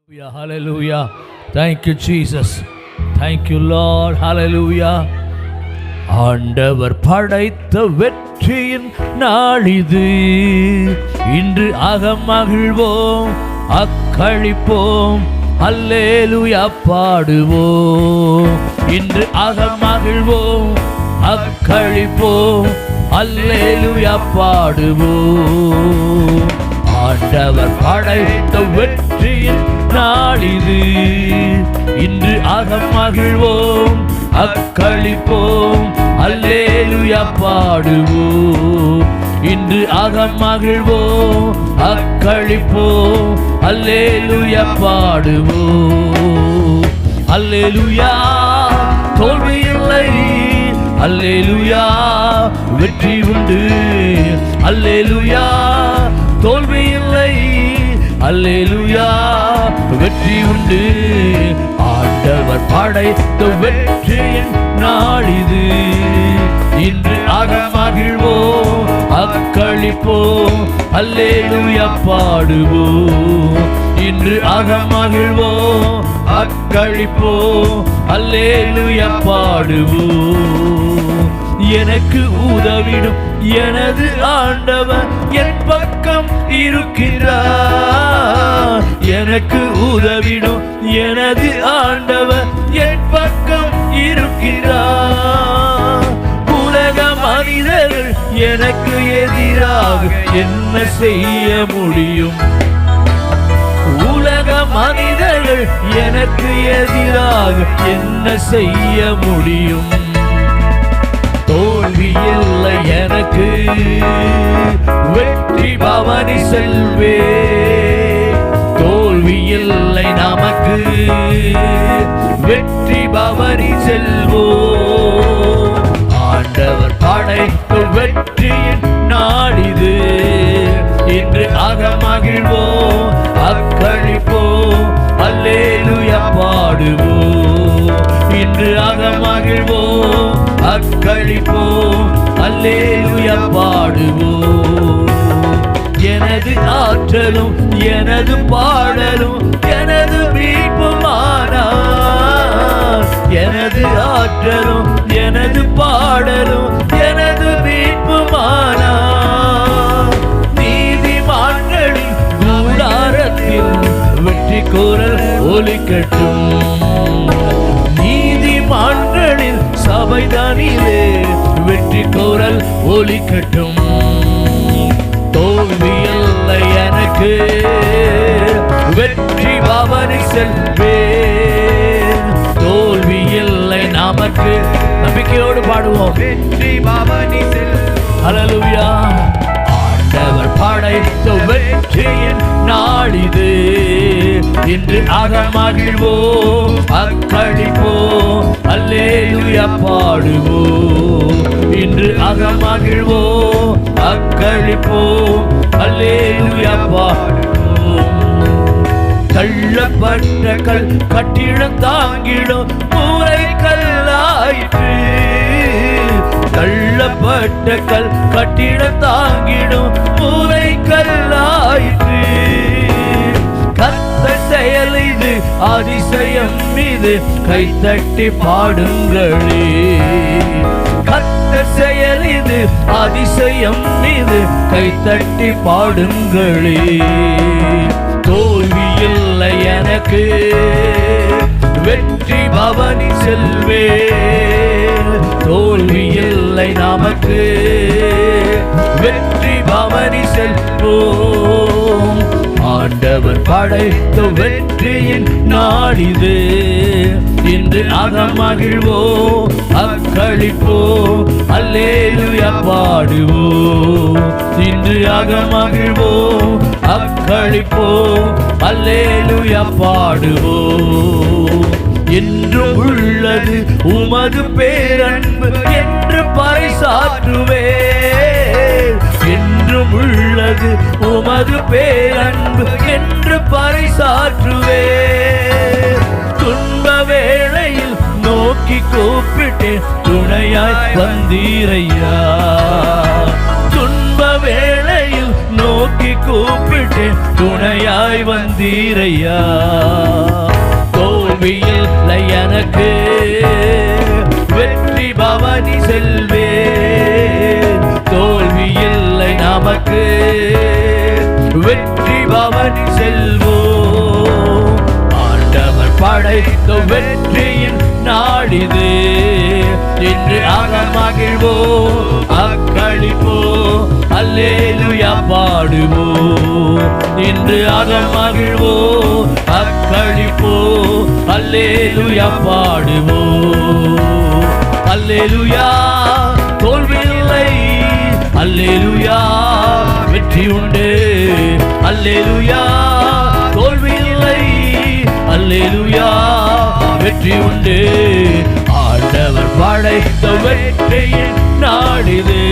Hallelujah. Thank you, Jesus. Thank you, Lord. Hallelujah. ஆண்டவர் படைத்த வெற்றியின் நாளிது, இன்று அகமகிழ்வோம், அக்களிப்போம், அல்லேலூயா பாடுவோம். இன்று அகமகிழ்வோம், அக்களிப்போம், அல்லேலூயா பாடுவோம். ஆண்டவர் படைத்த வெற்றியின் நாளிது, இன்று அகமகிழ்வோம், அக்களிப்போம், அல்லேலூயா பாடுவோம். இன்று அகமகிழ்வோம், அக்களிப்போம், அல்லேலூயா பாடுவோம். அல்லேலூயா தோல்வி இல்லை, அல்லேலூயா வெற்றி உண்டு. அல்லேலூயா தோல்வி இல்லை, அல்லேலூயா வெற்றி உண்டு. ஆண்டவர் படைத்த வெற்றியின் நாளிது, இன்று அகமகிழ்வோம், அக்களிப்போம், அல்லேலூயா பாடுவோம். இன்று அகமகிழ்வோம், அக்களிப்போம், அல்லேலூயா பாடுவோம். எனக்கு உதவிடும் எனது ஆண்டவர் என் பக்கம் இருக்கிறார். எனக்கு உதவிடும் எனது ஆண்டவர் என் பக்கம் இருக்கிறார். உலக மனிதர்கள் எனக்கு எதிராக என்ன செய்ய முடியும்? உலக மனிதர்கள் எனக்கு எதிராக என்ன செய்ய முடியும்? தோல்வி இல்லை எனக்கு, வெற்றி பவனி செல்வே. தோல்வி இல்லை நமக்கு, வெற்றி பவனி செல்வோம். ஆண்டவர் படைத்த வெற்றியின் நாளிது, இன்று அகமகிழ்வோம், அக்களிப்போம், அல்லேலூயா பாடுவோம். இன்று அகமகிழ்வோம், அக்களிப்போம், அல்லேலூயா பாடுவோம். எனது ஆற்றலும் எனது பாடலும் எனது மீட்புமானார். எனது ஆற்றலும் எனது பாடலும் எனது மீட்புமானார். நீதிமான்களின் கூடாரத்தில் வெற்றி குரல் ஒலிக்கட்டும். நீதிமான்களின் சபைதானிலே வெற்றி குரல் ஒலிக்கட்டும். தோல்வி இல்லை எனக்கு, வெற்றி பவனி செல்வேன். தோல்வி இல்லை நமக்கு, நம்பிக்கையோடு பாடுவோம். வெற்றி பவனி செல்வேன். ஹல்லேலூயா. ஆண்டவர் படைத்த வெற்றியின் நாளிது, இன்று அகமகிழ்வோம், அக்களிப்போம், அல்லேலூயா பாடுவோம். இன்று அகமகிழ்வோம், அக்களிப்போம், அல்லேலூயா பாடுவோம். தள்ளப்பட்ட கல் கட்டிடம் தாங்கிடும் மூலை கல்லாயிற்று. தள்ளப்பட்ட கல் கட்டிடம் தாங்கிடும் மூலை கல்லாயிற்று. கர்த்தர் செயல் இது அதிசயம், மீது கைத்தட்டி பாடுங்களே. கர்த்தர் செயல் இது அதிசயம், மீது கைத்தட்டி பாடுங்களே. தோல்வி இல்லை எனக்கு, வெற்றி பவனி செல்வே. தோல்வி இல்லை நமக்கு, வெற்றி பவனி செல்வோம். ஆண்டவர் படைத்த வெற்றியின் நாளிது, இன்று அகமகிழ்வோம், அக்களிப்போம், அல்லேலூயா பாடுவோம். இன்று அகமகிழ்வோம், அக்களிப்போம், அல்லேலூயா பாடுவோம். என்றும் உள்ளது உமது பேரன்பு என்று பறைசாற்றுவே. என்றும் உள்ளது உமது பேரன்பு என்று பறைசாற்றுவே. துன்ப வேளையில் நோக்கி கூப்பிட்டேன், துணையாய் வந்தீரையா. துன்ப வேளையில் நோக்கி கூப்பிட்டேன், துணையாய் வந்தீரையா. தோல்வி இல்லை எனக்கு, வெற்றி பவனி செல்வே. தோல்வி இல்லை நமக்கு, வெற்றி பவனி செல்வோம். ஆண்டவர் படைத்த வெற்றியின் நாடிது, இன்று அகமகிழ்வோம் அக்களிப்போம் அல்லேலூயா பாடுவோம். இன்று அகமகிழ்வோம் அக்களிப்போம் அல்லேலூயா பாடுவோம். அல்லேலூயா தோல்வி இல்லை, அல்லேலூயா வெற்றி உண்டு. அல்லேலூயா தோல்வி இல்லை, அல்லேலூயா வெற்றி உண்டு. ஆண்டவர் படைத்த வெற்றியின் நாடிது,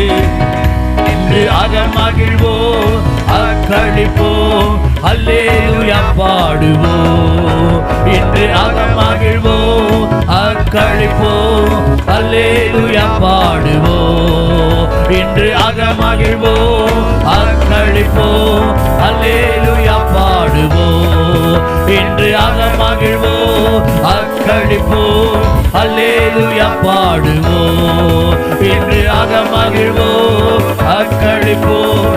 இன்று அகமகிழ்வோம் அக்களிப்போம் அல்லேலூயா பாடுவோம். இன்று அகமகிழ்வோம் அக்களிப்போம் அல்லேலூயா பாடுவோம். இன்று அகமகிழ்வோம் அக்களிப்போம் அல்லேலூயா பாடுவோம். இன்று அகமகிழ்வோம் அக்களிப்போம் அல்லேலூயா பாடுவோம். இன்று அகமகிழ்வோம் அக்களிப்போம்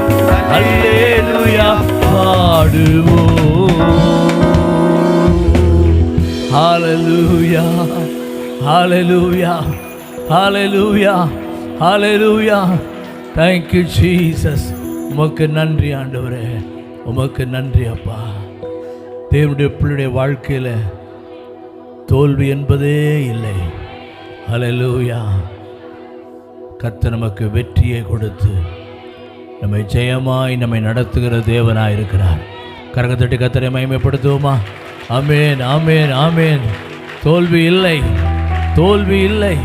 அல்லேலூயா பாடுவோம். ஹalleluya ஹalleluya ஹalleluya ஹalleluya. Thank you Jesus. உமக்கு நன்றி ஆண்டவரே, உமக்கு நன்றி அப்பா. தேவனுடைய பிள்ளையுடைய வாழ்க்கையில் தோல்வி என்பதே இல்லை. ஹalleluya. கர்த்தர் நமக்கு வெற்றியை கொடுத்து நம்மை ஜெயமாய் நம்மை நடத்துகிற தேவனாய் இருக்கிறார். கரகத்தட்டி கர்த்தரை மகிமைப்படுத்துவோமா? ஆமென் ஆமென் ஆமென். தோல்வி இல்லை, தோல்வி இல்லை,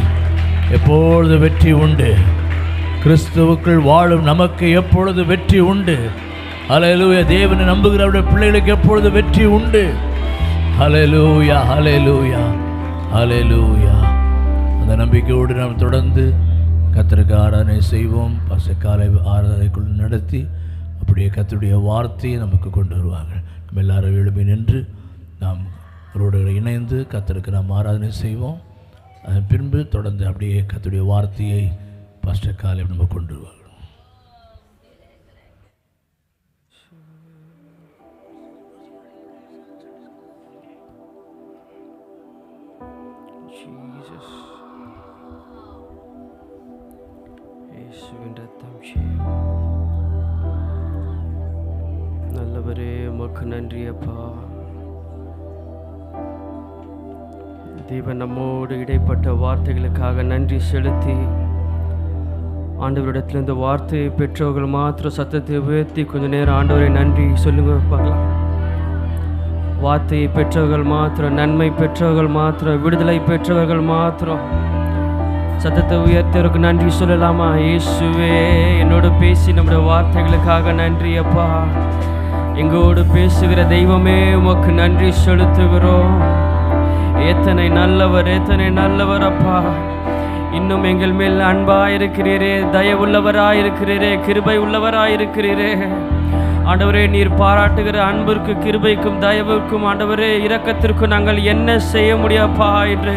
எப்பொழுது வெற்றி உண்டு. கிறிஸ்துவுக்குள் வாழும் நமக்கு எப்பொழுது வெற்றி உண்டு. ஹல்லேலூயா. தேவனை நம்புகிறவருடைய பிள்ளைகளுக்கு எப்பொழுது வெற்றி உண்டு. ஹல்லேலூயா ஹல்லேலூயா ஹல்லேலூயா. அந்த நம்பிக்கையோடு நாம் தொடர்ந்து கர்த்தருக்கு ஆராதனை செய்வோம். பசக்காலை ஆராதனைக்குள் நடத்தி அப்படியே கர்த்தருடைய வார்த்தையை நமக்கு கொண்டு வருவாங்க. நம்ம எல்லாரும் எழுப்பி நின்று நாம் அவரோடு இணைந்து கர்த்தருக்கு நாம் ஆராதனை செய்வோம். அதன் பின்பு தொடர்ந்து அப்படியே கர்த்தருடைய வார்த்தையை பசக்காலை நம்ம கொண்டு வருவாங்க. நல்லவரே, உமக்கு நன்றி அப்பா. தேவன் நம்மோடு இடைப்பட்ட வார்த்தைகளுக்காக நன்றி செலுத்தி, ஆண்டவரிடத்தில் இந்த வார்த்தையை பெற்றவர்கள் மாத்திரம் சத்தத்தை உயர்த்தி கொஞ்ச நேரம் ஆண்டவரை நன்றி சொல்லுங்க பார்க்கலாம். வார்த்தையை பெற்றவர்கள் மாத்திரம், நன்மை பெற்றவர்கள் மாத்திரம், விடுதலை பெற்றவர்கள் மாத்திரம் சத்தத்தை உயர்த்தவருக்கு நன்றி சொல்லலாமா? இயேசுவே, என்னோடு பேசி நம்முடைய வார்த்தைகளுக்காக நன்றி அப்பா. எங்களோடு பேசுகிற தெய்வமே, உமக்கு நன்றி செலுத்துகிறோம். எத்தனை நல்லவர், எத்தனை நல்லவர் அப்பா. இன்னும் எங்கள் மேல் அன்பாயிருக்கிறீரே, தயவுள்ளவராயிருக்கிறீரே, கிருபை உள்ளவராயிருக்கிறீரே. ஆண்டவரே, நீர் பாராட்டுகிற அன்பிற்கு, கிருபைக்கும், தயவுக்கும், ஆண்டவரே இரக்கத்திற்கும் நாங்கள் என்ன செய்ய முடியாப்பா என்று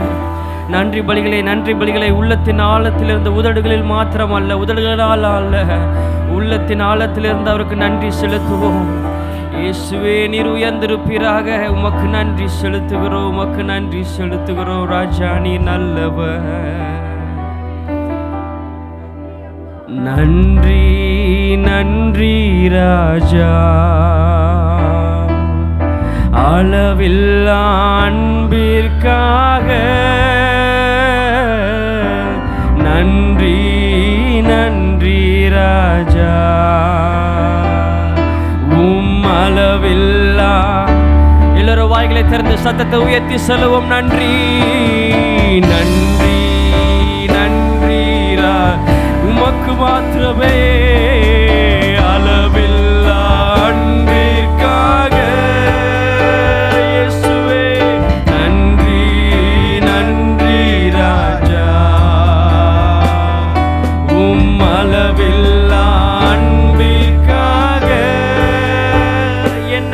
நன்றி பலிகளை உள்ளத்தின் ஆழத்திலிருந்து, உதடுகளில் மாத்திரம் அல்ல, உதடுகளால் அல்ல, உள்ளத்தின் ஆழத்திலிருந்து அவருக்கு நன்றி செலுத்துவோம். இயேசுவே, நீர் உயர்ந்திருப்பீராக. உமக்கு நன்றி செலுத்துகிறோம், உமக்கு நன்றி செலுத்துகிறோம். ராஜா, நீ நல்லவர். நன்றி நன்றி ராஜா, அளவில்லா அன்பிற்காக நன்றி நன்றி ராஜா. அளவில்லா எல்லாரும் வாய்களை திறந்து சத்தத்தை உயர்த்தி சொல்லுவோம். நன்றி நன்றி நன்றி உமக்கு மாத்திரமே. அளவில்லா அன்பிற்காக இயேசுவே நன்றி நன்றி ராஜா. அளவில்லா அன்பிற்காக என்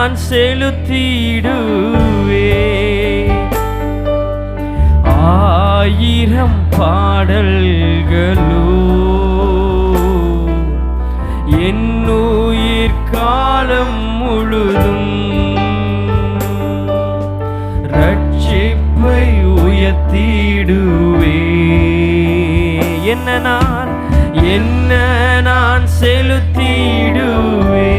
நான் செலுத்திடுவே. ஆயிரம் பாடல்களோ என்னுயிர் காலம் முழுதும் ரட்சிப்பை உயர்த்திடுவே. என்ன நான் செலுத்திடுவே.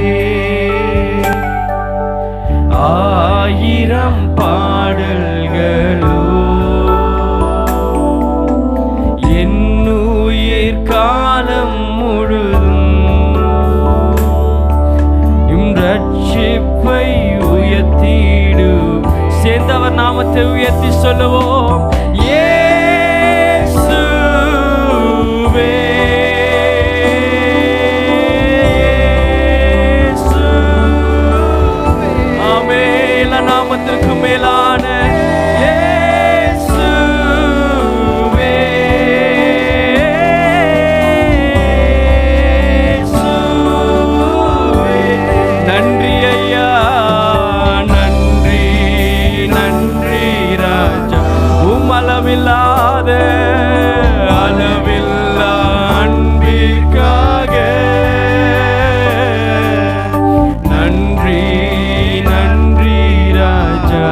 ஆயிரம் பாடல்களோ என்னுயிர் காலம் முழுதும் ரட்சிப்பை உயர்த்திடு. சேர்ந்தவர் நாமத்தை உயர்த்தி சொல்லுவோம். இயேசுவே நாமத்திற்கு மேலான இயேசுவே. நன்றி ஐயா, நன்றி நன்றி ராஜா. அளவில்லாத அளவில்லா அன்பிற்காக நன்றி நன்றி ராஜா.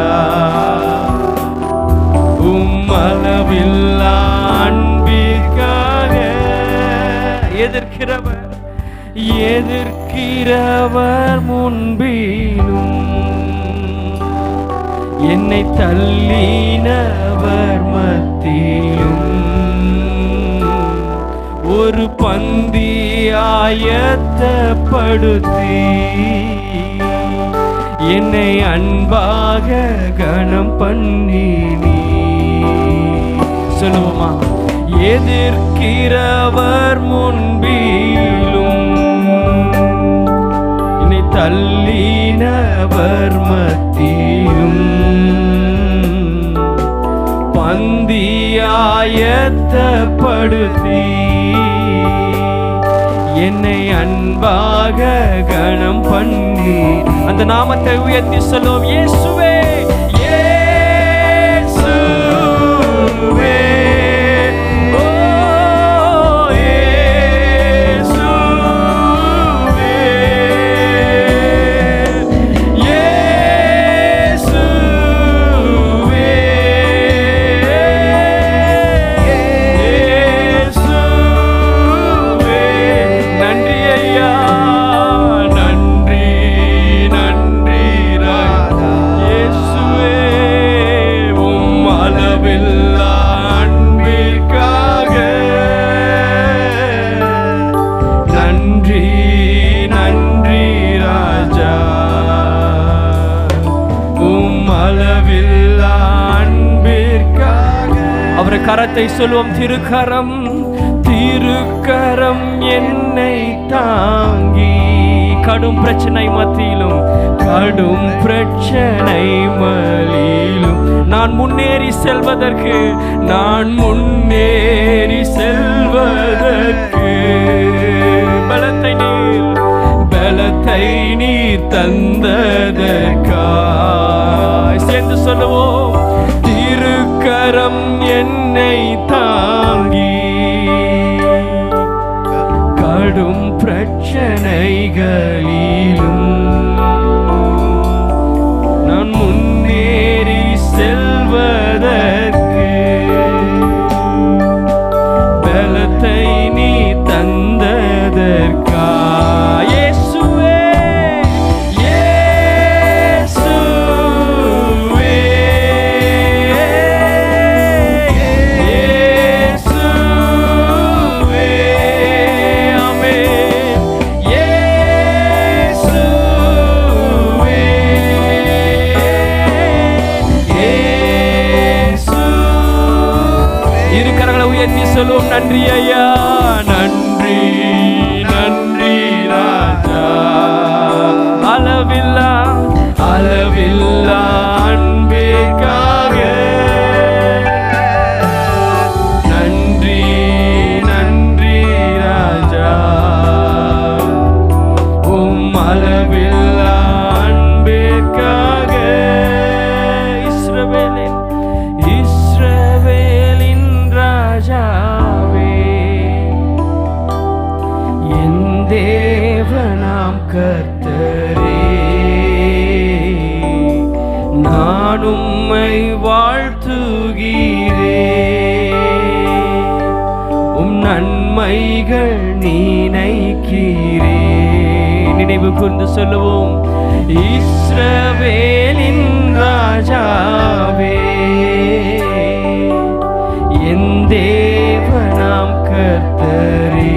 அளவில்லா அன்பிற்காக எதிர்க்கிறவர் முன்பிலும் என்னை தள்ளினவர் மத்தியிலும் ஒரு பந்தி ஆயத்தப்படுத்தி என்னை அன்பாக கனம் பண்ணினீ. சொல்லுவோமா? எதிர்க்கிறவர் முன்பிலும் என்னை தள்ளினவர் மத்தியிலும் பந்தி ஆயத்தப்படுத்தி என்னை அன்பாக கனம் பண்ணி. அந்த நாமத்தை உயர்த்தி சொல்லுவோம். இயேசுவே இயேசுவே ஓ இயேசுவே இயேசுவே இயேசுவே. நன்றி ஐயா, நன்றி நன்றி ராஜா. இயேசுவே அளவில்லா அன்பிற்காக நன்றி நன்றி ராஜா. அளவில்லா அன்பிற்காக. அவரை கரத்தை சொல்லுவோம். திருக்கரம் திருக்கரம் என்னை தாங்கி கடும் பிரச்சனை மத்தியிலும் கடும் பிரச்சனை மத்தியிலும் நான் முன்னேறி செல்வதற்கு பலத்தை நீ தந்ததற்காய். சேர்ந்து சொல்லுவோம். திருக்கரம் என்னை தாங்கி கடும் பிரச்சனைகளிலும் நான் முன்னேறி செல்வதற்கு பலத்தை நீ தந்ததற்காய். இயேசுவே இயேசுவே இயேசுவே ஆமென். இயேசுவே இரு கரங்களை உயர்த்தி சொல்லுவோம். நன்றி ஐயா, நன்றி நன்றி ராஜா. அளவில்லா அளவில்லா அன்பிற்காக நன்றி நன்றி ராஜா. அளவில்லா அன்பே நான் உம்மை வாழ்த்துகிறேன், உம் நன்மைகள் நினைக்கிறேன். நினைவு கூர்ந்து சொல்லுவோம். இஸ்ரவேலின் ராஜாவே, என் தேவனாம் கர்த்தரே,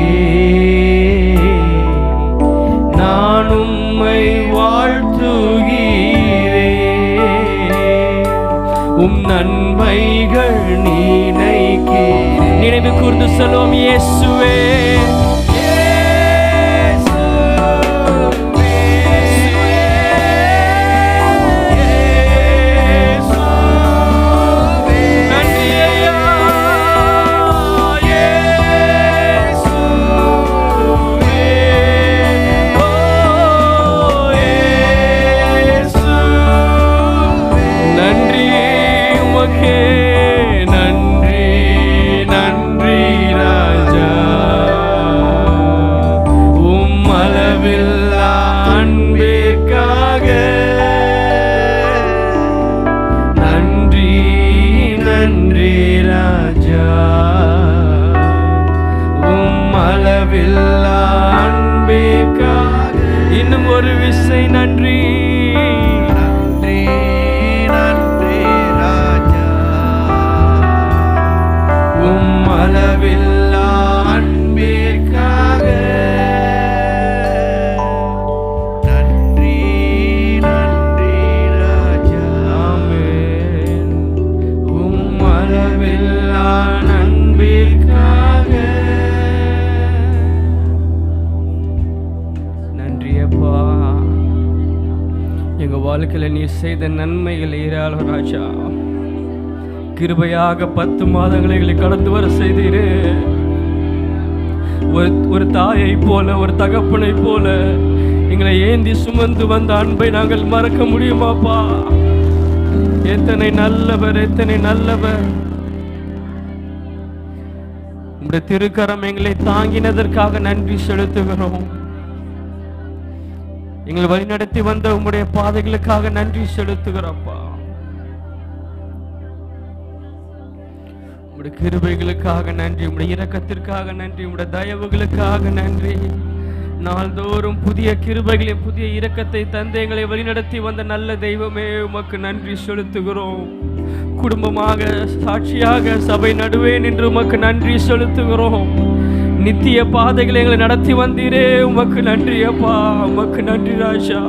நான் உம்மை வாழ்த்துகிறேன், உம் நன்மைகள் நினைக்கிறேன். நினைவு கூர்ந்து சொல்லுவோம். இயேசுவே, இன்னும் ஒரு விசை நன்றி. நன்றி நன்றி ராஜா, உம் அளவில்லா அன்பிற்காக. நன்றி நன்றி ராஜா, ஆமென். உம் அளவில்லா அன்பிற்காக. எங்க வாழ்க்கையில நீர் செய்த நன்மைகள் ஏராளம் ராஜா. கிருபையாக 10 மாதங்களை எங்களை கடந்து வர செய்தீரே. ஒரு தாயை போல, ஒரு தகப்பனை போல எங்களை ஏந்தி சுமந்து வந்த அன்பை நாங்கள் மறக்க முடியுமாப்பா? எத்தனை நல்லவர், எத்தனை நல்லவர். உங்களுடைய திருக்கரம் எங்களை தாங்கினதற்காக நன்றி செலுத்துகிறோம். எங்களை வழிநடத்தி வந்த உம்முடைய பாதைகளுக்காக நன்றி செலுத்துகிறப்பா. உம்முடைய கிருபைகளுக்காக நன்றி, உம்முடைய இரக்கத்திற்காக நன்றி, உம்முடைய தயவுகளுக்காக நன்றி. நாள்தோறும் புதிய கிருபைகளையும் புதிய இரக்கத்தை தந்து எங்களை வழிநடத்தி வந்த நல்ல தெய்வமே, உமக்கு நன்றி செலுத்துகிறோம். குடும்பமாக, சாட்சியாக, சபை நடுவே நின்று உமக்கு நன்றி செலுத்துகிறோம். நித்திய பாதைகளை எங்களை நடத்தி வந்தீரே, உமக்கு நன்றி அப்பா, உமக்கு நன்றி ராஜா.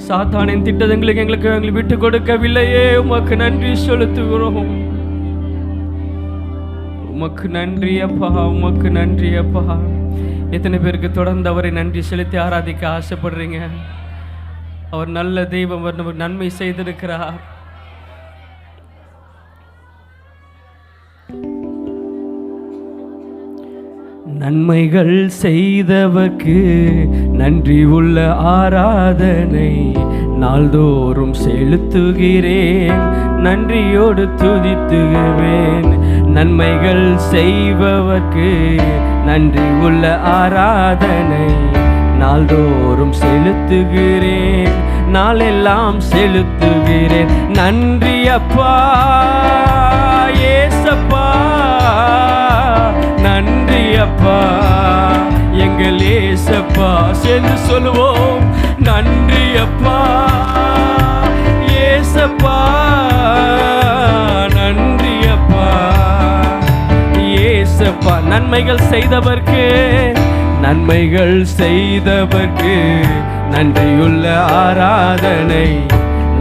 சாத்தானின் திட்டங்களுக்கு எங்களை விட்டு கொடுக்கவில்லையே, உமக்கு நன்றி செலுத்துகிறோம். உமக்கு நன்றி அப்பா, உமக்கு நன்றி அப்பா. எத்தனை பேருக்கு தொடர்ந்து அவரை நன்றி செலுத்தி ஆராதிக்க ஆசைப்படுறீங்க? அவர் நல்ல தெய்வம், அவர் நமக்கு நன்மை செய்திருக்கிறார். நன்மைகள் செய்தவர்க்கு நன்றி உள்ள ஆராதனை நாள்தோறும் செலுத்துகிறேன், நன்றியோடு துதித்துவேன். நன்மைகள் செய்பவர்க்கு நன்றி உள்ள ஆராதனை நாள்தோறும் செலுத்துகிறேன், நாளெல்லாம் செலுத்துகிறேன். நன்றி அப்பா ஏசப்பா, நன்றி அப்பா எங்கள் ஏசப்பா. சேர்ந்து சொல்லுவோம். நன்றி அப்பா ஏசப்பா, நன்றி அப்பா ஏசப்பா. நன்மைகள் செய்தவர்க்கு, நன்மைகள் செய்தவர்க்கு நன்றியுள்ள ஆராதனை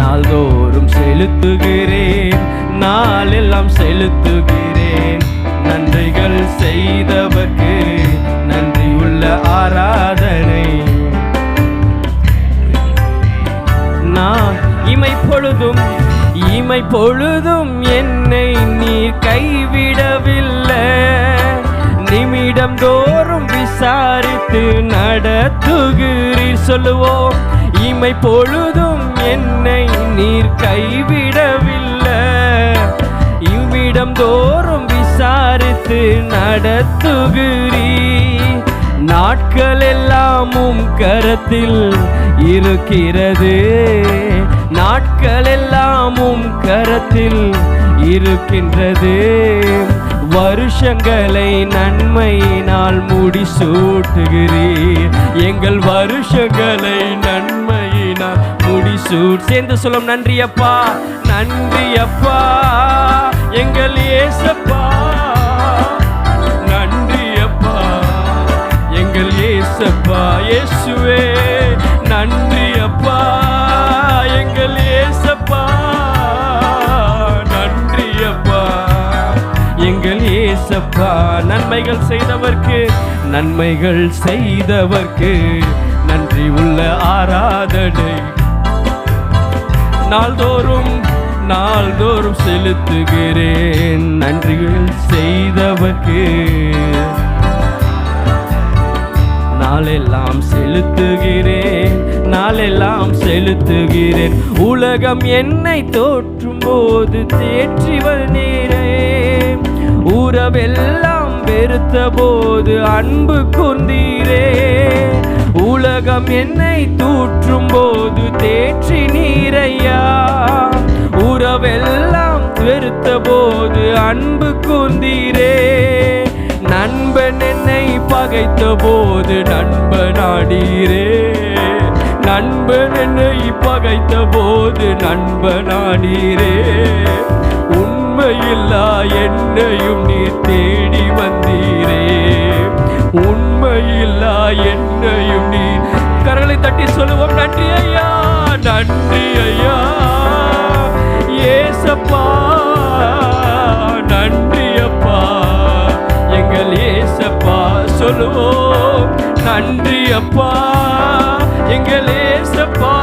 நாள்தோறும் செலுத்துகிறேன், நாளெல்லாம் செலுத்துகிறேன். நன்றிகள் செய்தவர்க்கு நன்றியுள்ள ஆராதனை. நான் இமை பொழுதும் என்னை நீ கைவிடவில்லை, நிமிடம் தோறும் விசாரித்து நடத்துகிறீர். சொல்லுவோம். இமை பொழுதும் என்னை நீர் கைவிடவில்லை, இவ்விடம் தோறும் விசாரித்து நடத்துகிறீர். நாட்கள் எல்லாமும் கரத்தில் இருக்கிறது, நாட்கள் எல்லாம் உம் கரத்தில் இருக்கின்றது. வருஷங்களை நன்மையினால் முடிசூட்டுகிறீர். எங்கள் வருஷங்களை நன்மையினால் முடிசூட். சேர்ந்து சொல்லும் நன்றி அப்பா, நன்றி அப்பா எங்கள் இயேசப்பா, நன்றி அப்பா எங்கள் இயேசப்பா. இயேசுவே நன்றி அப்பா எங்கள் இயேசப்பா, நன்றி அப்பா எங்கள் இயேசப்பா. நன்மைகள் செய்தவர்க்கு, நன்மைகள் செய்தவர்க்கு நன்றி உள்ள ஆராதனை நாள்தோறும் நாள்தோறும் செலுத்துகிறேன். நன்றிகள் செய்தவர்க்கு நாளெல்லாம் செலுத்துகிறேன், நாளெல்லாம் செலுத்துகிறேன். உலகம் என்னை தோற்றும் போது தேற்றிவனீரே, உறவெல்லாம் வெறுத்த போது அன்பு கொண்டீரே. உலகம் என்னை தூற்றும் போது தேற்றி நீரையா, உறவெல்லாம் வெறுத்த போது அன்பு கொண்டீரே. நண்பன் என்னை பகைத்த போது நண்பனாடீரே, நண்பன் என்னை பகைத்த போது நண்பனாடீரே. உண்மையில்லா என்னையும் நீ தேடி வந்தீரே, உண்மையில்லா என்னையும் நீ. கரங்களை தட்டி சொல்லுவோம் நன்றி ஐயா, நன்றி ஐயா ஏசப்பா, நன்றி அப்பா எங்கள் ஏசப்பா. சொல்லுவோம் நன்றி அப்பா எங்கள் ஏசப்பா.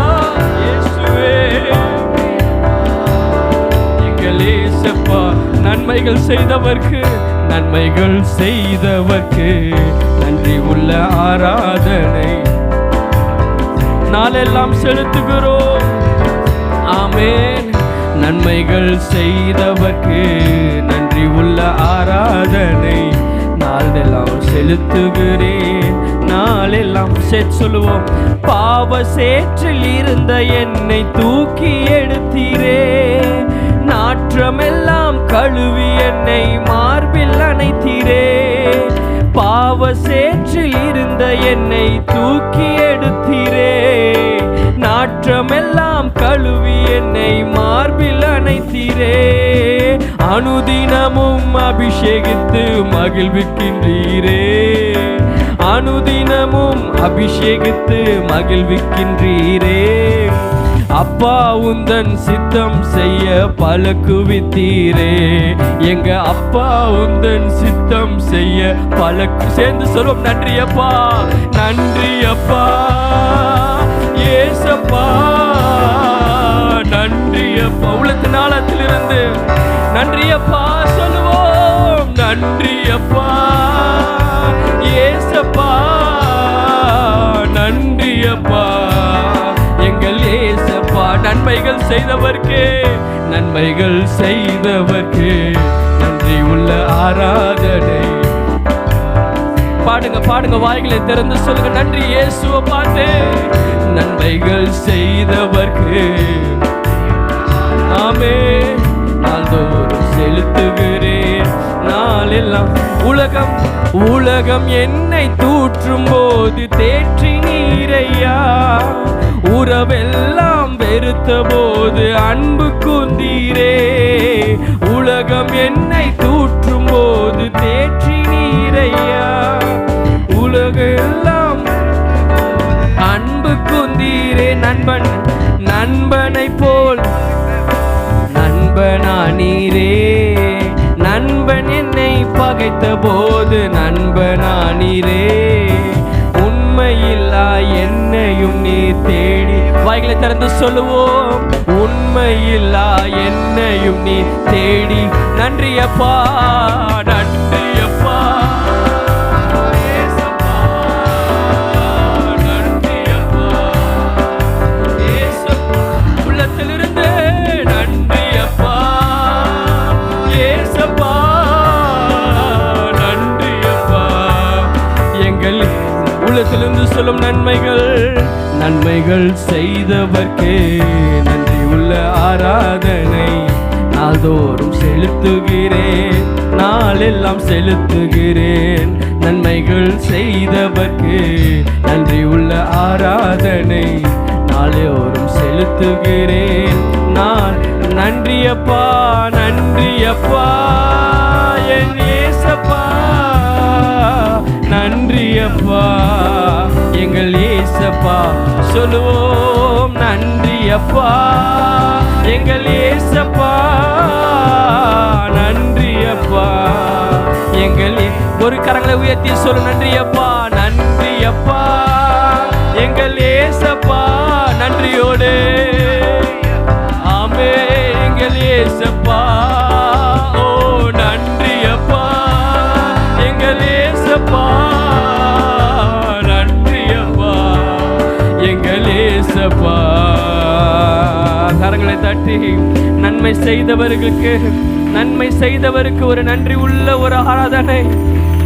இயேசுவே எங்கள் ஏசப்பா. நன்மைகள் செய்தவர்க்கு, நன்மைகள் செய்தவர்க்கு நன்றி உள்ள ஆராதனை நாளெல்லாம் செலுத்துகிறோம். ஆமென். நன்மைகள் செய்தவர்க்கு நன்றி உள்ள ஆராதனை நாளெல்லாம் செலுத்துகிறேன், நாளெல்லாம் சொல்லுவோம். பாவ சேற்றில் இருந்த என்னை தூக்கி எடுத்தீரே, நாற்றமெல்லாம் கழுவி என்னை மார்பில் அணைத்தீரே. பாவ சேற்றில் இருந்த என்னை தூக்கி எடுத்தீரே, நாற்றமெல்லாம் கழுவி என்னை மார்பில் அணைத்தீரே. அனுதினமும் அபிஷேகித்து மகிழ்விக்கின்றீரே, அனுதினமும் அபிஷேகித்து மகிழ்விக்கின்றீரே. அப்பா உந்தன் சித்தம் செய்ய பழக்குவித்தீரே, எங்க அப்பா உந்தன் சித்தம் செய்ய பழக்கு. சேர்ந்து சொல்வோம் நன்றி அப்பா, நன்றி அப்பா ஏசப்பா, நன்றி அப்பா. உள்ளத்தின் ஆழத்திலிருந்து நன்றி அப்பா சொல்லுவோம், நன்றி அப்பா ஏசப்பா, நன்றி அப்பா எங்கள் ஏசப்பா. நன்மைகள் செய்தவர்க்கே, நன்மைகள் செய்தவர்க்கே நன்றி உள்ள ஆராதனை. பாடுங்க பாடுங்க, வாய்களை திறந்து சொல்லுங்க நன்றி இயேசுவை பார்த்து. நன்மைகள் செய்தவர்க்கு ஆமென் நாள்தோறும் செலுத்துகிறேன், நாளெல்லாம். உலகம் உலகம் என்னை தூற்றும் போது தேற்றி நீரையா, உறவெல்லாம் வெறுத்த போது அன்பு கொண்டீரே. உலகம் என்னை தூற்றும் போது தேற்றி நீரையா, உலகெல்லாம் அன்பு கொண்டீரே. நண்பன் நண்பனை போல் நண்பனானீரே, நண்பன் என்னை பகைத்த போது நண்பனானீரே. உண்மையில்லா என்னையும் நீ தேடி. வாய்களை திறந்து சொல்லுவோம், உண்மையில்லா என்னையும் நீ தேடி. நன்றி அப்பா, நன்றி அப்பா ஏசப்பா, நன்றி அப்பா ஏசப்பா. உள்ளத்திலிருந்து நன்றி அப்பா ஏசப்பா, நன்றி அப்பா எங்கள் உள்ளத்திலிருந்து சொல்லும் நன்மைகள், நன்மைகள் செய்தவர்க்கே நன்றி உள்ள ஆராதனை நாள்தோறும் செலுத்துகிறேன், நாளெல்லாம் செலுத்துகிறேன். நன்மைகள் செய்தவர்க்கு நன்றி உள்ள ஆராதனை நாளோறும் செலுத்துகிறேன். நான் நன்றியப்பா, நன்றியப்பா என் ஏசப்பா, நன்றியப்பா எங்கள் ஏசப்பா. சொல்லுவோம் நன்றியப்பா எங்கள் ஏசப்பா, நன்றியப்பா எங்கள் ஒரு கரங்களை உயர்த்தி சொல்லு நன்றியப்பா, நன்றியப்பா எங்கள் ஏசப்பா. நன்றியோடு ஆமே எங்கள் ஏசப்பா. ஓ நன்றியப்பா எங்கள் ஏசப்பா, நன்றியப்பா எங்கள் ஏசப்பா. கரங்களை தட்டி நன்மை செய்தவர்களுக்கு, நன்மை செய்தவருக்கு ஒரு நன்றி உள்ள ஒரு ஆராதனை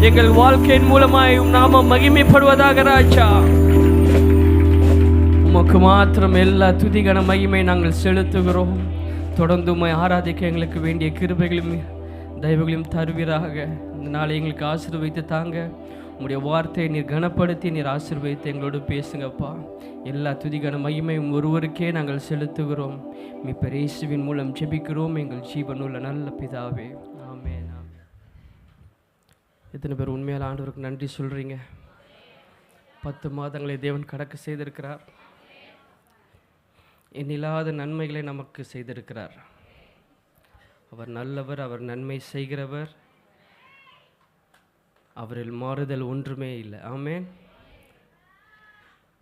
எங்கள் வாழ்க்கையின் மூலமாய் நாம மகிமைப்படுவதாக ராஜா. உமக்கு மாத்திரம் எல்லா துதிகன மகிமை நாங்கள் செலுத்துகிறோம். தொடர்ந்து உம்மை ஆராதிக்க எங்களுக்கு வேண்டிய கிருபைகளையும் தயவுகளையும் தருவீராக. இந்த நாளை எங்களுக்கு ஆசீர்வதித்து தாங்க. உம்முடைய வார்த்தையை நீர் கனப்படுத்தி நீர் ஆசீர்வதித்து எங்களோடு பேசுங்கப்பா. எல்லா துதிகன மகிமையும் ஒருவருக்கே நாங்கள் செலுத்துகிறோம். மீட்பர் இயேசுவின் மூலம் ஜெபிக்கிறோம் எங்கள் ஜீவனுள்ள நல்ல பிதாவே, ஆமென். எத்தனை பேர் உண்மையால் ஆண்டவருக்கு நன்றி சொல்கிறீங்க? 10 மாதங்களை தேவன் கடக்க செய்திருக்கிறார். எண்ணில்லாத நன்மைகளை நமக்கு செய்திருக்கிறார். அவர் நல்லவர், அவர் நன்மை செய்கிறவர், அவரில் மாறுதல் ஒன்றுமே இல்லை. ஆமென்.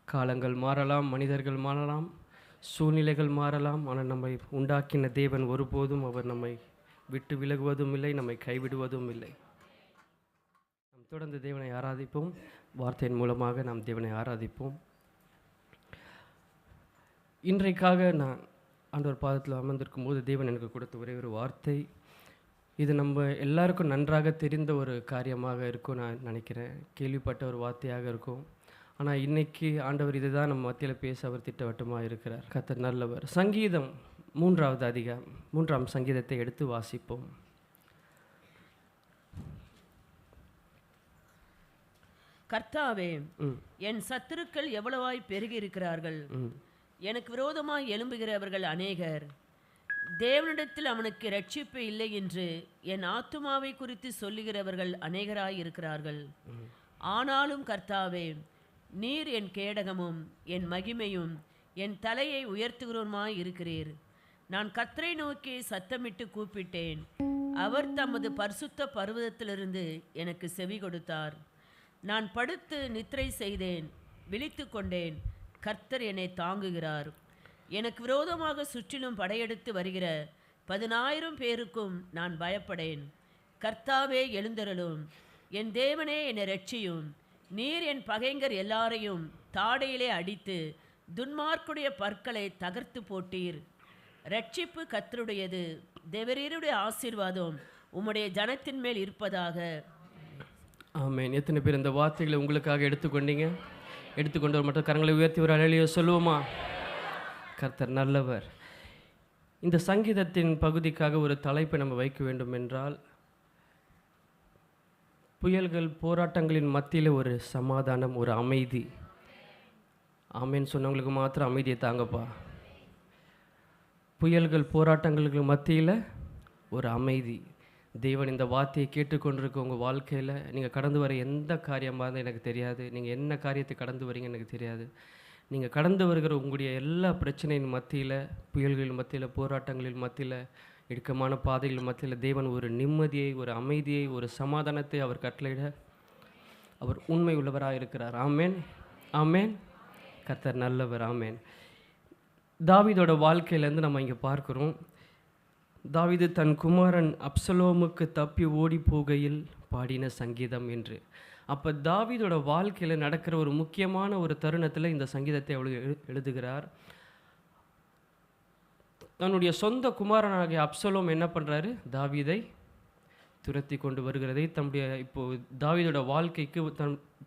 காலங்கள் மாறலாம், மனிதர்கள் மாறலாம், சூழ்நிலைகள் மாறலாம், ஆனால் நம்மை உண்டாக்கின தேவன் ஒருபோதும் அவர் நம்மை விட்டு விலகுவதும் இல்லை, நம்மை கைவிடுவதும் இல்லை. நாம் தொடர்ந்து தேவனை ஆராதிப்போம். வார்த்தையின் மூலமாக நாம் தேவனை ஆராதிப்போம். இன்றைக்காக நான் ஆண்டவர் பாதத்தில் அமர்ந்திருக்கும் போது தேவன் எனக்கு கொடுத்த ஒரே ஒரு வார்த்தை, இது நம்ம எல்லாருக்கும் நன்றாக தெரிந்த ஒரு காரியமாக இருக்கும் நான் நினைக்கிறேன். கேள்விப்பட்ட ஒரு வார்த்தையாக இருக்கும். ஆனால் இன்றைக்கி ஆண்டவர் இதுதான் நம்ம மத்தியில் பேச அவர் திட்டவட்டமாக இருக்கிறார். கர்த்தர் நல்லவர். சங்கீதம் 3வது அதிகாரம் 3ஆம் சங்கீதத்தை எடுத்து வாசிப்போம். கர்த்தாவே, என் சத்துருக்கள் எவ்வளவாய் பெருகி இருக்கிறார்கள். எனக்கு விரோதமாய் எழும்புகிறவர்கள் அநேகர். தேவனிடத்தில் அவனுக்கு இரட்சிப்பு இல்லை என்று என் ஆத்துமாவை குறித்து சொல்லுகிறவர்கள் அநேகராய் இருக்கிறார்கள். ஆனாலும் கர்த்தாவே, நீர் என் கேடகமும் என் மகிமையும் என் தலையை உயர்த்துகிறோமாய் இருக்கிறீர். நான் கர்த்தரை நோக்கி சத்தமிட்டு கூப்பிட்டேன். அவர் தமது பரிசுத்த பர்வதத்திலிருந்து எனக்கு செவி கொடுத்தார். நான் படுத்து நித்திரை செய்தேன், விழித்து கொண்டேன். கர்த்தர் என்னை தாங்குகிறார். எனக்கு விரோதமாக சுற்றிலும் படையெடுத்து வருகிற 10,000 பேருக்கும் நான் பயப்படேன். கர்த்தாவே எழுந்தருளும். என் தேவனே என்னை இரட்சியும். நீர் என் பகைஞர் எல்லாரையும் தாடையிலே அடித்து துன்மார்க்குடைய பற்களை தகர்த்து போட்டீர். இரட்சிப்பு கர்த்தருடையது. தேவரீருடைய ஆசீர்வாதம் உம்முடைய ஜனத்தின் மேல் இருப்பதாக. ஆமென். எத்தனை பேர் இந்த வார்த்தைகளை உங்களுக்காக எடுத்துக்கொண்டீங்க? எடுத்துக்கொண்டவர் மட்டும் கரங்களை உயர்த்தி ஒரு அலையிலேயே சொல்லுவோமா? கர்த்தர் நல்லவர். இந்த சங்கீதத்தின் பகுதிக்காக ஒரு தலைப்பை நம்ம வைக்க வேண்டும் என்றால், புயல்கள் போராட்டங்களின் மத்தியில் ஒரு சமாதானம், ஒரு அமைதி. ஆமென் சொன்னவங்களுக்கு மாத்திரம் அமைதியை தாங்கப்பா. புயல்கள் போராட்டங்களுக்கு மத்தியில் ஒரு அமைதி. தேவன் இந்த வார்த்தையை கேட்டுக்கொண்டிருக்க உங்கள் வாழ்க்கையில் நீங்கள் கடந்து வர எந்த காரியமாக இருந்தால் எனக்கு தெரியாது, நீங்கள் என்ன காரியத்தை கடந்து வரீங்க எனக்கு தெரியாது. நீங்கள் கடந்து வருகிற உங்களுடைய எல்லா பிரச்சனையின் மத்தியில், புயல்களின் மத்தியில், போராட்டங்களின் மத்தியில், இடுக்கமான பாதைகள் மத்தியில் தேவன் ஒரு நிம்மதியை, ஒரு அமைதியை, ஒரு சமாதானத்தை அவர் கட்டளையிட அவர் உண்மை உள்ளவராக இருக்கிறார். ஆமேன், ஆமேன். கர்த்தர் நல்லவர். ஆமேன். தாவீதோட வாழ்க்கையிலேருந்து நம்ம இங்கே பார்க்குறோம். தாவீது தன் குமாரன் அப்சலோமுக்கு தப்பி ஓடி போகையில் பாடின சங்கீதம் என்று. அப்போ தாவீதோட வாழ்க்கையில் நடக்கிற ஒரு முக்கியமான ஒரு தருணத்தில் இந்த சங்கீதத்தை எழுதுகிறார். தன்னுடைய சொந்த குமாரனாகிய அப்சலோம் என்ன பண்ணுறாரு? தாவீதை துரத்தி கொண்டு வருகிறதை இப்போது தாவீதோட வாழ்க்கைக்கு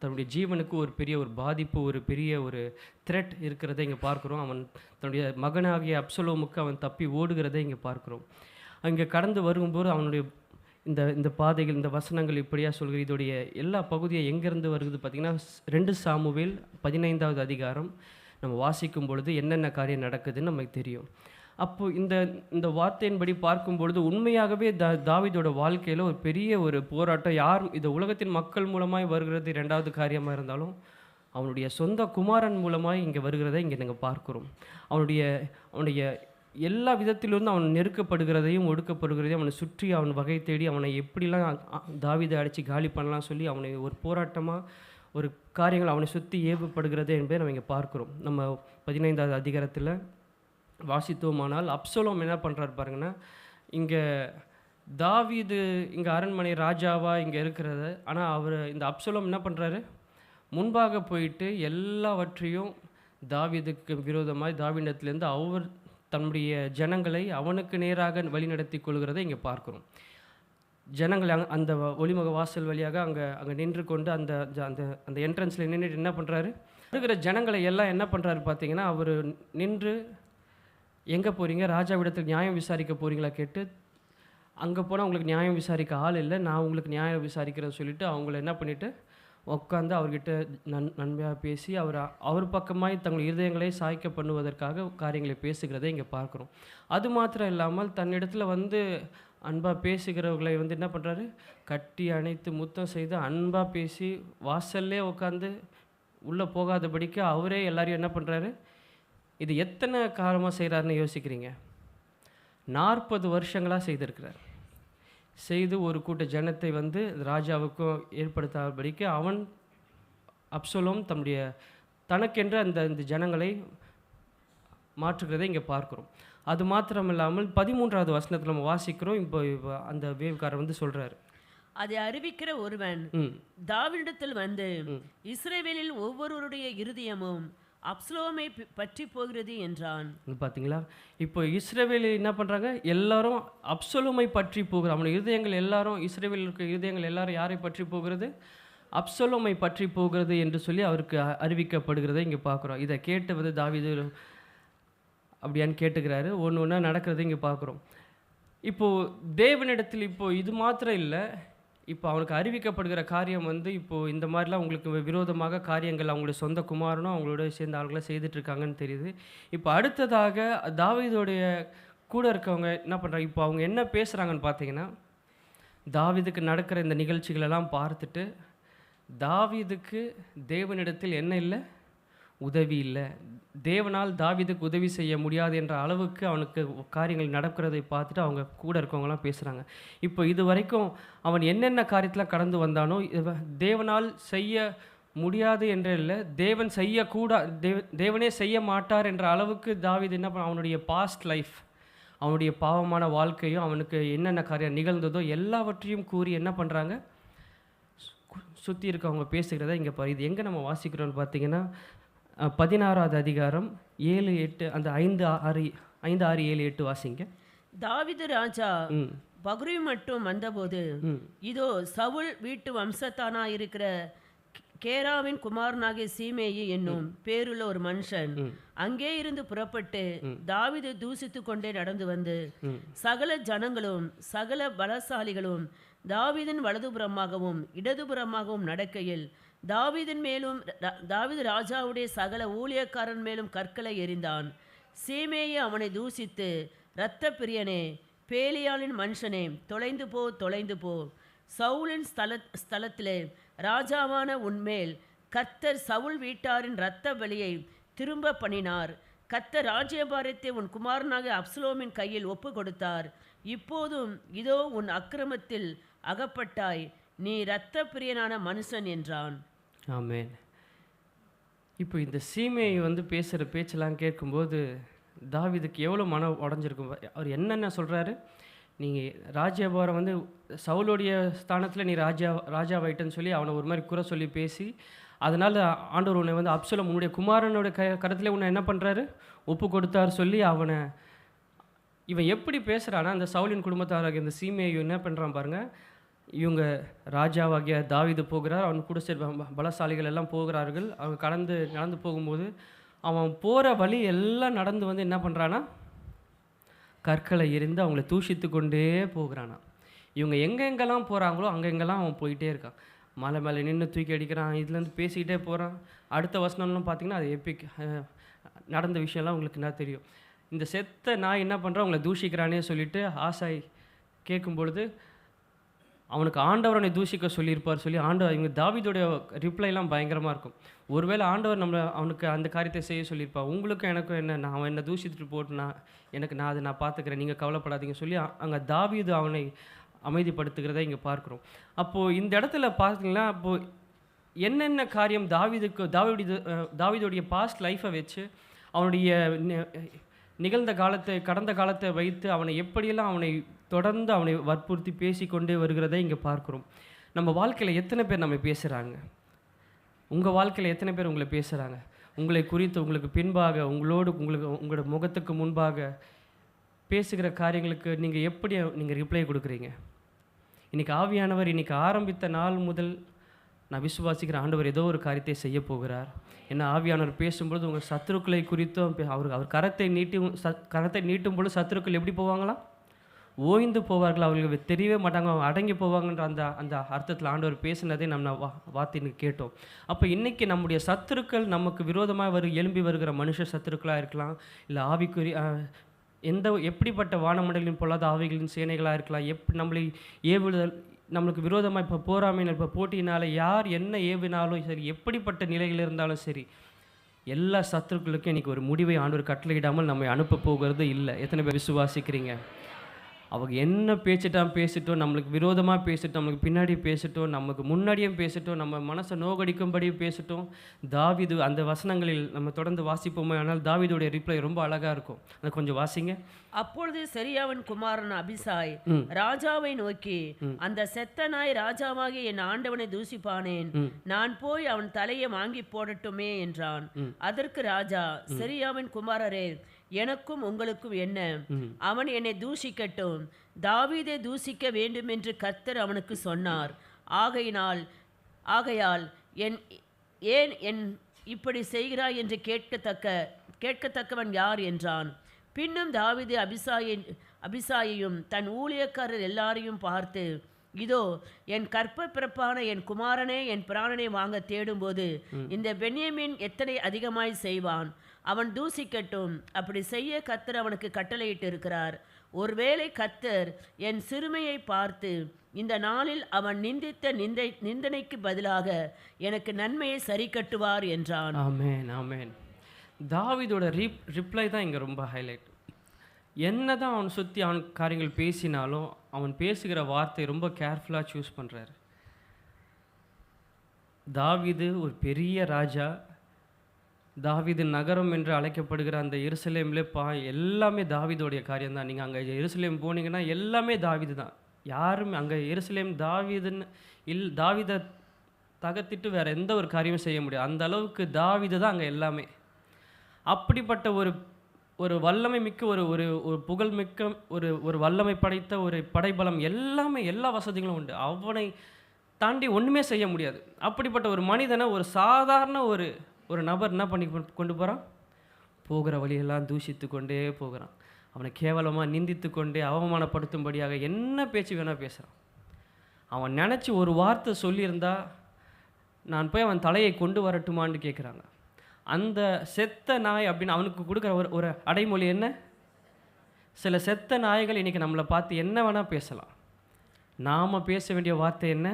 தன்னுடைய ஜீவனுக்கு ஒரு பெரிய ஒரு பாதிப்பு, ஒரு பெரிய ஒரு த்ரெட் இருக்கிறதை இங்கே பார்க்குறோம். அவன் தன்னுடைய மகனாகிய அப்சலோமுக்கு அவன் தப்பி ஓடுகிறதை இங்கே பார்க்குறோம். அங்கே கடந்து வரும்போது அவனுடைய இந்த பாதைகள், இந்த வசனங்கள் இப்படியா சொல்கிற இதோடைய எல்லா பகுதியும் எங்கேருந்து வருகிறது பார்த்திங்கன்னா 2 சாமுவேல் 15வது அதிகாரம் நம்ம வாசிக்கும் பொழுது என்னென்ன காரியம் நடக்குதுன்னு நமக்கு தெரியும். அப்போது இந்த வார்த்தையின்படி பார்க்கும் பொழுது உண்மையாகவே தாவீதோட வாழ்க்கையில் ஒரு பெரிய ஒரு போராட்டம், இந்த உலகத்தின் மக்கள் மூலமாய் வருகிறது 2வது காரியமாக இருந்தாலும் அவனுடைய சொந்த குமாரன் மூலமாய் இங்கே வருகிறதை இங்கே நாங்கள் பார்க்குறோம். அவனுடைய எல்லா விதத்திலிருந்து அவன் நெருக்கப்படுகிறதையும் ஒடுக்கப்படுகிறதையும் அவனை சுற்றி அவன் வகை தேடி அவனை எப்படிலாம் தாவீதை அடித்து காலி பண்ணலாம் சொல்லி அவனை ஒரு போராட்டமாக ஒரு காரியங்கள் அவனை சுற்றி ஏவப்படுகிறது என்பதை நம்ம இங்கே பார்க்குறோம். நம்ம 15வது அதிகாரத்தில் வாசித்தோமானால் அப்சலோம் என்ன பண்ணுறாரு பாருங்கன்னா, இங்கே தாவீது இங்கே அரண்மனை ராஜாவாக இங்கே இருக்கிறத, ஆனால் இந்த அப்சலோம் என்ன பண்ணுறாரு, முன்பாக போயிட்டு எல்லாவற்றையும் தாவீதுக்கு விரோதமாய் தாவீதிடத்திலேருந்து அவர் தன்னுடைய ஜனங்களை அவனுக்கு நேராக வழிநடத்தி கொள்கிறதை இங்கே பார்க்குறோம். ஜனங்கள் அந்த ஒளிமுக வாசல் வழியாக அங்கே நின்று கொண்டு அந்த அந்த அந்த என்ட்ரன்ஸில் நின்றுட்டு என்ன பண்ணுறாரு, இருக்கிற ஜனங்களை எல்லாம் என்ன பண்ணுறாரு பார்த்தீங்கன்னா, அவர் நின்று எங்கே போகிறீங்க, ராஜாவிடத்தில் நியாயம் விசாரிக்க போகிறீங்களா கேட்டு, அங்கே போனால் உங்களுக்கு நியாயம் விசாரிக்க ஆள் இல்லை, நான் உங்களுக்கு நியாயம் விசாரிக்கிறேன்னு சொல்லிவிட்டு அவங்கள என்ன பண்ணிவிட்டு உட்காந்து அவர்கிட்ட நன்மையாக பேசி அவர் பக்கமாய் தங்கள் இருதயங்களை சாய்க்க பண்ணுவதற்காக காரியங்களை பேசுகிறதை இங்கே பார்க்குறோம். அது மாத்திரம் இல்லாமல் தன்னிடத்தில் அன்பாக பேசுகிறவர்களை என்ன பண்ணுறாரு, கட்டி அணைத்து முத்தம் செய்து அன்பாக பேசி வாசல்லே உட்காந்து உள்ளே போகாதபடிக்கு அவரே எல்லாரையும் என்ன பண்ணுறாரு. இது எத்தனை காலமாக செய்கிறாருன்னு யோசிக்கிறீங்க? 40 வருஷங்களாக செய்திருக்கிறார். செய்து ஒரு கூட்ட ஜனத்தை ராஜாவுக்கும் ஏற்படுத்தாதபடிக்கு அவன் அப்சலோம் தனக்கென்று அந்த ஜனங்களை மாற்றுகிறதை இங்கே பார்க்குறோம். அது மாத்திரம் இல்லாமல் 13வது வசனத்தில் நம்ம வாசிக்கிறோம். இப்போ அந்த வேவுக்காரர் சொல்கிறார், அதை அறிவிக்கிற ஒருவன் தாவீதிடத்தில் இஸ்ரவேலில் ஒவ்வொருவருடைய இருதயமும் அப்சலோமை பற்றி போகிறது என்றான். பார்த்தீங்களா, இப்போ இஸ்ரவேலில் என்ன பண்ணுறாங்க, எல்லாரும் அப்சலோமை பற்றி போகிறது. அவனுடைய இருதயங்கள் எல்லாரும், இஸ்ரவேலில் இருக்க இருதயங்கள் எல்லாரும் யாரை பற்றி போகிறது, அப்சலோமை பற்றி போகிறது என்று சொல்லி அவருக்கு அறிவிக்கப்படுகிறதை இங்கே பார்க்குறோம். இதை கேட்டு தாவீது அப்படியான்னு கேட்டுக்கிறாரு. ஒன்று ஒன்றா நடக்கிறத இங்கே பார்க்குறோம். இப்போது தேவனிடத்தில் இது மாத்திரம் இல்லை, இப்போ அவனுக்கு அறிவிக்கப்படுகிற காரியம் இப்போது இந்த மாதிரிலாம் உங்களுக்கு விரோதமாக காரியங்கள் அவங்களுடைய சொந்த குமாரனும் அவங்களோட சேர்ந்த ஆளுங்களாம் செய்துட்ருக்காங்கன்னு தெரியுது. இப்போ அடுத்ததாக தாவீதோடைய கூட இருக்கவங்க என்ன பண்ணுறாங்க, இப்போ அவங்க என்ன பேசுகிறாங்கன்னு பார்த்தீங்கன்னா, தாவீதுக்கு நடக்கிற இந்த நிகழ்ச்சிகளெல்லாம் பார்த்துட்டு தாவீதுக்கு தேவனிடத்தில் என்ன இல்லை, உதவி இல்லை, தேவனால் தாவீதுக்கு உதவி செய்ய முடியாது என்ற அளவுக்கு அவனுக்கு காரியங்கள் நடக்கிறதை பார்த்துட்டு அவங்க கூட இருக்கவங்களாம் பேசுகிறாங்க. இப்போ இது வரைக்கும் அவன் என்னென்ன காரியத்தில் கடந்து வந்தானோ தேவனால் செய்ய முடியாது என்ற இல்லை, தேவன் தேவனே செய்ய மாட்டார் என்ற அளவுக்கு தாவீது என்ன பண்ண, அவனுடைய பாஸ்ட் லைஃப், அவனுடைய பாவமான வாழ்க்கையும் அவனுக்கு என்னென்ன காரியம் நிகழ்ந்ததோ எல்லாவற்றையும் கூறி என்ன பண்ணுறாங்க, சுற்றி இருக்கவங்க பேசுகிறத இங்கே இது எங்கே நம்ம வாசிக்கிறோன்னு பார்த்தீங்கன்னா 16வது அதிகாரம் 7, 8 அந்த 5, 6, 7, 8 வாசிங்க. தாவீது ராஜா பகுரி மட்டும் வந்தபோது இதோ சவுல் வீட்டு வம்சத்தானா இருக்கிற கேராவின் குமாரனாகிய சீமேயி என்னும் பேருள்ள ஒரு மனுஷன் அங்கே இருந்து புறப்பட்டு தாவீதை தூசித்து கொண்டே நடந்து சகல ஜனங்களும் சகல பலசாலிகளும் தாவீதின் வலதுபுறமாகவும் இடதுபுறமாகவும் நடக்கையில் தாவீது ராஜாவுடைய சகல ஊழியக்காரன் மேலும் கற்களை எறிந்தான். சீமேயி அவனை தூசித்து, இரத்த பிரியனே, பேலியாளின் மனுஷனே, தொலைந்து போ, சவுலின் ஸ்தலத்திலே ராஜாவான உன்மேல் கர்த்தர் சவுல் வீட்டாரின் இரத்த பலியை திரும்ப பண்ணினார். கர்த்தர் ராஜ்யபாரத்தை உன் குமாரனாக அப்சலோமின் கையில் ஒப்பு கொடுத்தார். இப்போதும் இதோ உன் அக்கிரமத்தில் அகப்பட்டாய், நீ இரத்த பிரியனான மனுஷன் என்றான். ஆமென். இப்போ இந்த சீமையை பேசுகிற பேச்செல்லாம் கேட்கும்போது தாவீதுக்கு எவ்வளோ மனம் உடஞ்சிருக்கும். அவர் என்னென்ன சொல்கிறாரு, நீங்கள் ராஜ்யபாரம் சவுலுடைய ஸ்தானத்தில் நீ ராஜாவாயிட்டன்னு சொல்லி அவனை ஒரு மாதிரி குறை சொல்லி பேசி, அதனால் ஆண்டவர் உன்னை அப்சலோம் உன்னுடைய குமாரனோட கருத்தில் உன்னை என்ன பண்ணுறாரு, ஒப்பு கொடுத்தார் சொல்லி இவன் எப்படி பேசுகிறான்னா, அந்த சவுலின் குடும்பத்தாராக இந்த சீமையை என்ன பண்ணுறான் பாருங்கள், இவங்க ராஜாவாகிய தாவீது போகிறார். அவன் கூட சரி பலசாலிகள் எல்லாம் போகிறார்கள். அவங்க நடந்து போகும்போது அவன் போகிற வழி எல்லாம் நடந்து வந்து என்ன பண்ணுறான்னா, கற்களை எறிந்து அவங்கள தூஷித்து கொண்டே போகிறானா. இவங்க எங்கெங்கெல்லாம் போகிறாங்களோ அங்கெங்கெல்லாம் அவன் போயிட்டே இருக்கான். மலை மேலே நின்று தூக்கி அடிக்கிறான். இதுலேருந்து பேசிக்கிட்டே போகிறான். அடுத்த வசனம்லாம் பார்த்திங்கன்னா அது எப்பிக் நடந்த விஷயம்லாம் உங்களுக்கு என்ன தெரியும். இந்த செத்த நாய் என்ன பண்ணுறான், அவங்கள தூஷிக்கிறானே சொல்லிட்டு ஆசாய் கேட்கும்பொழுது அவனுக்கு ஆண்டவரனை தூஷிக்க சொல்லியிருப்பார் சொல்லி இவங்க தாவீதோடைய ரிப்ளைலாம் பயங்கரமாக இருக்கும். ஒருவேளை ஆண்டவர் அவனுக்கு அந்த காரியத்தை செய்ய சொல்லியிருப்பார். உங்களுக்கும் எனக்கும் என்ன, நான் அவன் என்ன தூஷித்துட்டு போட்டு நான் அதை பார்த்துக்கிறேன், நீங்கள் கவலைப்படாதீங்க சொல்லி அங்கே தாவீது அவனை அமைதிப்படுத்துகிறத இங்கே பார்க்குறோம். அப்போது இந்த இடத்துல பார்த்தீங்கன்னா, அப்போது என்னென்ன காரியம் தாவீதுடைய பாஸ்ட் லைஃப்பை வச்சு அவனுடைய நிகழ்ந்த காலத்தை கடந்த காலத்தை வைத்து அவனை எப்படியெல்லாம் அவனை தொடர்ந்து அவனை வற்புறுத்தி பேசிக்கொண்டே வருகிறதை இங்கே பார்க்குறோம். நம்ம வாழ்க்கையில் எத்தனை பேர் நம்ம பேசுகிறாங்க? உங்கள் வாழ்க்கையில் எத்தனை பேர் உங்களை பேசுகிறாங்க? உங்களை குறித்து உங்களுக்கு பின்பாக உங்களோட முகத்துக்கு முன்பாக பேசுகிற காரியங்களுக்கு நீங்கள் எப்படி ரிப்ளை கொடுக்குறீங்க? இன்றைக்கி ஆவியானவர் இன்றைக்கி ஆரம்பித்த நாள் முதல் நான் விசுவாசிக்கிற ஆண்டவர் ஏதோ ஒரு காரியத்தை செய்ய போகிறார். ஏன்னா ஆவியானவர் பேசும்பொழுது உங்கள் சத்துருக்களை குறித்தும் அவர் கரத்தை நீட்டும் பொழுது சத்துருக்கள் எப்படி போவாங்களாம்? ஓய்ந்து போவார்கள். அவர்களுக்கு தெரியவே மாட்டாங்க, அவங்க அடங்கி போவாங்கன்ற அந்த அர்த்தத்தில் ஆண்டவர் பேசினதை நம்ம வார்த்தை கேட்டோம். அப்போ இன்றைக்கி நம்முடைய சத்துருக்கள் நமக்கு விரோதமாக எழும்பி வருகிற மனுஷ சத்துருக்களாக இருக்கலாம், இல்லை ஆவிக்குறி எப்படிப்பட்ட வானமண்டலின் பொல்லாத ஆவிகளின் சேனைகளாக இருக்கலாம். நம்மளை ஏவுதல் நம்மளுக்கு விரோதமாக இப்போ போராமையினால் இப்போ போட்டியினால் யார் என்ன ஏவினாலும் சரி, எப்படிப்பட்ட நிலையில் இருந்தாலும் சரி, எல்லா சத்துருக்களுக்கும் இன்றைக்கி ஒரு முடிவை ஆண்டவர் கட்டளையிடாமல் நம்மை அனுப்ப போகிறது இல்லை. எத்தனை பேர் விசுவாசிக்கிறீங்க? அவங்க என்ன பேசிட்டோம், நம்மளுக்கு விரோதமாக பேசிட்டோம், நம்மளுக்கு பின்னாடி பேசிட்டோம், நமக்கு முன்னாடியும் பேசிட்டோம், நம்ம மனசை நோகடிக்கும்படி பேசிட்டோம். தாவீது அந்த வசனங்களில் நம்ம தொடர்ந்து வாசிப்போமே, ஆனால் தாவீதுடைய ரிப்ளை ரொம்ப அழகாக இருக்கும். அதை கொஞ்சம் வாசிங்க. அப்பொழுது செரியாவின் குமாரன் அபிசாய் ராஜாவை நோக்கி, அந்த செத்த நாய் ராஜாவாகி என் ஆண்டவனை தூசிப்பானேன், நான் போய் அவன் தலையை வாங்கி போடட்டுமே என்றான். அதற்கு ராஜா, செரியாவின் குமாரரே, எனக்கும் உங்களுக்கும் என்ன? அவன் என்னை தூஷிக்கட்டும், தாவீதை தூஷிக்க வேண்டும் என்று கர்த்தர் அவனுக்கு சொன்னார். ஆகையால் ஏன் என் இப்படி செய்கிறாய் என்று கேட்கத்தக்கவன் யார் என்றான். பின்னும் தாவீது அபிசாயையும் தன் ஊழியக்காரர் எல்லாரையும் பார்த்து, இதோ என் கற்ப பிறப்பான என் குமாரனே என் பிராணனை வாங்க தேடும்போது இந்த பென்யமீன் எத்தனை அதிகமாய் செய்வான். அவன் தூசிக்கட்டும், அப்படி செய்ய கர்த்தர் அவனுக்கு கட்டளையிட்டு இருக்கிறார். ஒருவேளை கர்த்தர் என் சிறுமையை பார்த்து இந்த நாளில் அவன் நிந்தித்த நிந்தனைக்கு பதிலாக எனக்கு நன்மையை சரி கட்டுவார் என்றான். ஆமென், ஆமென். தாவீதோட ரிப்ளை தான் இங்கே ரொம்ப ஹைலைட். என்ன தான் அவன் சுற்றி அவன் காரியங்கள் பேசினாலும் அவன் பேசுகிற வார்த்தை ரொம்ப கேர்ஃபுல்லாக சூஸ் பண்ணுறாரு. தாவீது ஒரு பெரிய ராஜா. தாவீது நகரம் என்று அழைக்கப்படுகிற அந்த எருசலேம்ல எல்லாமே தாவீதோடைய காரியம் தான். நீங்கள் அங்கே எருசலேம் போனீங்கன்னா எல்லாமே தாவீது தான். யாருமே அங்கே எருசலேம் தாவீதை தகர்த்திட்டு வேறு எந்த ஒரு காரியமும் செய்ய முடியாது. அந்த அளவுக்கு தாவீது தான் அங்கே எல்லாமே. அப்படிப்பட்ட ஒரு வல்லமை மிக்க ஒரு புகழ்மிக்க ஒரு வல்லமை படைத்த ஒரு படைபலம் எல்லாமே, எல்லா வசதிகளும் உண்டு. அவனை தாண்டி ஒன்றுமே செய்ய முடியாது. அப்படிப்பட்ட ஒரு மனிதனை ஒரு சாதாரண ஒரு நபர் என்ன பண்ணி கொண்டு போகிறான்? போகிற வழியெல்லாம் தூஷித்து கொண்டே போகிறான். அவனை கேவலமாக நிந்தித்து கொண்டே அவமானப்படுத்தும்படியாக என்ன பேச்சு வேணால் பேசுகிறான். அவன் நினச்சி ஒரு வார்த்தை சொல்லியிருந்தா, நான் போய் அவன் தலையை கொண்டு வரட்டுமான்னு கேட்குறாங்க. அந்த செத்த நாய் அப்படின்னு அவனுக்கு கொடுக்குற ஒரு அடைமொழி என்ன? சில செத்த நாய்கள் இன்றைக்கி நம்மளை பார்த்து என்ன வேணால் பேசலாம். நாம் பேச வேண்டிய வார்த்தை என்ன?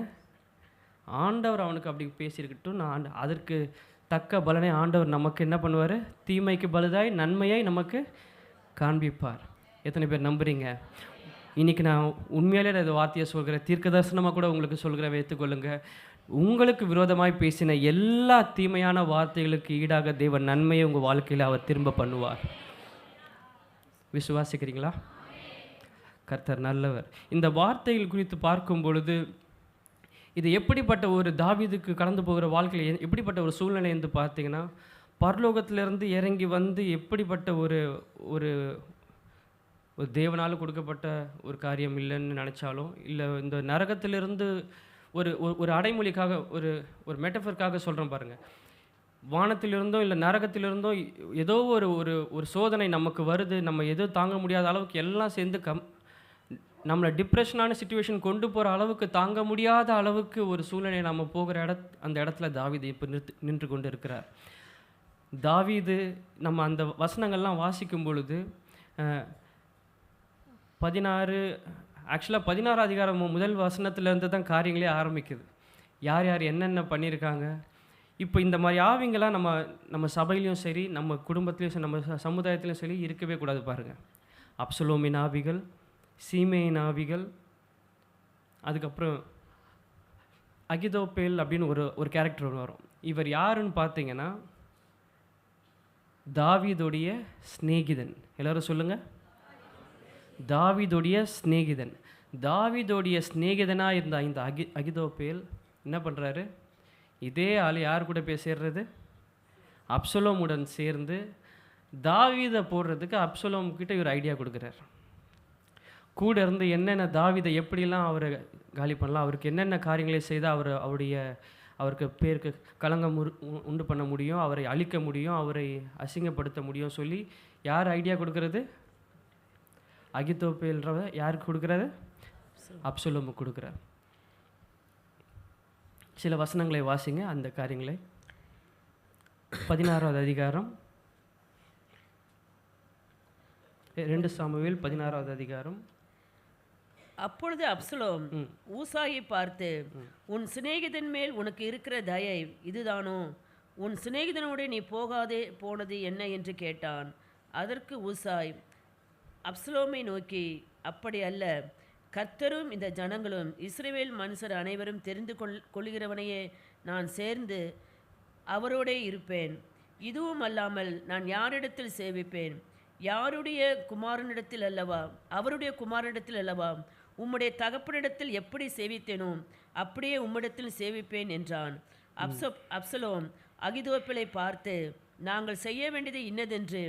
ஆண்டவர் அவனுக்கு அப்படி பேசியிருக்கட்டும், அதற்கு தக்க பலனை ஆண்டவர் நமக்கு என்ன பண்ணுவார்? தீமைக்கு பழுதாய் நன்மையை நமக்கு காண்பிப்பார். எத்தனை பேர் நம்புறீங்க? இன்றைக்கி நான் உண்மையிலே இந்த வார்த்தையை சொல்கிறேன், தீர்க்கதரிசனமாக கூட உங்களுக்கு சொல்கிறேன், வைத்துக்கொள்ளுங்க. உங்களுக்கு விரோதமாய் பேசின எல்லா தீமையான வார்த்தைகளுக்கு ஈடாக தேவன் நன்மையை உங்கள் வாழ்க்கையில் அவர் திரும்ப பண்ணுவார். விசுவாசிக்கிறீங்களா? கர்த்தர் நல்லவர். இந்த வார்த்தைகள் குறித்து பார்க்கும் பொழுது இது எப்படிப்பட்ட ஒரு தாவீதுக்கு கடந்து போகிற வாழ்க்கையில் எப்படிப்பட்ட ஒரு சூழ்நிலை என்று பார்த்தீங்கன்னா, பரலோகத்திலிருந்து இறங்கி வந்து எப்படிப்பட்ட ஒரு ஒரு தேவனால் கொடுக்கப்பட்ட ஒரு காரியம் இல்லைன்னு நினச்சாலும், இல்லை இந்த நரகத்திலிருந்து ஒரு ஒரு அடைமொழிக்காக, ஒரு ஒரு மெட்டஃபருக்காக சொல்கிறேன் பாருங்கள். வானத்திலிருந்தோ இல்லை நரகத்திலிருந்தோ ஏதோ ஒரு ஒரு ஒரு சோதனை நமக்கு வருது, நம்ம எதுவும் தாங்க முடியாத அளவுக்கு எல்லாம் சேர்ந்து நம்மளை டிப்ரெஷனான சுச்சுவேஷன் கொண்டு போகிற அளவுக்கு, தாங்க முடியாத அளவுக்கு ஒரு சூழ்நிலை நம்ம போகிற அந்த இடத்துல தாவீது இப்போ நின்று கொண்டு இருக்கிறார். தாவீது நம்ம அந்த வசனங்கள்லாம் வாசிக்கும் பொழுது 16 அதிகாரம் முதல் வசனத்துலேருந்து தான் காரியங்களே ஆரம்பிக்குது. யார் யார் என்னென்ன பண்ணியிருக்காங்க. இப்போ இந்த மாதிரி ஆவிங்கெல்லாம் நம்ம சபையிலையும் சரி, நம்ம குடும்பத்துலேயும் சரி, நம்ம சமுதாயத்துலையும் சரி இருக்கவே கூடாது பாருங்கள். அப்சலோமின் ஆவிகள், சீமேயின் ஆவிகள், அதுக்கப்புறம் அகிதோப்பேல் அப்படின்னு ஒரு கேரக்டர் வரும். இவர் யாருன்னு பார்த்தீங்கன்னா தாவீதுடைய சிநேகிதன். எல்லோரும் சொல்லுங்கள், தாவீதுடைய சிநேகிதன். தாவீதுடைய சிநேகிதனாக இருந்த இந்த அகிதோப்பேல் என்ன பண்ணுறாரு? இதே ஆள் யார் கூட போய் சேர்றது? அப்சலோமுடன் சேர்ந்து தாவீதை போடுறதுக்கு அப்சலோம்கிட்ட ஒரு ஐடியா கொடுக்குறார். கூட இருந்து என்னென்ன தாவீதை எப்படிலாம் அவரை காலி பண்ணலாம், அவருக்கு என்னென்ன காரியங்களை செய்தால் அவருக்கு பேருக்கு களங்கம் உண்டு பண்ண முடியும், அவரை அழிக்க முடியும், அவரை அசிங்கப்படுத்த முடியும் சொல்லி யார் ஐடியா கொடுக்கறது? அகிதோப்பேல்ன்றவ யாருக்கு கொடுக்குறாரு? அப்சலோமுக்கு கொடுக்குறார். சில வசனங்களை வாசிங்க அந்த காரியங்களை. 16வது அதிகாரம், 2 சாமுவேல் 16வது அதிகாரம். அப்பொழுது அப்சலோம் ஊசாயை பார்த்து, உன் சிநேகிதன் மேல் உனக்கு இருக்கிற தயை இதுதானோ? உன் சிநேகிதனோடு நீ போகாதே போனது என்ன என்று கேட்டான். அதற்கு ஊசாய் அப்சலோமை நோக்கி, அப்படி அல்ல, கர்த்தரும் இந்த ஜனங்களும் இஸ்ரவேல் மனுஷர் அனைவரும் தெரிந்து கொள்கிறவனையே நான் சேர்ந்து அவரோடே இருப்பேன். இதுவும் அல்லாமல் நான் யாரிடத்தில் சேவிப்பேன்? யாருடைய குமாரனிடத்தில் அல்லவா, அவருடைய குமாரனிடத்தில் அல்லவா உம்முடைய தகப்பனிடத்தில் எப்படி சேவித்தேனோ அப்படியே உம்மிடத்தில் சேவிப்பேன் என்றான். அப்சலோம் அகிதோப்பேலை பார்த்து, நாங்கள் செய்ய வேண்டியது இன்னதென்று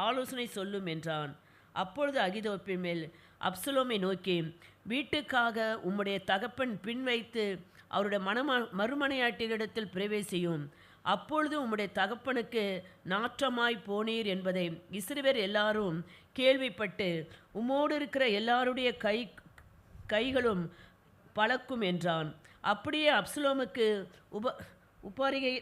ஆலோசனை சொல்லும் என்றான். அப்பொழுது அகிதோப்பேல் மேல் அப்சலோமை நோக்கி, வீட்டுக்காக உம்முடைய தகப்பன் பின் வைத்து அவருடைய மறுமனையாட்டிகளிடத்தில் பிரவேசியும். அப்பொழுது உம்முடைய தகப்பனுக்கு நாற்றமாய் போனீர் என்பதை இஸ்ரவேல் எல்லாரும் கேள்விப்பட்டு உம்மோடு இருக்கிற எல்லாருடைய கைகளும் பழக்கும் என்றான். அப்படியே அப்சலோமுக்கு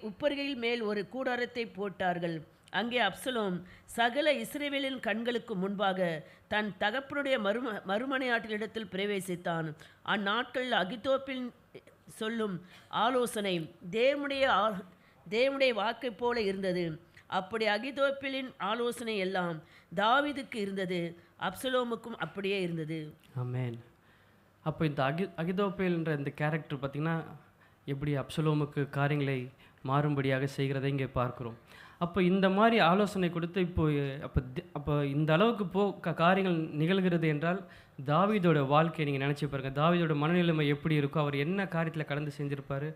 உப்பரிகையில் மேல் ஒரு கூடாரத்தை போட்டார்கள். அங்கே அப்சலோம் சகல இஸ்ரவேலின் கண்களுக்கு முன்பாக தன் தகப்பனுடைய மறுமனையாட்டிலிடத்தில் பிரவேசித்தான். அந்நாட்களில் அகிதோப்பேல் சொல்லும் ஆலோசனை தேவனுடைய வாக்கை போல இருந்தது. அப்படி அகிதோப்பேலின் ஆலோசனை எல்லாம் தாவீதுக்கு இருந்தது, அப்சலோமுக்கும் அப்படியே இருந்தது. ஆமென். அப்போ இந்த அகிதோப்பேல்ன்ற இந்த கேரக்டர் பார்த்திங்கன்னா எப்படி அப்சலோமுக்கு காரியங்களை மாறும்படியாக செய்கிறதை இங்கே பார்க்குறோம். அப்போ இந்த மாதிரி ஆலோசனை கொடுத்து அப்போ இந்த அளவுக்கு காரியங்கள் நிகழ்கிறது என்றால் தாவீதோட வாழ்க்கையை நீங்கள் நினச்சி பாருங்கள். தாவீதோட மனநிலைமை எப்படி இருக்கோ, அவர் என்ன காரியத்தில் கடந்து செஞ்சுருப்பார்.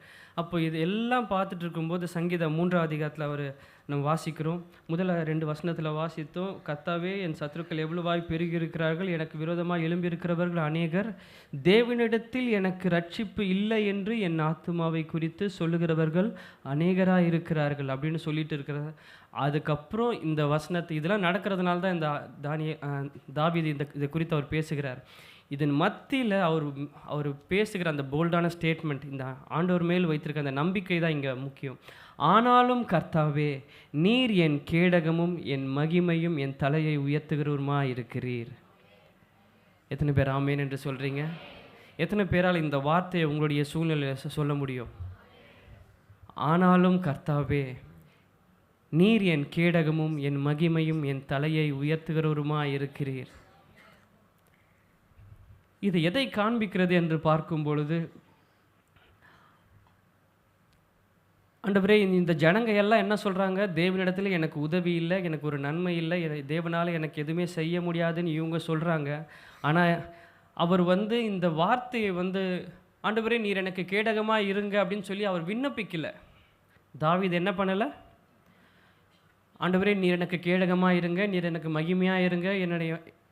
அப்போ இது எல்லாம் பார்த்துட்டு இருக்கும்போது சங்கீதம் 3வது அதிகாரத்தில் நம்ம வாசிக்கிறோம். முதல்ல 2 வசனத்தில் வாசித்தோம். கர்த்தாவே, என் சத்துருக்கள் எவ்வளவாய் பெருகியிருக்கிறார்கள், எனக்கு விரோதமாக எழும்பியிருக்கிறவர்கள் அநேகர், தேவனிடத்தில் எனக்கு ரட்சிப்பு இல்லை என்று என் ஆத்துமாவை குறித்து சொல்லுகிறவர்கள் அநேகராக இருக்கிறார்கள் அப்படின்னு சொல்லிட்டு இருக்கிறார். அதுக்கப்புறம் இந்த வசனத்தை இதெல்லாம் நடக்கிறதுனால தான் இந்த தாவீது இதை குறித்து அவர் பேசுகிறார். இதன் மத்தியில் அவர் பேசுகிற அந்த போல்டான ஸ்டேட்மெண்ட், இந்த ஆண்டவர் மேல் வைத்திருக்க அந்த நம்பிக்கை தான் இங்கே முக்கியம். ஆனாலும் கர்த்தாவே, நீர் என் கேடகமும் என் மகிமையும் என் தலையை உயர்த்துகிறவருமா இருக்கிறீர். எத்தனை பேர் ஆமேன் என்று சொல்கிறீங்க? எத்தனை பேரால் இந்த வார்த்தையை உங்களுடைய சூழ்நிலையை சொல்ல முடியும்? ஆனாலும் கர்த்தாவே, நீர் என் கேடகமும் என் மகிமையும் என் தலையை உயர்த்துகிறவருமா இருக்கிறீர். இது எதை காண்பிக்கிறது என்று பார்க்கும் பொழுது, ஆண்டவரே, இந்த ஜனங்க எல்லாம் என்ன சொல்கிறாங்க? தேவனிடத்தில் எனக்கு உதவி இல்லை, எனக்கு ஒரு நன்மை இல்லை, தேவனால் எனக்கு எதுவுமே செய்ய முடியாதுன்னு இவங்க சொல்கிறாங்க. ஆனால் அவர் இந்த வார்த்தையை ஆண்டவரே நீர் எனக்கு கேடகமாக இருங்க அப்படின்னு சொல்லி அவர் விண்ணப்பிக்கலை. தாவீது என்ன பண்ணலை? ஆண்டவரே நீர் எனக்கு கேடகமாக இருங்க, நீர் எனக்கு மகிமையாக இருங்க,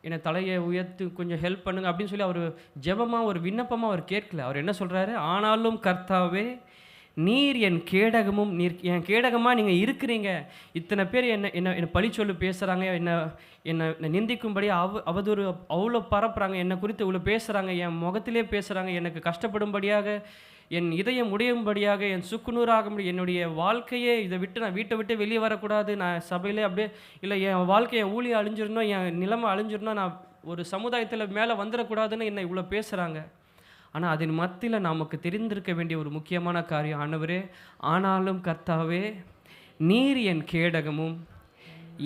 என்னை தலையை உயர்த்து கொஞ்சம் ஹெல்ப் பண்ணுங்க அப்படின்னு சொல்லி அவர் ஜெபமாக ஒரு விண்ணப்பமாக அவர் கேட்கல. அவர் என்ன சொல்கிறாரு, ஆனாலும் கர்த்தாவே நீர் என் கேடகமும், நீர் என் கேடகமாக நீங்கள் இருக்கிறீங்க. இத்தனை பேர் என்ன என்ன என்னை பழி சொல்லி பேசுகிறாங்க, என்னை நிந்திக்கும்படி அவதூறு அவ்வளோ பரப்புகிறாங்க, என்னை குறித்து இவ்வளோ பேசுகிறாங்க, என் முகத்திலே பேசுகிறாங்க, எனக்கு கஷ்டப்படும்படியாக, என் இதயம் உடையும்படியாக, என் சுக்குநூறாக, என்னுடைய வாழ்க்கையே இதை விட்டு நான் வீட்டை விட்டு வெளியே வரக்கூடாது, நான் சபையிலே அப்படியே இல்லை, என் வாழ்க்கை என் ஊழியை அழிஞ்சிடணும், என் நிலைமை அழிஞ்சிடணும், நான் ஒரு சமுதாயத்தில் மேலே வந்துடக்கூடாதுன்னு என்னை இவ்வளோ பேசுகிறாங்க. ஆனால் அதன் மத்தியில் நமக்கு தெரிந்திருக்க வேண்டிய ஒரு முக்கியமான காரியம், ஆண்டவரே ஆனாலும் கர்த்தாவே நீர் என் கேடகமும்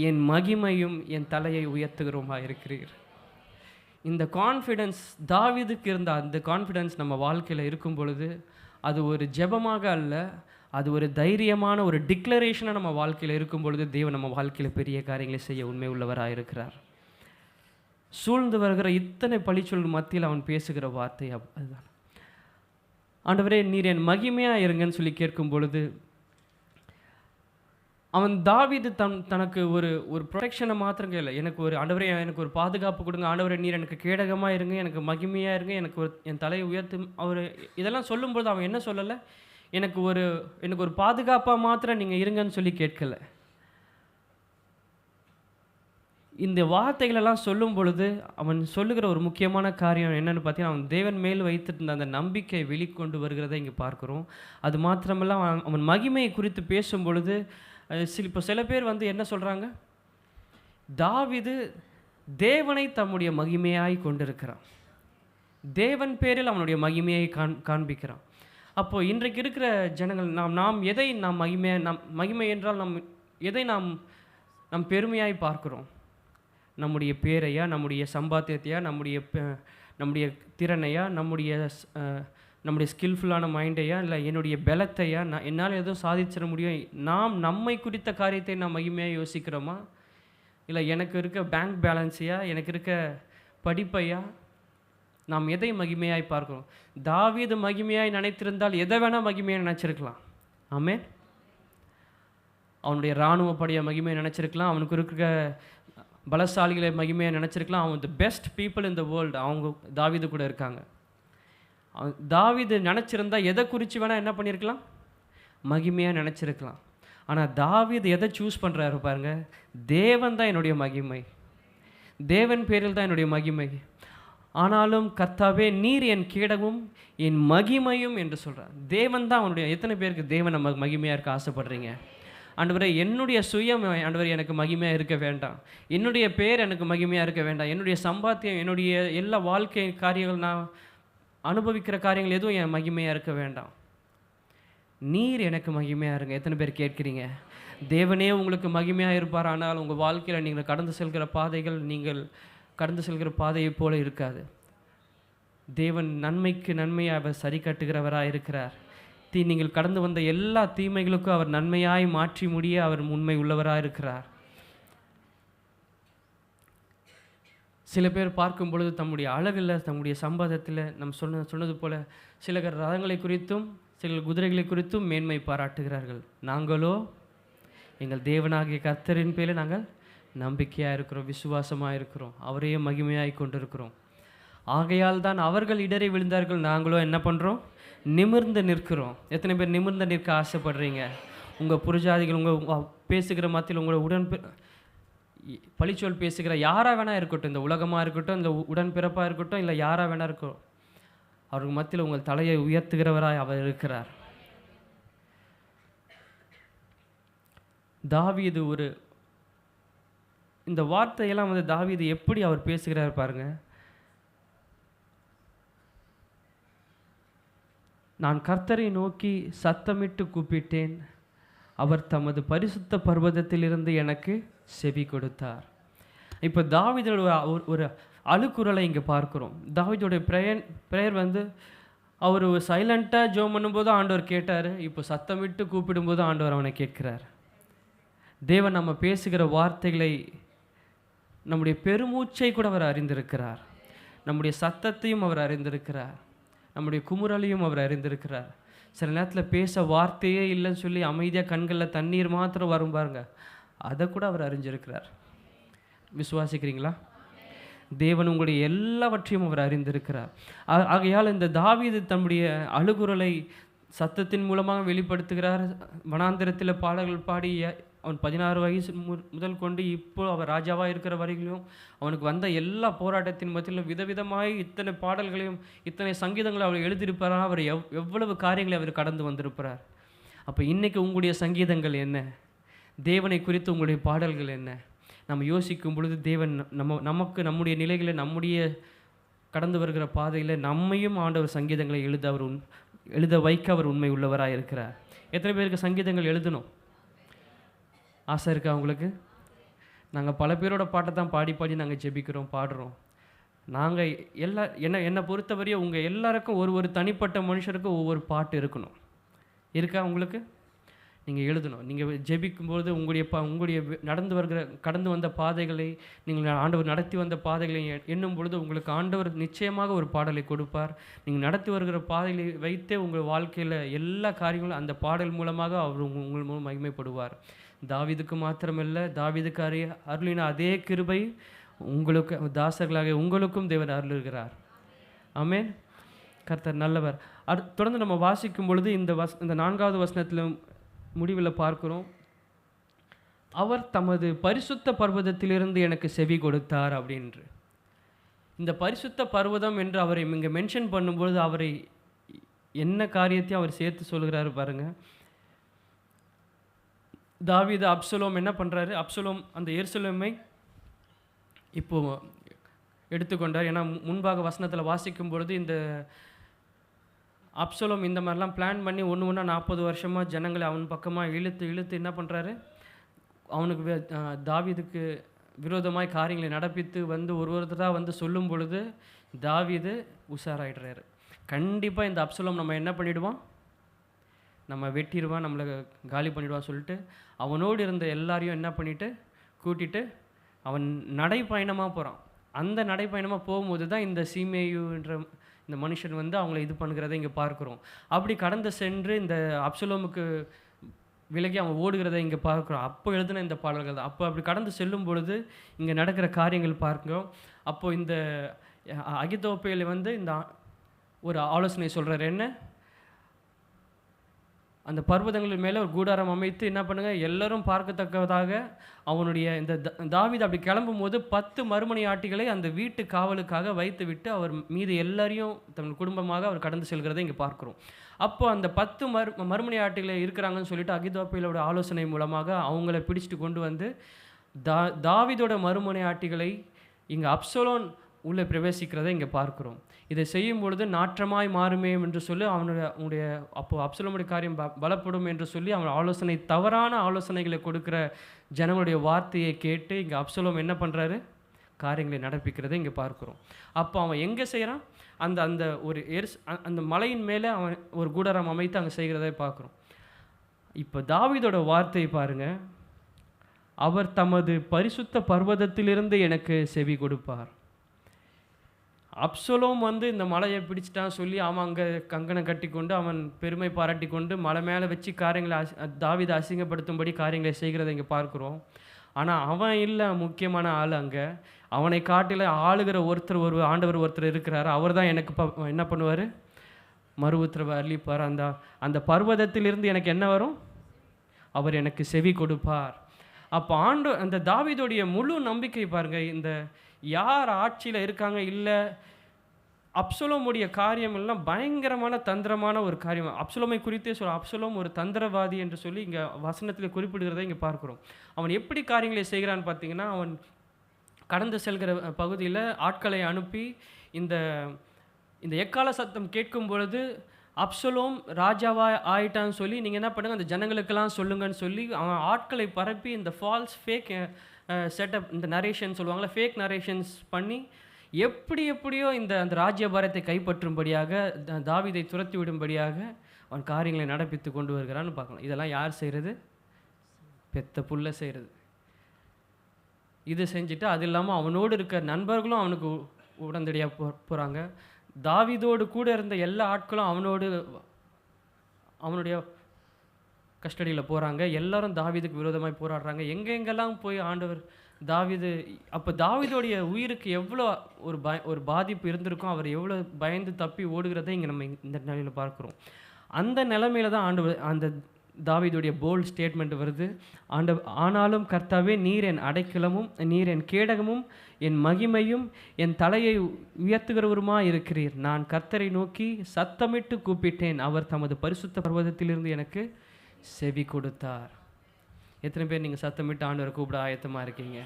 என் மகிமையும் என் தலையை உயர்த்துகிறோமா இருக்கிறீர். இந்த கான்ஃபிடென்ஸ் தாவீதுக்கு இருந்த அந்த கான்ஃபிடென்ஸ் நம்ம வாழ்க்கையில் இருக்கும் பொழுது அது ஒரு ஜெபமாக அல்ல, அது ஒரு தைரியமான ஒரு டிக்ளரேஷனாக நம்ம வாழ்க்கையில் இருக்கும் பொழுது தேவன் நம்ம வாழ்க்கையில் பெரிய காரியங்களை செய்ய உண்மை உள்ளவராக இருக்கிறார். சூழ்ந்து வருகிற இத்தனை பழிச்சொல் மத்தியில் அவன் பேசுகிற வார்த்தை அதுதான். ஆண்டவரே நீர் என் மகிமையாக இருங்கன்னு சொல்லி கேட்கும் பொழுது அவன் தாவீது தனக்கு ஒரு ப்ரொடெக்ஷனை மாத்திரம் இல்லை, எனக்கு ஒரு ஆண்டவரே எனக்கு ஒரு பாதுகாப்பு கொடுங்க, ஆண்டவரே நீர் எனக்கு கேடகமாக இருங்க, எனக்கு மகிமையாக இருங்க, எனக்கு என் தலையை உயர்த்து. அவர் இதெல்லாம் சொல்லும்போது அவன் என்ன சொல்லலை, எனக்கு ஒரு பாதுகாப்பாக மாத்திரம் நீங்கள் இருங்கன்னு சொல்லி கேட்கலை. இந்த வார்த்தைகளெல்லாம் சொல்லும் பொழுது அவன் சொல்லுகிற ஒரு முக்கியமான காரியம் என்னென்னு பார்த்தீங்கன்னா, அவன் தேவன் மேல் வைத்திருந்த அந்த நம்பிக்கை வெளிக்கொண்டு வருகிறதை இங்கே பார்க்குறோம். அது மாத்திரமல்ல, அவன் மகிமையை குறித்து பேசும் பொழுது இப்போ சில பேர் என்ன சொல்கிறாங்க, தாவீது தேவனை தம்முடைய மகிமையாய் கொண்டிருக்கிறான், தேவன் பேரில் அவனுடைய மகிமையை காண்பிக்கிறான். அப்போது இன்றைக்கு இருக்கிற ஜனங்கள் நாம் எதை நாம் மகிமை என்றால் எதை நாம் பெருமையாய் பார்க்குறோம்? நம்முடைய பேரையா, நம்முடைய சம்பாத்தியத்தையா, நம்முடைய திறனையா, நம்முடைய ஸ்கில்ஃபுல்லான மைண்டையா, இல்லை என்னுடைய பலத்தையா, என்னால் எதுவும் சாதிச்சிட முடியும், நம்மை குறித்த காரியத்தை நாம் மகிமையாக யோசிக்கிறோமா? இல்லை எனக்கு இருக்க பேங்க் பேலன்ஸையா, எனக்கு இருக்க படிப்பையா, நாம் எதை மகிமையாய் பார்க்கிறோம்? தாவீது மகிமையாய் நினைத்திருந்தால் எதை வேணால் மகிமையாக நினச்சிருக்கலாம். ஆமென். அவனுடைய இராணுவ படையை மகிமையை நினச்சிருக்கலாம், அவனுக்கு இருக்க பலசாலிகளை மகிமையாக நினச்சிருக்கலாம். அவன் the best people in the world அவங்க தாவீது கூட இருக்காங்க. தாவீது நினச்சிருந்தா எதை குறித்து வேணால் என்ன பண்ணியிருக்கலாம், மகிமையாக நினச்சிருக்கலாம். ஆனால் தாவீது எதை சூஸ் பண்ணுறாரு பாருங்க, தேவன் தான் என்னுடைய மகிமை, தேவன் பேரில் தான் என்னுடைய மகிமை. ஆனாலும் கர்த்தாவே நீர் என் கேடகமும் என் மகிமையும் என்று சொல்கிறார். தேவன் தான் அவனுடைய. எத்தனை பேருக்கு தேவன் நம்ம மகிமையாக இருக்க ஆசைப்படுறீங்க? ஆண்டவரே என்னுடைய சுயம் ஆண்டவரே எனக்கு மகிமையாக இருக்க வேண்டாம், என்னுடைய பேர் எனக்கு மகிமையாக இருக்க வேண்டாம், என்னுடைய சம்பாத்தியம், என்னுடைய எல்லா வாழ்க்கை காரியங்கள், நான் அனுபவிக்கிற காரியங்கள் எதுவும் என் மகிமையாக இருக்க வேண்டாம், நீர் எனக்கு மகிமையாக இருங்க. எத்தனை பேர் கேட்குறீங்க? தேவனே உங்களுக்கு மகிமையாக இருப்பார், ஆனால் உங்கள் வாழ்க்கையில் நீங்கள் கடந்து செல்கிற பாதைகள் நீங்கள் கடந்து செல்கிற பாதையை போல இருக்காது. தேவன் நன்மைக்கு நன்மையாக அவர் சரி கட்டுகிறவராக இருக்கிறார். நீங்கள் கடந்து வந்த எல்லா தீமைகளுக்கும் அவர் நன்மையாய் மாற்றி முடிய அவர் உண்மை உள்ளவராக இருக்கிறார். சில பேர் பார்க்கும் பொழுது தம்முடைய அழகில், தம்முடைய சம்பாதத்தில் சொன்னது போல சில ரதங்களை குறித்தும் சில குதிரைகளை குறித்தும் மேன்மை பாராட்டுகிறார்கள். நாங்களோ எங்கள் தேவனாகிய கர்த்தரின் பேரில் நாங்கள் நம்பிக்கையாக இருக்கிறோம், விசுவாசமாக இருக்கிறோம், அவரையே மகிமையாய் கொண்டிருக்கிறோம். ஆகையால் தான் அவர்கள் இடறி விழுந்தார்கள், நாங்களோ என்ன பண்ணுறோம், நிமிர்ந்து நிற்கிறோம். எத்தனை பேர் நிமிர்ந்து நிற்க ஆசைப்படுறீங்க? உங்கள் புறஜாதிகள் உங்கள் பேசுகிற மத்தியில் உங்களோட பழிச்சொல் பேசுகிற யாராக வேணா இருக்கட்டும், இந்த உலகமாக இருக்கட்டும், இந்த உடன்பிறப்பாக இருக்கட்டும், இல்லை யாராக வேணா இருக்கட்டும், அவருக்கு மத்தியில் உங்கள் தலையை உயர்த்துகிறவராய் அவர் இருக்கிறார். தாவீது இந்த வார்த்தையெல்லாம் தாவீது எப்படி அவர் பேசுகிறார் பாருங்க. நான் கர்த்தரை நோக்கி சத்தமிட்டு கூப்பிட்டேன், அவர் தமது பரிசுத்த பர்வதத்திலிருந்து எனக்கு செவி கொடுத்தார். இப்போ தாவீதோட ஒரு அழுக்குறலை இங்கே பார்க்குறோம். தாவீதோடைய ப்ரேயர் அவர் சைலண்ட்டாக ஜெபம் பண்ணும்போது ஆண்டவர் கேட்டார், இப்போ சத்தமிட்டு கூப்பிடும்போது ஆண்டவர் அவனை கேட்கிறார். தேவன் நம்ம பேசுகிற வார்த்தைகளை, நம்முடைய பெருமூச்சை கூட அவர் அறிந்திருக்கிறார், நம்முடைய சத்தத்தையும் அவர் அறிந்திருக்கிறார், நம்முடைய குமுறலையும் அவர் அறிந்திருக்கிறார். சில நேரத்தில் பேச வார்த்தையே இல்லைன்னு சொல்லி அமைதியாக கண்களில் தண்ணீர் மாத்திரம் வரும் பாருங்க, அதை கூட அவர் அறிஞ்சிருக்கிறார். விசுவாசிக்கிறீங்களா? தேவன் உங்களுடைய எல்லாவற்றையும் அவர் அறிந்திருக்கிறார். ஆகையால் இந்த தாவீது தம்முடைய அழுகுரலை சத்தத்தின் மூலமாக வெளிப்படுத்துகிறார். வனாந்திரத்தில் பாடல்கள் பாடி அவன் 16 வயசு முதல் கொண்டு இப்போ அவர் ராஜாவாக இருக்கிற வரையிலும் அவனுக்கு வந்த எல்லா போராட்டத்தின் மத்தியிலும் விதவிதமாய் இத்தனை பாடல்களையும் இத்தனை சங்கீதங்களை அவர் எழுதியிருப்பாரா, அவர் எவ்வளவு காரியங்களை அவர் கடந்து வந்திருப்பார். அப்போ இன்றைக்கி உங்களுடைய சங்கீதங்கள் என்ன? தேவனை குறித்து உங்களுடைய பாடல்கள் என்ன? நம்ம யோசிக்கும் பொழுது தேவன் நமக்கு நம்முடைய நிலைகளை நம்முடைய கடந்து வருகிற பாதையில் நம்மையும் ஆண்டவர் சங்கீதங்களை எழுத வைக்க அவர் உண்மை உள்ளவராக இருக்கிறார். எத்தனை பேருக்கு சங்கீதங்கள் எழுதணும் ஆசை இருக்கா உங்களுக்கு? நாங்கள் பல பேரோட பாட்டை தான் பாடி பாடி நாங்கள் ஜெபிக்கிறோம், பாடுறோம். நாங்கள் என்னை பொறுத்தவரையும் உங்கள் எல்லாருக்கும் ஒரு தனிப்பட்ட மனுஷருக்கும் ஒவ்வொரு பாட்டு இருக்கணும். இருக்கா உங்களுக்கு? நீங்கள் எழுதணும். நீங்கள் ஜெபிக்கும்போது உங்களுடைய கடந்து வந்த பாதைகளை, நீங்கள் ஆண்டவர் நடத்தி வந்த பாதைகளை எண்ணும் பொழுது உங்களுக்கு ஆண்டவர் நிச்சயமாக ஒரு பாடலை கொடுப்பார். நீங்கள் நடத்தி வருகிற பாதைகளை வைத்தே உங்கள் வாழ்க்கையில் எல்லா காரியங்களும் அந்த பாடல் மூலமாக அவர் உங்கள் மூலம் மகிமைப்படுவார். தாவீதுக்கு மாத்திரமல்ல, தாவீதுக்கு அருளின அதே கிருபை உங்களுக்கு தாசர்களாக உங்களுக்கும் தேவன் அருளுகிறார். ஆமென். கர்த்தர் நல்லவர். தொடர்ந்து நம்ம வாசிக்கும் பொழுது இந்த 4வது வசனத்தில் முடிவில் பார்க்கிறோம், அவர் தமது பரிசுத்த பர்வதத்திலிருந்து எனக்கு செவி கொடுத்தார் அப்படின்று. இந்த பரிசுத்த பர்வதம் என்று அவரை இங்கே மென்ஷன் பண்ணும்பொழுது அவரை என்ன காரியத்தையும் அவர் சேர்த்து சொல்கிறாரு பாருங்க. தாவீது அப்சலோம் என்ன பண்ணுறாரு? அப்சலோம் அந்த எருசலேமை இப்போ எடுத்துக்கொண்டார். ஏன்னா முன்பாக வசனத்தில் வாசிக்கும் பொழுது இந்த அப்சலோம் இந்த மாதிரிலாம் பிளான் பண்ணி ஒன்றா 40 வருஷமாக ஜனங்களை அவன் பக்கமாக இழுத்து என்ன பண்ணுறாரு? அவனுக்கு தாவீதுக்கு விரோதமாய் காரியங்களை நடப்பித்து ஒருத்தராக வந்து சொல்லும் பொழுது தாவீது உஷாராயிடுறாரு. கண்டிப்பாக இந்த அப்சலோம் நம்ம என்ன பண்ணிவிடுவான்? நம்ம வெட்டிடுவான், நம்மளை காலி பண்ணிவிடுவான் சொல்லிட்டு அவனோடு இருந்த எல்லாரையும் என்ன பண்ணிவிட்டு கூட்டிகிட்டு அவன் நடைப்பயணமாக போகிறான். அந்த நடைப்பயணமாக போகும்போது தான் இந்த சீமேயுன்ற இந்த மனுஷன் அவங்கள இது பண்ணுகிறத இங்கே பார்க்குறோம். அப்படி கடந்து சென்று இந்த அப்சலோமுக்கு விலகி அவன் ஓடுகிறத இங்கே பார்க்குறோம். அப்போ எழுதின இந்த பாடல்கள் தான். அப்போ அப்படி கடந்து செல்லும் பொழுது இங்கே நடக்கிற காரியங்கள் பார்க்கிறோம். அப்போது இந்த அகித்தோப்பேல் இந்த ஒரு ஆலோசனை சொல்கிறார். என்ன? அந்த பர்வதங்களின் மேலே ஒரு கூடாரம் அமைத்து என்ன பண்ணுங்கள், எல்லோரும் பார்க்கத்தக்கதாக அவனுடைய இந்த தாவீது அப்படி கிளம்பும் போது 10 மறுமணி ஆட்டிகளை அந்த வீட்டு காவலுக்காக வைத்து விட்டு அவர் மீது எல்லாரையும் தன் குடும்பமாக அவர் கடந்து செல்கிறதை இங்கே பார்க்குறோம். அப்போ அந்த 10 மறுமணி ஆட்டிகளை இருக்கிறாங்கன்னு சொல்லிட்டு அகித்தோப்பேலோட ஆலோசனை மூலமாக அவங்கள பிடிச்சிட்டு கொண்டு வந்து தாவீதோட மறுமணி ஆட்டிகளை இங்கே அப்சலோம் உள்ளே பிரவேசிக்கிறதை இங்கே பார்க்குறோம். இதை செய்யும் பொழுது நாற்றமாய் மாறுமே என்று சொல்லி அவனுடைய அப்போது அப்சலோமுடைய காரியம் பலப்படும் என்று சொல்லி அவன் தவறான ஆலோசனைகளை கொடுக்குற ஜனங்களுடைய வார்த்தையை கேட்டு இங்கே அப்சலோம் என்ன பண்ணுறாரு? காரியங்களை நடப்பிக்கிறதை இங்கே பார்க்குறோம். அப்போ அவன் எங்கே செய்கிறான்? அந்த ஒரு அந்த மலையின் மேலே அவன் ஒரு கூடாரம் அமைத்து அங்கே செய்கிறதை பார்க்குறோம். இப்போ தாவீதோட வார்த்தையை பாருங்கள். அவர் தமது பரிசுத்த பர்வதத்திலிருந்து எனக்கு செவி கொடுப்பார். அப்சலோம் இந்த மலையை பிடிச்சிட்டான் சொல்லி அவன் அங்கே கங்கனை கட்டி கொண்டு அவன் பெருமை பாராட்டி கொண்டு மலை மேலே வச்சு காரியங்களை தாவீதை அசிங்கப்படுத்தும்படி காரியங்களை செய்கிறத இங்கே பார்க்குறோம். ஆனால் அவன் இல்லை முக்கியமான ஆள். அங்கே அவனை காட்டில் ஆளுகிற ஒரு ஆண்டவர் ஒருத்தர் இருக்கிறார். அவர் தான் எனக்கு என்ன பண்ணுவார்? மறு உத்தரவை அள்ளிப்பார். அந்த பர்வதத்திலிருந்து எனக்கு என்ன வரும்? அவர் எனக்கு செவி கொடுப்பார். அப்போ அந்த தாவீதுடைய முழு நம்பிக்கை பாருங்கள். இந்த யார் ஆட்சியில் இருக்காங்க இல்லை, அப்சலோமுடைய காரியம் எல்லாம் பயங்கரமான தந்திரமான ஒரு காரியம். அப்சலோமை குறித்தே அப்சலோம் ஒரு தந்திரவாதி என்று சொல்லி இங்கே வசனத்தில் குறிப்பிடுகிறத இங்கே பார்க்குறோம். அவன் எப்படி காரியங்களை செய்கிறான்னு பார்த்தீங்கன்னா, அவன் கடந்து செல்கிற பகுதியில் ஆட்களை அனுப்பி இந்த எக்கால சத்தம் கேட்கும் பொழுது அப்சலோம் ராஜாவாக ஆயிட்டான்னு சொல்லி நீங்கள் என்ன பண்ணுங்கள், அந்த ஜனங்களுக்கெல்லாம் சொல்லுங்கன்னு சொல்லி அவன் ஆட்களை பரப்பி இந்த ஃபால்ஸ் ஃபேக் செட்டப், இந்த நரேஷன் சொல்லுவாங்களே, ஃபேக் நரேஷன்ஸ் பண்ணி எப்படியோ அந்த ராஜ்யபாரத்தை கைப்பற்றும்படியாக தாவீதை துரத்தி விடும்படியாக அவன் காரியங்களை நடப்பித்து கொண்டு வருகிறான்னு பார்க்கலாம். இதெல்லாம் யார் செய்கிறது? பெத்த புள்ள செய்கிறது. இது செஞ்சுட்டு அது இல்லாமல் அவனோடு இருக்க நண்பர்களும் அவனுக்கு உடனடியாக போகிறாங்க. தாவீதோடு கூட இருந்த எல்லா ஆட்களும் அவனுடைய கஸ்டடியில் போகிறாங்க. எல்லாரும் தாவீதுக்கு விரோதமாக போராடுறாங்க. எங்கெங்கெல்லாம் போய் ஆண்டவர் தாவீது அப்போ தாவீதோடைய உயிருக்கு எவ்வளோ ஒரு பாதிப்பு இருந்திருக்கும், அவர் எவ்வளோ பயந்து தப்பி ஓடுகிறதை இங்கே நம்ம இந்த நிலையில் பார்க்குறோம். அந்த நிலைமையில தான் அந்த தாவீதுடைய போல்ட் ஸ்டேட்மெண்ட் வருது. ஆனாலும் கர்த்தாவே, நீர் என் அடைக்கலமும் நீர் என் கேடகமும் என் மகிமையும் என் தலையை உயர்த்துகிறவருமாய் இருக்கிறீர். நான் கர்த்தரை நோக்கி சத்தமிட்டு கூப்பிட்டேன், அவர் தமது பரிசுத்த பர்வதத்திலிருந்து எனக்கு செவி கொடுத்தார். எத்தனை பேர் நீங்கள் சத்தமிட்டு ஆண்டவரை கூப்பிட ஆயத்தமாக இருக்கீங்க?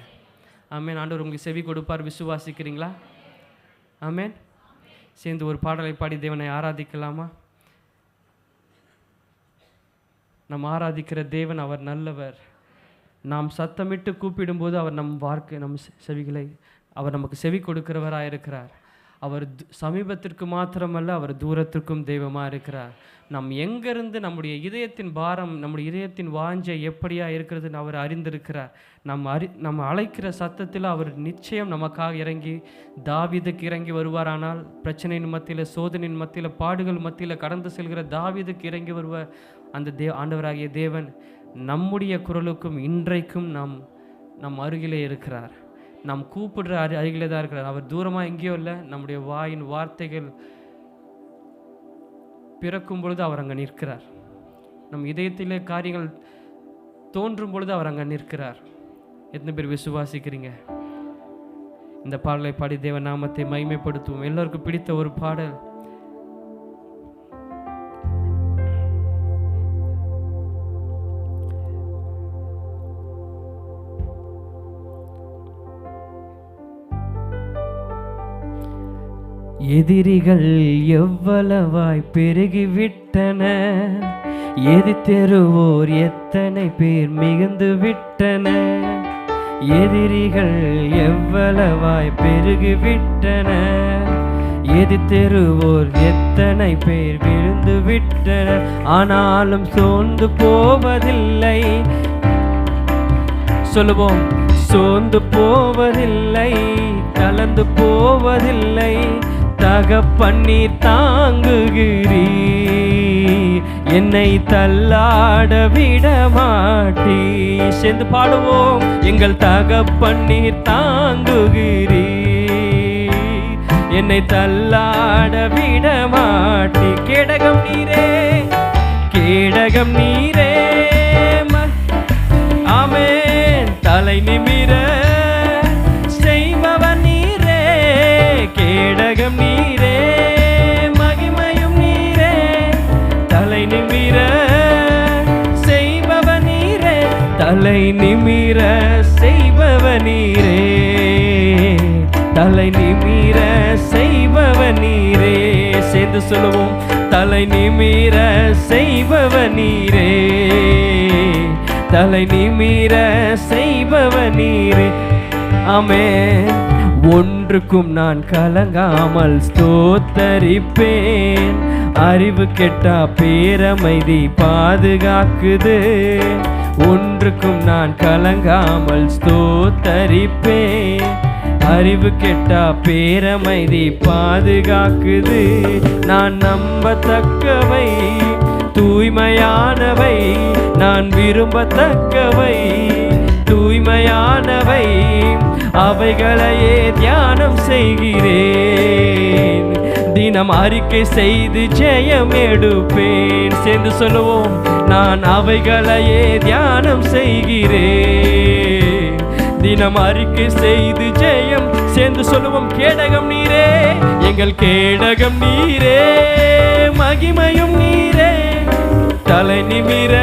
ஆமேன். ஆண்டவர் உங்களுக்கு செவி கொடுப்பார், விசுவாசிக்கிறீங்களா? ஆமேன். சேர்ந்து ஒரு பாடலை பாடி தேவனை ஆராதிக்கலாமா? நாம் ஆராதிக்கிற தேவன் அவர் நல்லவர். நாம் சத்தமிட்டு கூப்பிடும்போது அவர் நம் செவிகளை அவர் நமக்கு செவி கொடுக்கிறவராக இருக்கிறார். அவர் சமீபத்திற்கு மாத்திரமல்ல, அவர் தூரத்திற்கும் தெய்வமாக இருக்கிறார். நாம் எங்கிருந்து நம்முடைய இதயத்தின் பாரம், நம்முடைய இதயத்தின் வாஞ்சை எப்படியா இருக்கிறதுன்னு அவர் அறிந்திருக்கிறார். நம்ம அழைக்கிற சத்தத்தில் அவர் நிச்சயம் நமக்காக இறங்கி, தாவீதுக்கு இறங்கி வருவாரானால், பிரச்சனையின் மத்தியில், சோதனையின் மத்தியில், பாடுகள் மத்தியில் கடந்து செல்கிற தாவீதுக்கு இறங்கி வருவார். அந்த ஆண்டவராகிய தேவன் நம்முடைய குரலுக்கும் இன்றைக்கும் நம் அருகிலே இருக்கிறார். நாம் கூப்பிடுற அருகிலே தான் இருக்கிறார். அவர் தூரமாக எங்கேயோ இல்லை. நம்முடைய வாயின் வார்த்தைகள் பிறக்கும் பொழுது அவர் அங்கே நிற்கிறார். நம் இதயத்திலே காரியங்கள் தோன்றும் பொழுது அவர் அங்கே நிற்கிறார். எத்தனை பேர் விசுவாசிக்கிறீங்க? இந்த பாடலை பாடி தேவ நாமத்தை மகிமைப்படுத்துவோம். எல்லோருக்கும் பிடித்த ஒரு பாடல். எதிரிகள் எவ்வளவாய் பெருகிவிட்டன, எதிர்த்தெருவோர் எத்தனை பேர் மிகுந்து விட்டன. எதிரிகள் எவ்வளவாய் பெருகிவிட்டன, எதிர்த்தெருவோர் எத்தனை பேர் விழுந்து விட்டன. ஆனாலும் சோர்ந்து போவதில்லை. சொல்லுவோம், சோர்ந்து போவதில்லை, கலந்து போவதில்லை. தகப்பன்னீர் தாங்குகிறீ, என்னை தள்ளாட விட மாட்டீ. சேர்ந்து பாடுவோம். எங்கள் தகப்பன்னீர் தாங்குகிறீ, என்னை தள்ளாட விட மாட்டீ. கேடகம் நீரே, கேடகம் நீரே. ஆமென். தலை நிமிர செய்பவன் நீரே, கேடகம் நீரே, மகிமையும் நீரே. தலை நிமிர செய்பவன் நீரே, தலை நிமிர செய்பவன் நீரே, தலை நிமிர செய்பவன் நீரே. சேர்ந்து சொல்லுவோம். தலை நிமிர செய்பவன் நீரே, தலை நிமிர செய்பவன் நீரே. ஆமென். ஒன்றுக்கும் நான் கலங்காமல் ஸ்தோத்தரிப்பேன். அறிவு கெட்டா பேரமைதி பாதுகாக்குது. ஒன்றுக்கும் நான் கலங்காமல் ஸ்தோத்தரிப்பேன். அறிவு கெட்டா பேரமைதி பாதுகாக்குது. நான் நம்பத்தக்கவை, தூய்மையானவை, நான் விரும்பத்தக்கவை, தூய்மையானவை, அவைகளையே தியானம் செய்கிறேன். தினம் அறிக்கை செய்து ஜெயம் எடுப்பேன். சேர்ந்து சொல்லுவோம். நான் அவைகளையே தியானம் செய்கிறேன். தினம் அறிக்கை செய்து ஜெயம். சேர்ந்து சொல்லுவோம். கேடகம் நீரே, எங்கள் கேடகம் நீரே, மகிமையும் நீரே. தலை நிமிர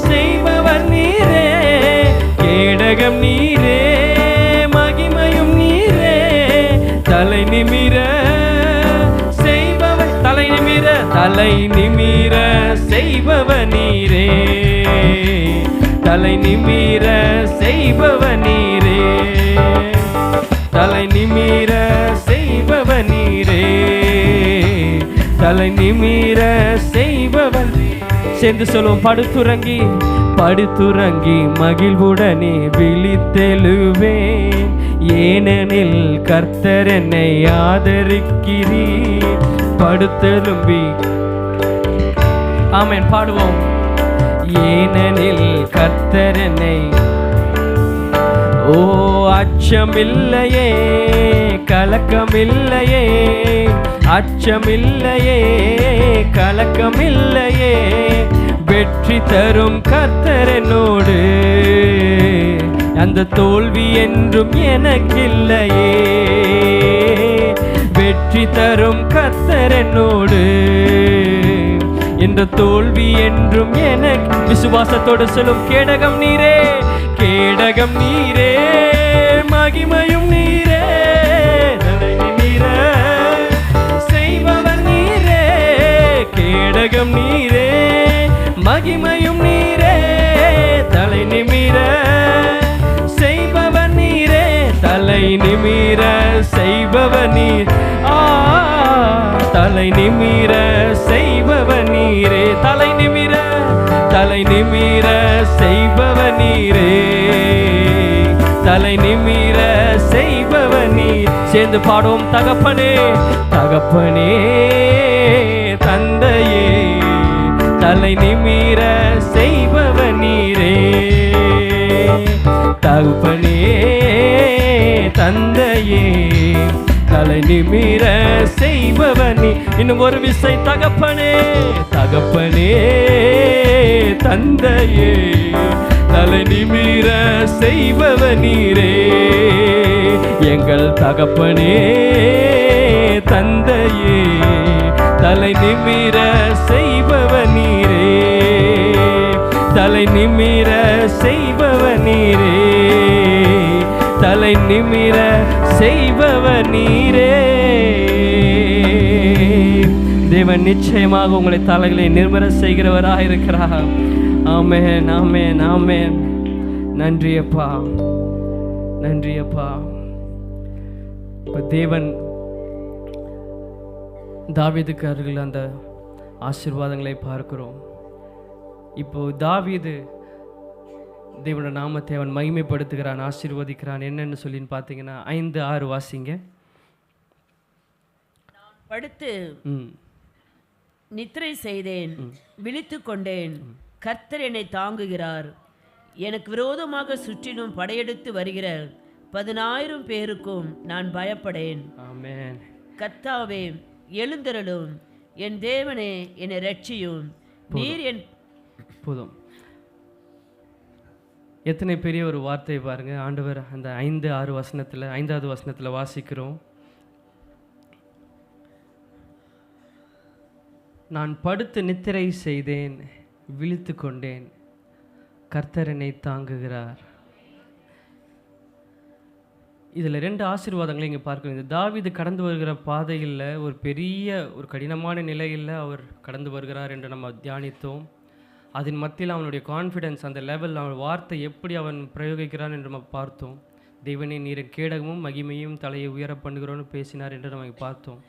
செய்பவர் நீரே, கேடகம் நீரே, மகிமையும் நீரே. தலை நிமிர செய்பவர், தலை நிமிர, தலை நிமிர செய்பவர் நீரே, தலை நிமிர செய்பவர் நீரே, தலை நிமிர செய்பவர் நீரே, தலை நிமிர செய்பவர். சேர்ந்து சொல்லுவோம். படுத்துறங்கி, படுத்துறங்கி மகிழ்வுடனே விழித்தெழுவேன். ஏனெனில் கர்த்தர் என்னை ஆதரிக்கிறீர். படுத்தெழும்பி. ஆமென். பாடுவோம். ஏனெனில் கர்த்தர் என்னை அச்சமில்லையே கலக்கமில்லையே, அச்சமில்லையே கலக்கமில்லையே, வெற்றி தரும் கர்த்தர் என்னோடு, அந்த தோல்வி என்றும் எனக்கில்லையே. வெற்றி தரும் கர்த்தர் என்னோடு, இந்த தோல்வி என்றும் எனக்கு. விசுவாசத்தோடு சொல்லும், கேடகம் நீரே, கேடகம் நீரே, மகிமையும் நீரே, நீர செய்பவன் நீரே, கேடகம் நீரே, மகிமையும் நீரே, தலை நிமிர செய்பவன் நீரே, தலை நிமிர செய்பவன் நீர், தலை நிமிர செய்பவன் நீரே, தலை நிமிர, தலை நிமிர செய்பவன் நீரே, தலை நிமிர செய்பவன் நீர். சேர்ந்து பாடுவோம், தகப்பனே தகப்பனே தந்தையே, தலை நிமிர செய்பவன் நீரே, தகப்பனே தந்தையே, தலை நிமிர செய்பவனி. இன்னும் ஒரு விசை, தகப்பனே தகப்பனே தந்தையே, தலை நிமிர செய்பவனீரே, எங்கள் தகப்பனே தந்தையே, தலை நிமிர செய்பவனீரே, தலை நிமிர செய்பவனீரே, தலை நிமிர செய்பவனீரே. தேவன் நிச்சயமாக உங்களை தலைகளை நிர்மர செய்கிறவராக இருக்கிறார். ஆமென், ஆமென், ஆமென். நன்றி அப்பா, நன்றி அப்பா. இப்போ தேவன் தாவீதுக்கு அருகில் அந்த ஆசீர்வாதங்களை பார்க்கிறோம். இப்போ தாவீது தேவனோட நாமத்தை அவன் மகிமைப்படுத்துகிறான், ஆசீர்வதிக்கிறான். என்னன்னு சொல்லின்னு பார்த்தீங்கன்னா 5-6 வாசிங்க. படுத்து நித்திரை செய்தேன், விழித்து கொண்டேன், கர்த்தர் என்னை தாங்குகிறார். எனக்கு விரோதமாக சுற்றிலும் படையெடுத்து வருகிற 10,000 பேருக்கும் நான் பயப்படேன். ஆமென். கர்த்தாவே எழுந்தருளும், என் தேவனே என்னை ரட்சியும். நீர் என் போதும். எத்தனை பெரிய ஒரு வார்த்தை பாருங்க. ஆண்டவர் அந்த 5-6 வசனத்தில் 5வது வசனத்தில் வாசிக்கிறோம், நான் படுத்து நித்திரை செய்தேன், விழித்து கொண்டேன், கர்த்தர் என்னை தாங்குகிறார். இதில் 2 ஆசீர்வாதங்களை இங்கே பார்க்கணும். இந்த தாவீது கடந்து வருகிற பாதையில் ஒரு பெரிய ஒரு கடினமான நிலையில் அவர் கடந்து வருகிறார் என்று நம்ம தியானித்தோம். அதன் மத்தியில் அவனுடைய கான்ஃபிடென்ஸ், அந்த லெவல், அவன் வார்த்தை எப்படி அவன் பிரயோகிக்கிறான் என்று நம்ம பார்த்தோம். தேவனே நீர் கேடகமும் மகிமையும் தலையை உயர பண்ணுகிறோன்னு பேசினார் என்று நம்ம பார்த்தோம்.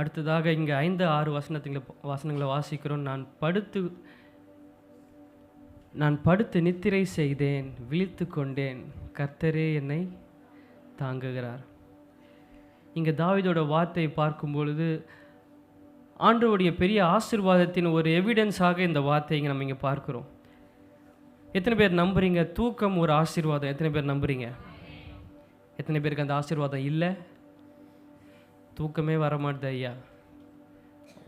அடுத்ததாக இங்கே 5-6 வசனங்களை வாசிக்கிறோம். நான் படுத்து நித்திரை செய்தேன், விழித்து கொண்டேன், கர்த்தரே என்னை தாங்குகிறார். இங்கே தாவீதோட வார்த்தையை பார்க்கும் பொழுது ஆண்டவருடைய பெரிய ஆசீர்வாதத்தின் ஒரு எவிடன்ஸாக இந்த வார்த்தையை நம்ம இங்கே பார்க்குறோம். எத்தனை பேர் நம்புறீங்க தூக்கம் ஒரு ஆசீர்வாதம்? எத்தனை பேர் நம்புறீங்க? எத்தனை பேருக்கு அந்த ஆசீர்வாதம் இல்லை? தூக்கமே வரமாட்டுது ஐயா.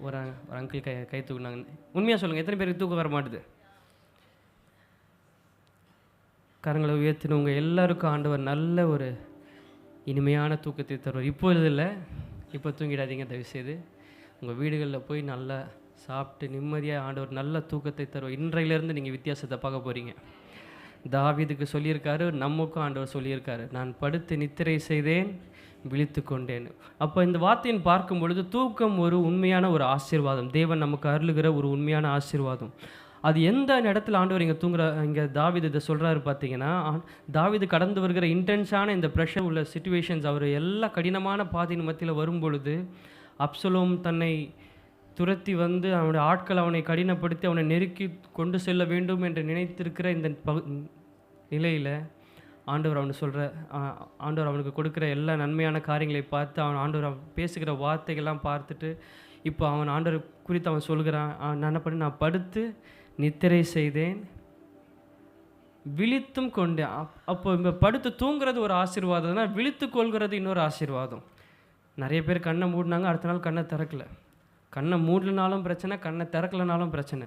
ஒரு அங்கிள் கை தூக்குனாங்க. உண்மையாக சொல்லுங்கள், எத்தனை பேருக்கு தூக்கம் வரமாட்டுது? கரங்களை உயர்த்தினவங்க எல்லாருக்கும் ஆண்டவர் நல்ல ஒரு இனிமையான தூக்கத்தை தருவார். இப்பொழுது இல்லை, இப்போ தூங்கிடாதீங்க தயவுசெய்து. உங்கள் வீடுகளில் போய் நல்லா சாப்பிட்டு நிம்மதியாக ஆண்டவர் நல்ல தூக்கத்தை தருவார். இன்றையிலேருந்து நீங்கள் வித்தியாசத்தை பார்க்க போகிறீங்க. தாவீதுக்கு சொல்லியிருக்காரு, நமக்கும் ஆண்டவர் சொல்லியிருக்காரு, நான் படுத்து நித்திரை செய்தேன், விழித்து கொண்டேன். அப்போ இந்த வார்த்தையின் பார்க்கும் பொழுது தூக்கம் ஒரு உண்மையான ஒரு ஆசீர்வாதம், தேவன் நமக்கு அருளுகிற ஒரு உண்மையான ஆசீர்வாதம். அது எந்த இடத்துல ஆண்டவர் இங்கே தாவீது இதை சொல்கிறாரு பார்த்தீங்கன்னா, தாவீது கடந்து வருகிற இன்டென்ஸான இந்த ப்ரெஷர் உள்ள சிச்சுவேஷன்ஸ், அவர் எல்லா கடினமான பாதையின் மத்தியில் வரும் பொழுது, அப்சலோம் தன்னை துரத்தி வந்து அவனுடைய ஆட்கள் அவனை கடினப்படுத்தி அவனை நெருக்கி கொண்டு செல்ல வேண்டும் என்று நினைத்திருக்கிற இந்த நிலையில் ஆண்டவர் அவனுக்கு கொடுக்குற எல்லா நன்மையான காரியங்களை பார்த்து ஆண்டவர் பேசுகிற வார்த்தைகள்லாம் பார்த்துட்டு இப்போ அவன் ஆண்டவர் குறித்து அவன் சொல்கிறான், நான் என்ன பண்ணி, நான் படுத்து நித்திரை செய்தேன், விழித்தும் கொண்டேன். அப்போ இப்போ படுத்து தூங்குறது ஒரு ஆசீர்வாதம்னா, விழித்து கொள்கிறது இன்னொரு ஆசீர்வாதம். நிறைய பேர் கண்ணை மூடினாங்க, அடுத்த நாள் கண்ணை திறக்கல. கண்ணை மூடலனாலும் பிரச்சனை, கண்ணை திறக்கலனாலும் பிரச்சனை.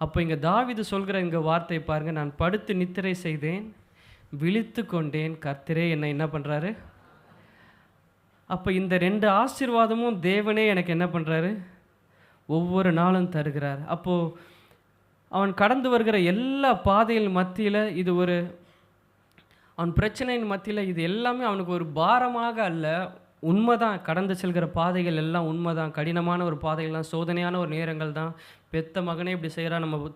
அப்போ இங்கே தாவீது சொல்கிற இங்கே வார்த்தை பாருங்கள், நான் படுத்து நித்திரை செய்தேன், விழித்து கொண்டேன், கர்த்தரே என்னை என்ன பண்ணுறாரு. அப்போ இந்த 2 ஆசீர்வாதமும் தேவனே எனக்கு என்ன பண்ணுறாரு, ஒவ்வொரு நாளும் தருகிறார். அப்போது அவன் கடந்து வருகிற எல்லா பாதையின் மத்தியில் இது ஒரு அவன் பிரச்சனையின் மத்தியில் இது எல்லாமே அவனுக்கு ஒரு பாரமாக அல்ல, உண்மைதான். கடந்து செல்கிற பாதைகள் எல்லாம் உண்மைதான், கடினமான ஒரு பாதைகள்லாம், சோதனையான ஒரு நேரங்கள் தான். பெத்த மகனே இப்படி செய்கிறான், நம்ம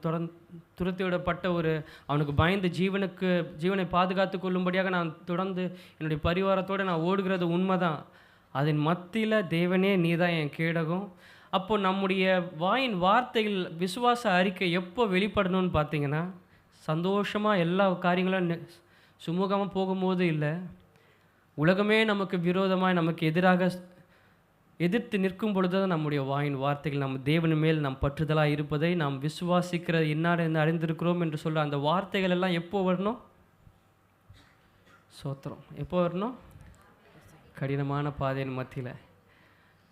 துரத்தி விடப்பட்ட ஒரு அவனுக்கு பயந்து ஜீவனை பாதுகாத்து கொள்ளும்படியாக நான் தொடர்ந்து என்னுடைய பரிவாரத்தோடு நான் ஓடுகிறது உண்மைதான். அதன் மத்தியில் தேவனே நீ தான் என் கேடகம். அப்போ நம்முடைய வாயின் வார்த்தைகள் விசுவாச அறிக்கை எப்போ வெளிப்படணும்னு பார்த்தீங்கன்னா, சந்தோஷமாக எல்லா காரியங்களும் சுமூகமாக போகும்போது இல்லை, உலகமே நமக்கு விரோதமாக நமக்கு எதிர்த்து நிற்கும் பொழுது தான் நம்முடைய வாயின் வார்த்தைகள் நம்ம தேவன் மேல் நாம் பற்றுதலாக இருப்பதை நாம் விசுவாசிக்கிற இன்னார் என்று அறிந்திருக்கிறோம் என்று சொல்ல அந்த வார்த்தைகள் எல்லாம் எப்போ வரணும், சோத்திரம் எப்போ வரணும், கடினமான பாதையின் மத்தியில்.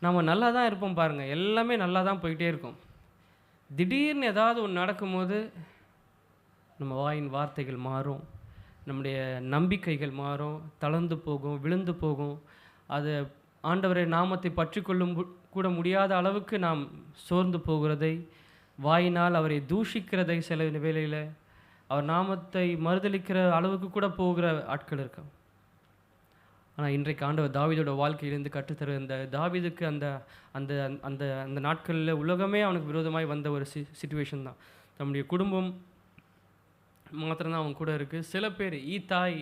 நம்ம நல்லா தான் இருப்போம் பாருங்கள், எல்லாமே நல்லா தான் போயிட்டே இருக்கும். திடீர்னு ஏதாவது ஒன்று நடக்கும்போது நம்ம வாயின் வார்த்தைகள் மாறும், நம்முடைய நம்பிக்கைகள் மாறும், தளர்ந்து போகும், விழுந்து போகும். அது ஆண்டவரை நாமத்தை பற்றி கொள்ளும் கூட முடியாத அளவுக்கு நாம் சோர்ந்து போகிறதை, வாயினால் அவரை தூஷிக்கிறதை, சில வேளையில் அவர் நாமத்தை மறுதளிக்கிற அளவுக்கு கூட போகிற ஆட்கள் இருக்காங்க. ஆனால் இன்றைக்கு ஆண்டவர் தாவீதோட வாழ்க்கையிலிருந்து கற்றுத்தர இந்த தாவீதுக்கு அந்த அந்த அந்த அந்த நாட்களில் உலகமே அவனுக்கு விரோதமாய் வந்த ஒரு சிச்சுவேஷன் தான். நம்முடைய குடும்பம் மாத்திரம்தான் அவன் கூட இருக்குது. சில பேர் ஈத்தாய்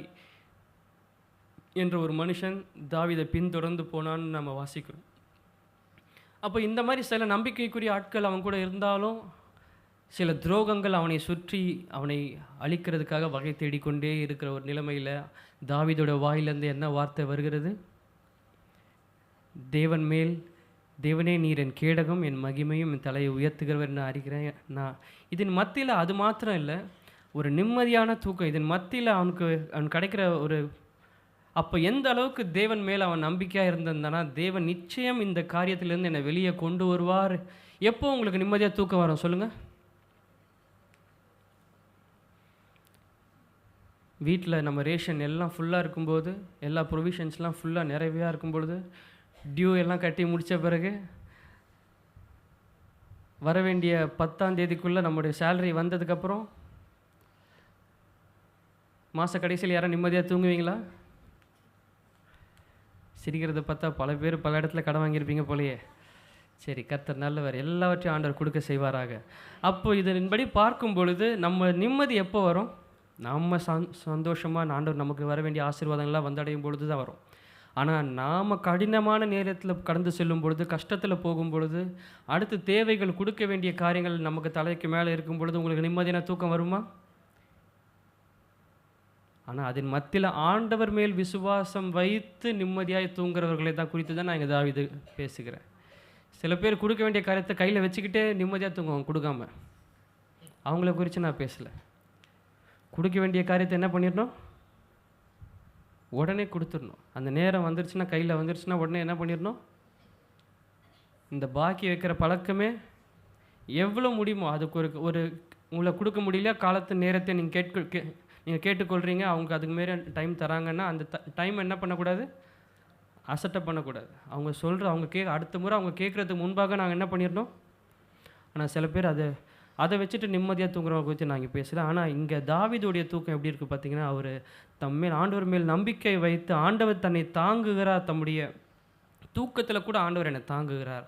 என்ற ஒரு மனுஷன் தாவீதை பின்தொடர்ந்து போனான்னு நம்ம வாசிக்கிறோம். அப்போ இந்த மாதிரி சில நம்பிக்கைக்குரிய ஆட்கள் அவன் கூட இருந்தாலும் சில துரோகங்கள் அவனை சுற்றி அவனை அழிக்கிறதுக்காக வகை தேடிக்கொண்டே இருக்கிற ஒரு நிலைமையில் தாவீதோட வாயிலிருந்து என்ன வார்த்தை வருகிறது, தேவனே நீர் என் கேடகம், என் மகிமையும், என் தலையை உயர்த்துகிறவர் நான் அறிகிறேன். நான் இதன் மத்தியில் அது மாத்திரம் இல்லை, ஒரு நிம்மதியான தூக்கம் இதன் மத்தியில் அவன் கிடைக்கிற ஒரு அப்போ எந்த அளவுக்கு தேவன் மேல் அவன் நம்பிக்கையாக இருந்திருந்தானா, தேவன் நிச்சயம் இந்த காரியத்திலேருந்து என்னை வெளியே கொண்டு வருவார். எப்போ உங்களுக்கு நிம்மதியாக தூக்கம் வரும் சொல்லுங்கள்? வீட்டில் நம்ம ரேஷன் எல்லாம் ஃபுல்லாக இருக்கும்போது, எல்லா ப்ரொவிஷன்ஸ்லாம் ஃபுல்லாக நிறைவையாக இருக்கும்பொழுது, டியூ எல்லாம் கட்டி முடித்த பிறகு வர வேண்டிய 10ஆம் தேதிக்குள்ளே நம்முடைய சேலரி வந்ததுக்கப்புறம் மாத கடைசியில் யாரும் நிம்மதியாக தூங்குவீங்களா? சிரிக்கிறத பார்த்தா பல பேர் பல இடத்துல கடன் வாங்கியிருப்பீங்க போலையே. சரி, கர்த்தர் நல்லவர், எல்லாவற்றையும் ஆண்டவர் கொடுக்க செய்வாராக. அப்போ இதன்படி பார்க்கும் பொழுது நம்ம நிம்மதி எப்போ வரும்? நம்ம சந்தோஷமாக ஆண்டவர் நமக்கு வர வேண்டிய ஆசீர்வாதங்கள்லாம் வந்தடையும் பொழுது தான் வரும். ஆனால் நாம் கடினமான நேரத்தில் கடந்து செல்லும் பொழுது, கஷ்டத்தில் போகும் பொழுது, அடுத்து தேவைகள் கொடுக்க வேண்டிய காரியங்கள் நமக்கு தலைக்கு மேலே இருக்கும் பொழுது உங்களுக்கு நிம்மதியான தூக்கம் வருமா? ஆனால் அதன் மத்தியில் ஆண்டவர் மேல் விசுவாசம் வைத்து நிம்மதியாக தூங்குறவர்களை தான் குறித்து தான் நான் இங்கே தாவீது பேசுகிறேன். சில பேர் கொடுக்க வேண்டிய காரியத்தை கையில் வச்சுக்கிட்டே நிம்மதியாக தூங்குவாங்க கொடுக்காம. அவங்கள குறித்து நான் பேசலை. கொடுக்க வேண்டிய காரியத்தை என்ன பண்ணிடணும், உடனே கொடுத்துடணும். அந்த நேரம் வந்துருச்சுன்னா, கையில் வந்துருச்சுன்னா உடனே என்ன பண்ணிடணும். இந்த பாக்கி வைக்கிற பழக்கமே எவ்வளோ முடியுமோ அதுக்கு ஒரு உங்களை கொடுக்க முடியல காலத்து நேரத்தை நீங்கள் கேட்டுக்கொள்கிறீங்க, அவங்க அதுக்கு மாரி டைம் தராங்கன்னா அந்த டைம் என்ன பண்ணக்கூடாது, அசட்டை பண்ணக்கூடாது. அவங்க அடுத்த முறை அவங்க கேட்குறதுக்கு முன்பாக நாங்கள் என்ன பண்ணிடணும். ஆனால் சில பேர் அதை வச்சுட்டு நிம்மதியாக தூங்குறவங்க குறித்து நான் இங்கே பேசல. ஆனால் இங்கே தாவீதுடைய தூக்கம் எப்படி இருக்குது பார்த்தீங்கன்னா, அவர் ஆண்டவர் மேல் நம்பிக்கை வைத்து ஆண்டவர் தன்னை தாங்குகிறார். தம்முடைய தூக்கத்தில் கூட ஆண்டவர் என்னை தாங்குகிறார்.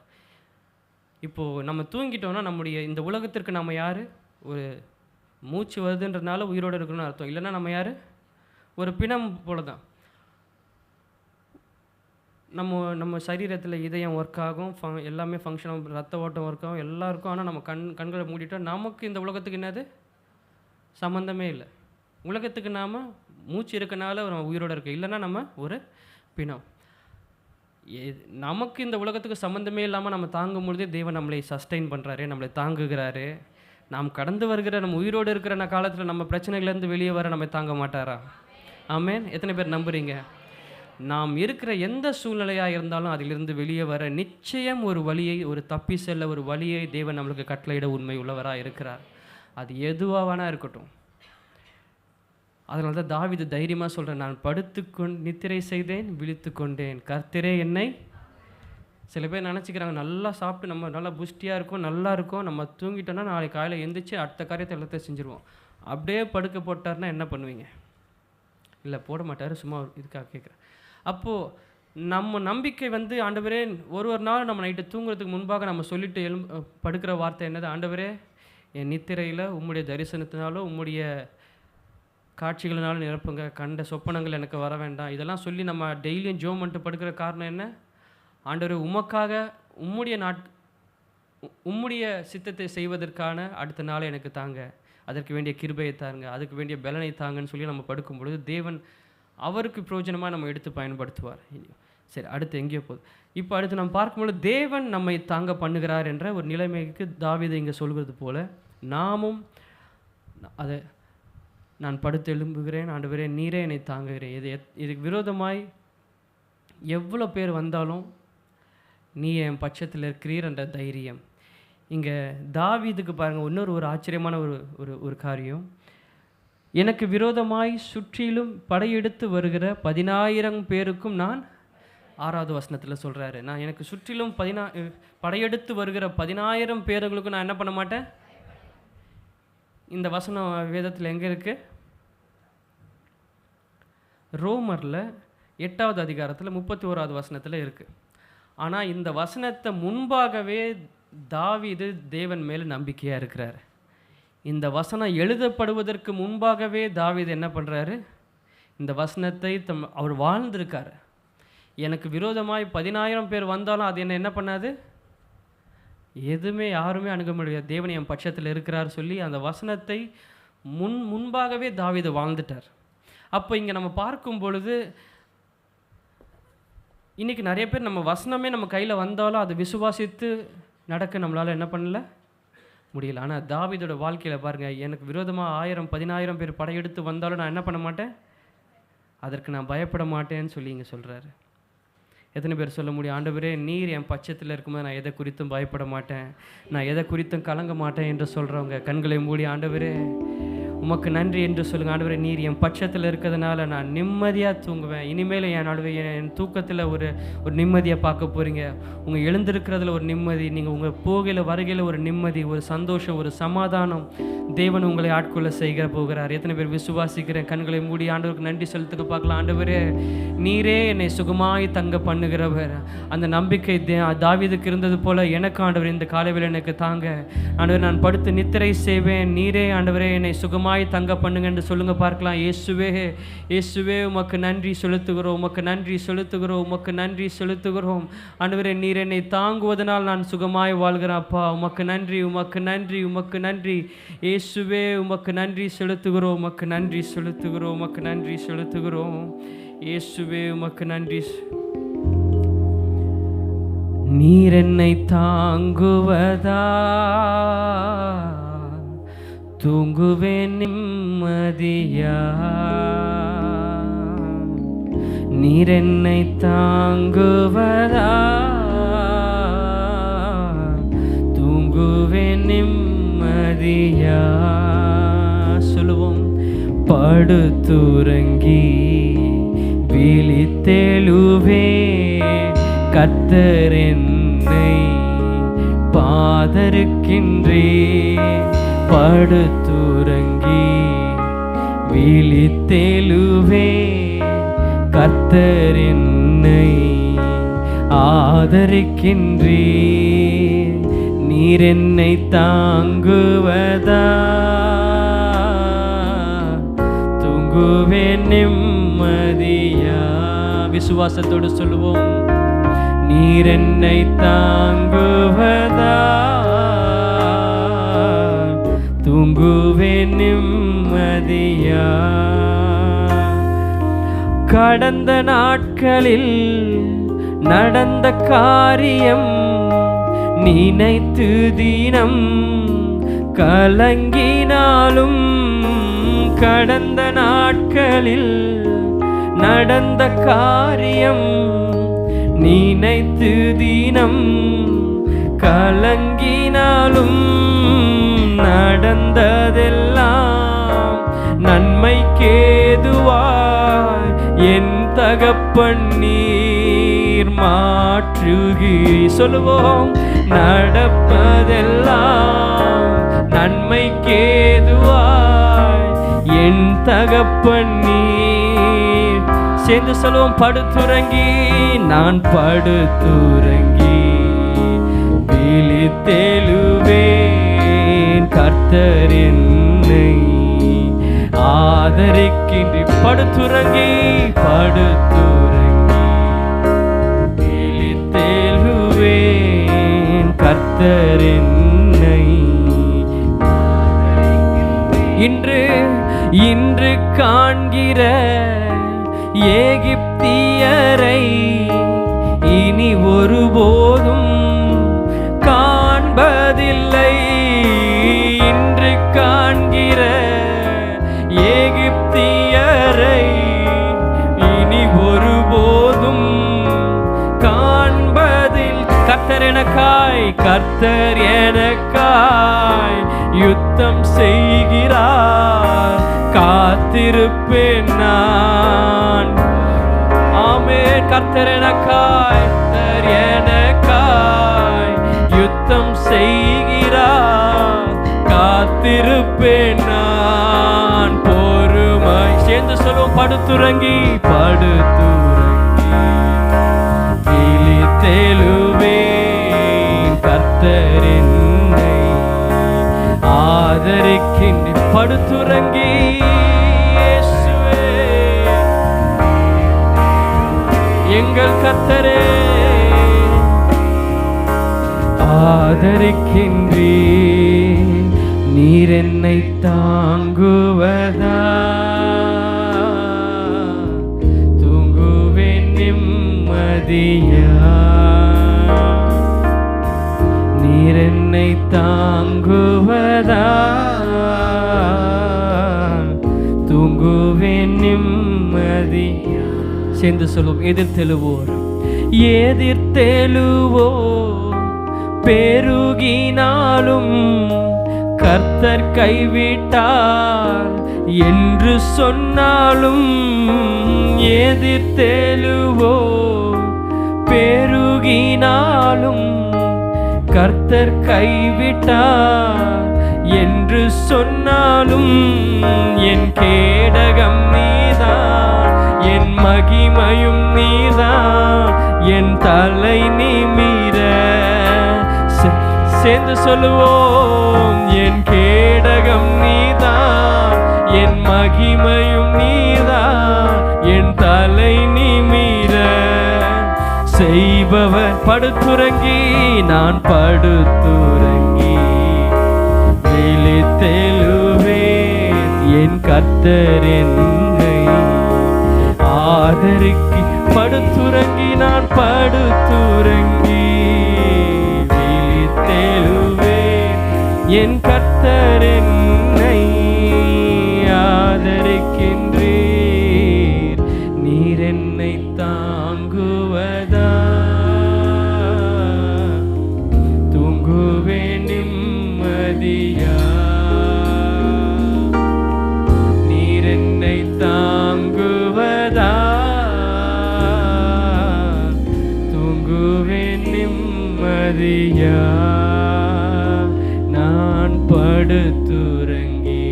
இப்போது நம்ம தூங்கிட்டோன்னா நம்முடைய இந்த உலகத்திற்கு நம்ம யார்? ஒரு மூச்சு வருதுன்றதுனால உயிரோடு இருக்கணும்னு அர்த்தம். இல்லைன்னா நம்ம யார்? ஒரு பிணம் போல தான். நம்ம சரீரத்தில் இதயம் ஒர்க் ஆகும், எல்லாமே ஃபங்க்ஷன் ஆகும், ரத்த ஓட்டம் ஒர்க் ஆகும், எல்லாம் இருக்கும். ஆனால் நம்ம கண்களை மூடிட்டோம். நமக்கு இந்த உலகத்துக்கு என்னது சம்மந்தமே இல்லை. உலகத்துக்கு நாம் மூச்சு இருக்கனால நம்ம உயிரோடு இருக்க, இல்லைன்னா நம்ம ஒரு பிணம். நமக்கு இந்த உலகத்துக்கு சம்மந்தமே இல்லாமல் நம்ம தாங்கும் பொழுதே தேவன் நம்மளை சஸ்டெயின் பண்ணுறாரு, நம்மளை தாங்குகிறாரு. நாம் கடந்து வருகிற நம்ம உயிரோடு இருக்கிற காலத்தில் நம்ம பிரச்சனைகள்லேருந்து வெளியே வர நம்ம தாங்க மாட்டாரா? ஆமென். எத்தனை பேர் நம்புறீங்க? நாம் இருக்கிற எந்த சூழ்நிலையாக இருந்தாலும் அதிலிருந்து வெளியே வர நிச்சயம் ஒரு வழியை, ஒரு தப்பி செல்ல ஒரு வழியை தேவன் நம்மளுக்கு கட்டளையிட உண்மை உள்ளவராக இருக்கிறார். அது எதுவாக வேணா இருக்கட்டும். அதனால தான் தாவீது தைரியமாக சொல்கிறேன், நான் நித்திரை செய்தேன், விழித்து கொண்டேன், கர்த்தரே என்னை. சில பேர் நினச்சிக்கிறாங்க, நல்லா சாப்பிட்டு நம்ம நல்லா புஷ்டியாக இருக்கும், நல்லா இருக்கும், நம்ம தூங்கிட்டோன்னா நாளைக்கு காலையில் எந்திரிச்சு அடுத்த காரியத்தை எல்லாத்தையும் செஞ்சுருவோம். அப்படியே படுக்க போட்டார்னா என்ன பண்ணுவீங்க? இல்லை, போட மாட்டார், சும்மா இதுக்காக கேட்குறேன். அப்போது நம்ம நம்பிக்கை ஆண்டவரே, ஒரு நாள் நம்ம நைட்டு தூங்குறதுக்கு முன்பாக நம்ம சொல்லிட்டு படுக்கிற வார்த்தை என்னது? ஆண்டவரே, என் நித்திரையில் உம்முடைய தரிசனத்தினாலும் உம்முடைய காட்சிகளினாலும் நிரப்புங்க, கண்ட சொப்பனங்கள் எனக்கு வர வேண்டாம். இதெல்லாம் சொல்லி நம்ம டெய்லியும் ஜோம் பண்ணிட்டு படுக்கிற காரணம் என்ன? ஆண்டவரே, உமக்காக உம்முடைய சித்தத்தை செய்வதற்கான அடுத்த நாளை எனக்கு தாங்க, அதற்கு வேண்டிய கிருபையை தாங்க, அதுக்கு வேண்டிய பலனை தாங்கன்னு சொல்லி நம்ம படுக்கும் பொழுது தேவன் அவருக்கு பிரயோஜனமாக நம்ம எடுத்து பயன்படுத்துவார். சரி, அடுத்து எங்கேயோ போகுது. இப்போ அடுத்து நம்ம பார்க்கும்பொழுது தேவன் நம்மை தாங்க பண்ணுகிறார் என்ற ஒரு நிலைமைக்கு தாவீது இங்கே சொல்வது போல நாமும் அதை, நான் படுத்து எழும்புகிறேன், ஆண்டவரே நீரே என்னை தாங்குகிறேன். இதுக்கு விரோதமாய் எவ்வளோ பேர் வந்தாலும் நீ என் பட்சத்தில் இருக்கிறீர் என்ற தைரியம். இங்கே தாவீதுக்கு பாருங்கள், இன்னொரு ஆச்சரியமான ஒரு காரியம். எனக்கு விரோதமாய் சுற்றிலும் படையெடுத்து வருகிற 10,000 பேருக்கும் நான், 6வது வசனத்தில் சொல்கிறாரு, நான் எனக்கு சுற்றிலும் படையெடுத்து வருகிற 10,000 பேர்களுக்கும் நான் என்ன பண்ண மாட்டேன். இந்த வசனம் வேதத்தில் எங்கே இருக்குது? ரோமரில் 8வது அதிகாரத்தில் 31வது வசனத்தில் இருக்குது. ஆனால் இந்த வசனத்தை முன்பாகவே தாவீது தேவன் மேலே நம்பிக்கையாக இருக்கிறார். இந்த வசனம் எழுதப்படுவதற்கு முன்பாகவே தாவீது என்ன பண்ணுறாரு? இந்த வசனத்தை அவர் வாழ்ந்திருக்கார். எனக்கு விரோதமாய் 10,000 பேர் வந்தாலும் அது என்ன பண்ணாது? எதுவுமே யாருமே அணுக முடியாது. தேவன் என் பட்சத்தில் இருக்கிறார் சொல்லி அந்த வசனத்தை முன்பாகவே தாவீது வாழ்ந்துட்டார். அப்போ இங்கே நம்ம பார்க்கும் பொழுது இன்றைக்கி நிறைய பேர் நம்ம வசனமே நம்ம கையில் வந்தாலும் அதை விசுவாசித்து நடக்க நம்மளால் என்ன பண்ணல முடியல. ஆனால் தாவீதோட வாழ்க்கையில் பாருங்கள், எனக்கு விரோதமாக 1000 10,000 பேர் படையெடுத்து வந்தாலும் நான் என்ன பண்ண மாட்டேன், அதற்கு நான் பயப்பட மாட்டேன்னு சொல்லி இங்கே சொல்கிறாரு. எத்தனை பேர் சொல்ல முடியும், ஆண்டவரே நீர் என் பட்சத்தில் இருக்கும்போது நான் எதை குறித்தும் பயப்பட மாட்டேன், நான் எதை குறித்தும் கலங்க மாட்டேன் என்று சொல்கிறவங்க கண்களை மூடி ஆண்டவரே உமக்கு நன்றி என்று சொல்லுங்கள். ஆண்டவரே நீர் என் பட்சத்தில் இருக்கிறதுனால நான் நிம்மதியாக தூங்குவேன். இனிமேல் என் ஆண்டவரே என் தூக்கத்தில் ஒரு நிம்மதியை பார்க்க போகிறீங்க. உங்கள் எழுந்திருக்கிறதுல ஒரு நிம்மதி, நீங்கள் உங்கள் போகையில் வருகையில் ஒரு நிம்மதி, ஒரு சந்தோஷம், ஒரு சமாதானம் தேவன் உங்களை ஆட்கொள்ள செய்கிற போகிறார். எத்தனை பேர் விசுவாசிக்கிறேன்? கண்களை மூடி ஆண்டவருக்கு நன்றி செலுத்துக்க பார்க்கலாம். ஆண்டவரே நீரே என்னை சுகமாய் தங்க பண்ணுகிறவர். அந்த நம்பிக்கை தாவீதுக்கு இருந்தது போல எனக்கு ஆண்டவர் இந்த காலையில் எனக்கு தாங்க. ஆண்டவர் நான் படுத்து நித்திரை செய்வேன், நீரே ஆண்டவரே என்னை சுகமாய் தங்க பண்ணுங்க என்று சொல்லுங்க பார்க்கலாம். இயேசுவே இயேசுவே உமக்கு நன்றி செலுத்துகிறோம், உமக்கு நன்றி செலுத்துகிறோம், உமக்கு நன்றி செலுத்துகிறோம். ஆண்டவரே நீர் என்னை தாங்குவதனால் நான் சுகமாய் வாழ்கிறேன் அப்பா. உமக்கு நன்றி, உமக்கு நன்றி, உமக்கு நன்றி இயேசுவே. உமக்கு நன்றி செலுத்துகிறோம், உமக்கு நன்றி செலுத்துகிறோம், உமக்கு நன்றி செலுத்துகிறோம் இயேசுவே. உமக்கு நன்றி. நீர் என்னை தாங்குவதா தூங்குவேன் நிம்மதியா. நீர் என்னை தாங்குவதா தூங்குவேன் நிம்மதியா. சொல்லுவோம். படுத்துறங்கி விழித்தெழுவே கர்த்தர் என்னை பாதருக்கின்றே. படுத்துறங்கி விழித்தெழுவே கர்த்தர் என்னை ஆதரிக்கின்றே. நீர் என்னை தாங்குவதா தூங்குவேன் நிம்மதியா. விசுவாசத்தோடு சொல்லுவோம். நீர் என்னை தாங்குவதா தூங்குவேன் நிம்மதியா. கடந்த நாட்களில் நடந்த காரியம் நினைத்து தினம் கலங்கினாலும் கடந்த நாட்களில் நடந்த காரியம் நினைத்து தினம் கலங்கினாலும் நடந்ததெல்லாம் நன்மைக்கேதுவாய் என் தகப்பன் நீர் மாற்றுகி சொல்லுவோம். நடப்பதெல்லாம் நன்மைக்கேதுவாய் என் தகப்பன் நீர். சேர்ந்து சொல்லுவோம். படுத்துறங்கி நான் படுத்துறங்கி விழித்தெழுவேன், கர்த்தர் என்னை ஆதரிக்கின்ற. படுத்துறங்கி படுத்துறங்கி விழித்தெழுவேன், கர்த்தர் என்னை. இன்று காண்கிற எகிப்தியரை இனி ஒருபோதும் காண்பதில்லை. இன்று காண்கிற எகிப்தியரை இனி ஒருபோதும் காண்பதில். கர்த்தர் எனக்காய், கர்த்தர் எனக்காய் யுத்தம் செய்கிறார், காத்திருப்பேன் நான். ஆமென். கர்த்தர் எனக்காய், கர்த்தர் எனக்காய் யுத்தம் செய்கிறார், காத்திருப்பேன் நான் பொறுமை. சேர்ந்து சொல்லுவோம். படுத்துறங்கி படுத்துறங்கி விழித்தெழுவேன், கர்த்தர் என்னை ஆதரிக்கின்ற. படுத்துறங்கி இயேசுவே எங்கள் கர்த்தரே ஆதரிக்கின்றீர். நீர் என்னை தாங்குவதா, தூங்குவேன் நிம்மதியா. நீர் என்னை தாங்குவதா, தூங்குவேன் நிம்மதியா. சேர்ந்து சொல்லுவோம். எதிர்த்தெழுவோர் பெருகினாலும் கர்த்தர் கைவிட்டார் என்று சொன்னாலும், எதிர்த்தெழுவோ பெருகினாலும் கர்த்தர் கைவிட்டார் என்று சொன்னாலும், என் கேடகம் நீதான், என் மகிமையும் நீதான், என் தலை நிமிர. சேர்ந்து சொல்லுவோம். என் கேடகம் நீதான், என் மகிமையும் நீதான், என் தலை நிமிர செய்பவர். படுத்துறங்கி நான் படுத்துறங்கி விழித்தெழுவேன், என் கர்த்தர் என்னை ஆதரிக்கி. படுத்துறங்கி நான் படுத்துறங்கி விழித்தெழுவேன், என் கர்த்தர் என்னை ஆதரிக்கின்றீர். நீர் என்னை தாங்குவதா, தூங்குவேன் நிம்மதியா. நீர் என்னை தாங்குவதா, தூங்குவேன் நிம்மதியா. நான் படுத்துறங்கி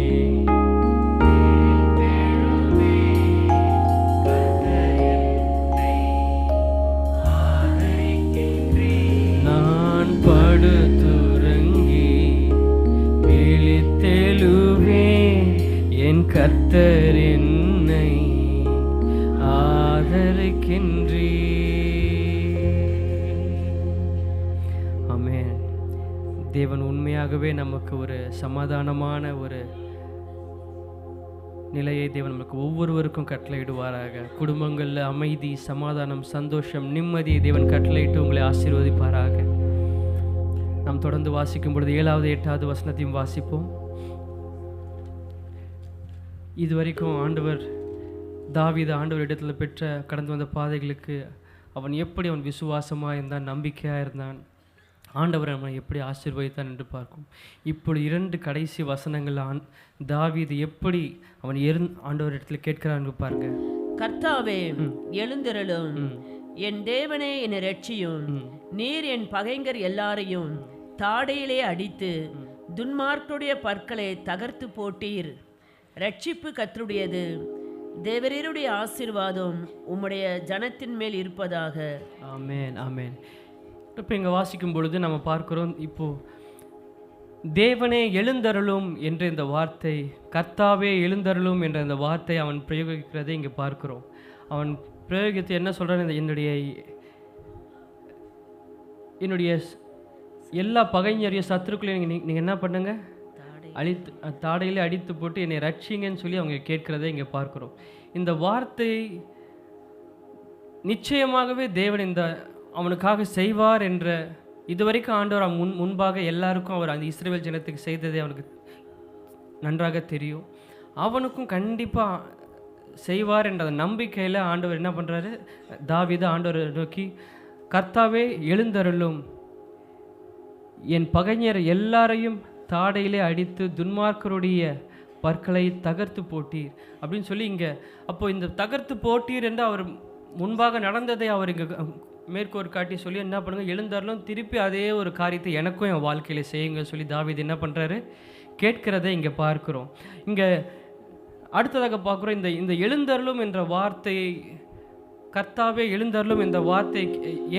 நான் படுத்துறங்கி விழித்தெழுவேன், என் கர்த்தர் என்னை ஆதரிக்கின்றீர். ஆமென். தேவன் உண்மையாகவே நமக்கு ஒரு சமாதானமான ஒரு நிலையை தேவன் நமக்கு ஒவ்வொருவருக்கும் கட்டளையிடுவாராக. குடும்பங்களில் அமைதி, சமாதானம், சந்தோஷம், நிம்மதியை தேவன் கட்டளையிட்டு உங்களை ஆசீர்வதிப்பாராக. நாம் தொடர்ந்து வாசிக்கும் பொழுது 7வது 8வது வசனத்தையும் வாசிப்போம். இதுவரைக்கும் தாவீது ஆண்டவர் இடத்துல பெற்ற கடந்து வந்த பாதைகளுக்கு அவன் எப்படி அவன் விசுவாசமாக இருந்தான், நம்பிக்கையாக இருந்தான், ஆண்டவர் அவனை எப்படி ஆசீர்வதித்தான் என்று பார்க்கும். இப்பொழுது 2 கடைசி வசனங்கள் தாவீது எப்படி அவன் ஆண்டவர் இடத்துல கேட்கிறான்னு பாருங்க. கர்த்தாவே எழுந்திரளும், என் தேவனே என்னை ரட்சியும், நீர் என் பகைஞர் எல்லாரையும் தாடையிலே அடித்து துன்மார்க்குடைய பற்களை தகர்த்து போட்டீர். ரட்சிப்பு கர்த்தருடையது, தேவரீருடைய ஆசீர்வாதம் உம்முடைய ஜனத்தின் மேல் இருப்பதாக. ஆமென், ஆமென். இப்போ இங்கே வாசிக்கும் பொழுது நம்ம பார்க்கிறோம், இப்போ தேவனே எழுந்தருளும் என்ற இந்த வார்த்தை, கர்த்தாவே எழுந்தருளும் என்ற இந்த வார்த்தை அவன் பிரயோகிக்கிறதை இங்கே பார்க்கிறோம். அவன் பிரயோகித்து என்ன சொல்கிறான், என்னுடைய எல்லா பகைஞரையும் சத்துருக்களையும் நீங்கள் என்ன பண்ணுங்க, தாடையிலே அடித்து போட்டு என்னை ரட்சிங்கன்னு சொல்லி அவங்க கேட்கிறதை இங்கே பார்க்கிறோம். இந்த வார்த்தை நிச்சயமாகவே தேவன் அவனுக்காக செய்வார் என்ற இதுவரைக்கும் ஆண்டவர் அவன் முன்பாக எல்லாருக்கும் அவர் அந்த இஸ்ரவேல் ஜனத்துக்கு செய்ததை அவனுக்கு நன்றாக தெரியும். அவனுக்கும் கண்டிப்பாக செய்வார் என்ற நம்பிக்கையில் ஆண்டவர் என்ன பண்ணுறாரு, தாவீது ஆண்டவர் நோக்கி, கர்த்தாவே எழுந்தருளும், என் பகைஞர் எல்லாரையும் தாடையிலே அடித்து துன்மார்க்கருடைய பற்களை தகர்த்து போட்டீர் அப்படின்னு சொல்லி இங்கே அப்போது இந்த தகர்த்து போட்டீர் என்று அவர் முன்பாக நடந்ததை அவர் இங்கே மேற்கோர் காட்டி சொல்லி என்ன பண்ணுங்க, எழுந்தாலும் திருப்பி அதே ஒரு காரியத்தை எனக்கும் என் வாழ்க்கையில் செய்யுங்க சொல்லி தாவீது என்ன பண்ணுறாரு, கேட்கிறதை இங்கே பார்க்குறோம். இங்கே அடுத்ததாக பார்க்குறோம், இந்த எழுந்தருளும் என்ற வார்த்தையை, கர்த்தாவே எழுந்தருளும் இந்த வார்த்தை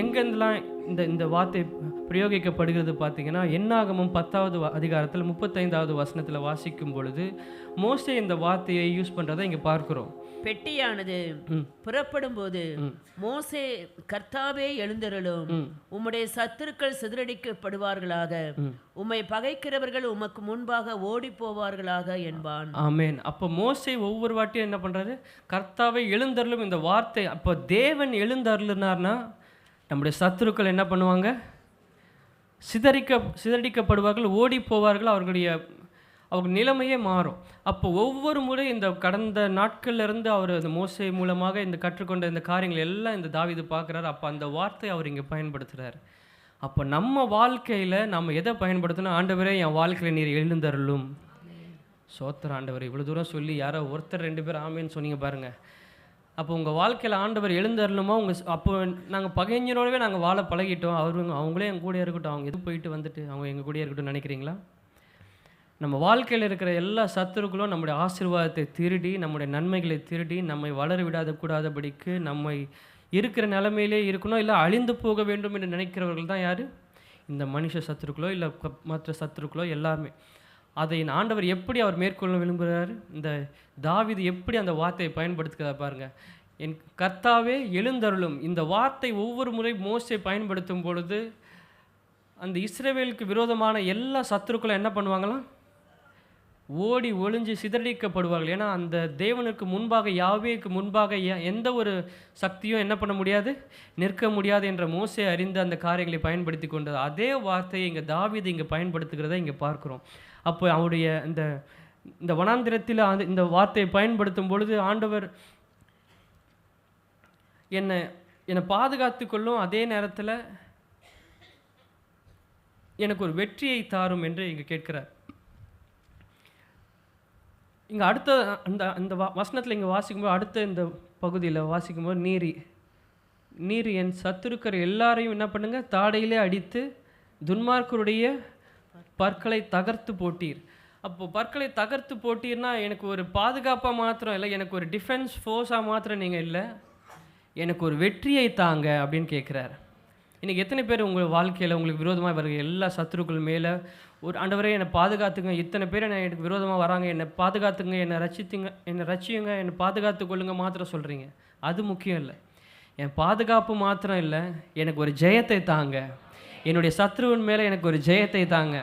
எங்கெல்லாம் இந்த வார்த்தை பிரயோகிக்கப்படுகிறது பார்த்தீங்கன்னா, என்னாகமம் 10வது அதிகாரத்தில் 35வது வசனத்தில் வாசிக்கும் பொழுது மோசே இந்த வார்த்தையை யூஸ் பண்ணுறதை இங்கே பார்க்குறோம். பெட்டியானது புறப்படும் போது மோசே, கர்த்தாவே எழுந்தருளும், உம்முடைய சத்துருக்கள் சிதறடிக்கப்படுவார்களாக, உம்மை பகைக்கிறவர்கள் உமக்கு முன்பாக ஓடி போவார்களாக என்பான். ஆமென். அப்போ மோசே ஒவ்வொரு வாட்டியும் என்ன பண்ணுறாரு, கர்த்தாவே எழுந்தருளும் இந்த வார்த்தை. அப்போ தேவன் எழுந்தருளினார்னா நம்முடைய சத்துருக்கள் என்ன பண்ணுவாங்க, சிதறடிக்கப்படுவார்கள், ஓடி போவார்கள், அவங்க நிலைமையே மாறும். அப்போ ஒவ்வொரு முறை இந்த கடந்த நாட்கள்லேருந்து அவர் அந்த மோசே மூலமாக இந்த கற்றுக்கொண்ட இந்த காரியங்கள் எல்லாம் இந்த தாவீது பார்க்குறாரு. அப்போ அந்த வார்த்தையை அவர் இங்கே பயன்படுத்துகிறார். அப்போ நம்ம வாழ்க்கையில் நம்ம எதை பயன்படுத்தணும், ஆண்டவரே என் வாழ்க்கையில் நீர் எழுந்தருளும். சோத்திர ஆண்டவர், இவ்வளோ தூரம் சொல்லி யாரோ ஒருத்தர் 2 பேர் ஆமேன்னு சொன்னீங்க பாருங்கள். அப்போ உங்கள் வாழ்க்கையில் ஆண்டவர் எழுந்தருளுமா, அப்போ நாங்கள் பகைஞரோடவே நாங்கள் வாழ பழகிட்டோம், அவங்களே எங்கள் கூட இருக்கட்டும், அவங்க எது போயிட்டு வந்துட்டு அவங்க எங்கள் கூட இருக்கட்டும் நினைக்கிறீங்களா? நம்ம வாழ்க்கையில் இருக்கிற எல்லா சத்துருக்களும் நம்முடைய ஆசீர்வாதத்தை திருடி, நம்முடைய நன்மைகளை திருடி, நம்மை வளர கூடாதபடிக்கு நம்மை இருக்கிற நிலைமையிலே இருக்கணும், இல்லை அழிந்து போக வேண்டும் என்று நினைக்கிறவர்கள் தான் யார், இந்த மனுஷ சத்துருக்களோ இல்லை மற்ற சத்துருக்களோ எல்லாருமே. அதை ஆண்டவர் எப்படி அவர் மேற்கொள்ள விரும்புகிறார், இந்த தாவீது எப்படி அந்த வார்த்தையை பயன்படுத்துகிறதா பாருங்கள். என் கர்த்தாவே எழுந்தருளும் இந்த வார்த்தை ஒவ்வொரு முறை மோசே பயன்படுத்தும் பொழுது அந்த இஸ்ரவேலுக்கு விரோதமான எல்லா சத்துருக்களும் என்ன பண்ணுவாங்களாம், ஓடி ஒளிஞ்சு சிதறடிக்கப்படுவார்கள். ஏன்னா அந்த தேவனுக்கு முன்பாக, யாவேக்கு முன்பாக எந்த ஒரு சக்தியும் என்ன பண்ண முடியாது, நிற்க முடியாது என்ற மோசே அறிந்து அந்த காரியங்களை பயன்படுத்தி கொண்டது. அதே வார்த்தையை இங்கே தாவீது இங்கே பயன்படுத்துகிறத இங்கே பார்க்குறோம். அப்போ அவருடைய இந்த வனாந்திரத்தில் இந்த வார்த்தையை பயன்படுத்தும் பொழுது ஆண்டவர் என்னை பாதுகாத்து கொள்ளும், அதே நேரத்தில் எனக்கு ஒரு வெற்றியை தாரும் என்று இங்கே கேட்கிறார். இங்கே அடுத்த அந்த வசனத்தில் இங்கே வாசிக்கும்போது, அடுத்த இந்த பகுதியில் வாசிக்கும்போது, நீர் என் சத்துருக்கிற எல்லாரையும் என்ன பண்ணுங்க, தாடையிலே அடித்து துன்மார்க்கருடைய பற்களை தகர்த்து போட்டீர். அப்போ பற்களை தகர்த்து போட்டீர்னா எனக்கு ஒரு பாதுகாப்பாக மாத்திரம் இல்லை, எனக்கு ஒரு டிஃபென்ஸ் ஃபோர்ஸாக மாத்திரம் நீங்கள் இல்லை, எனக்கு ஒரு வெற்றியை தாங்க அப்படின்னு கேட்குறாரு. இன்றைக்கி எத்தனை பேர் உங்கள் வாழ்க்கையில் உங்களுக்கு விரோதமாக வருகிற எல்லா சத்துருக்கள் மேலே ஒரு ஆண்டவரே என்னை பாதுகாத்துங்க, இத்தனை பேர் எனக்கு விரோதமாக வராங்க, என்னை பாதுகாத்துங்க, என்னை ரட்சியுங்க, என்னை பாதுகாத்து கொள்ளுங்க மாத்திரம் சொல்கிறீங்க. அது முக்கியம் இல்லை. என் பாதுகாப்பு மாத்திரம் இல்லை, எனக்கு ஒரு ஜெயத்தை தாங்க, என்னுடைய சத்ருவின் மேலே எனக்கு ஒரு ஜெயத்தை தாங்க.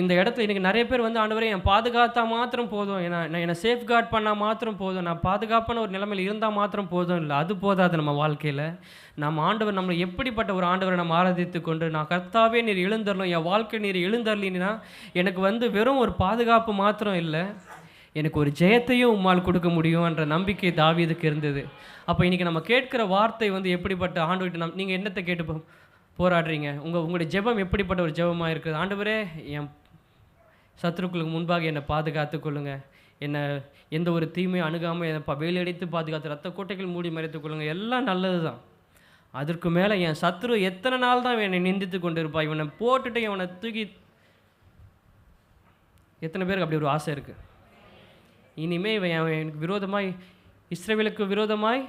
இந்த இடத்துல இன்றைக்கி நிறைய பேர் வந்து ஆண்டவரே என் பாதுகாத்தா மாத்திரம் போதும், என்னை சேஃப்கார்ட் பண்ணால் மாத்திரம் போதும், நான் பாதுகாப்பான ஒரு நிலைமையில் இருந்தால் மாத்திரம் போதும். இல்லை, அது போதாது. நம்ம வாழ்க்கையில் நம்ம ஆண்டவர் நம்மளை எப்படிப்பட்ட ஒரு ஆண்டவரை நம்ம ஆராதித்து கொண்டு, நான் கர்த்தாவே நீர் எழுந்தரலும், என் வாழ்க்கை நீர் எழுந்தரலினா எனக்கு வந்து வெறும் ஒரு பாதுகாப்பு மாத்திரம் இல்லை, எனக்கு ஒரு ஜெயத்தையும் உம்மால் கொடுக்க முடியும்ன்ற நம்பிக்கை தாவீதுக்கு இருந்தது. அப்போ இன்றைக்கி நம்ம கேட்குற வார்த்தை வந்து எப்படிப்பட்ட ஆண்டவர்கிட்ட நீங்கள் என்னத்தை கேட்டு போராடுறீங்க? உங்களுடைய ஜெபம் எப்படிப்பட்ட ஒரு ஜெபமாக இருக்குது? ஆண்டவரே என் சத்துருக்களுக்கு முன்பாக என்னை பாதுகாத்து கொள்ளுங்க, என்னை எந்த ஒரு தீமையும் அணுகாமல் என்னை வேலையடித்து பாதுகாத்து, ரத்த கோட்டைகள் மூடி மறைத்து கொள்ளுங்க. எல்லாம் நல்லது தான். அதற்கு மேலே என் சத்ரு எத்தனை நாள் தான் என்னை நிந்தித்து கொண்டு இருப்பா, இவனை போட்டுட்டு இவனை தூக்கி. எத்தனை பேருக்கு அப்படி ஒரு ஆசை இருக்குது? இனிமேல் இவன் எனக்கு விரோதமாய், இஸ்ரவேலுக்கு விரோதமாய்,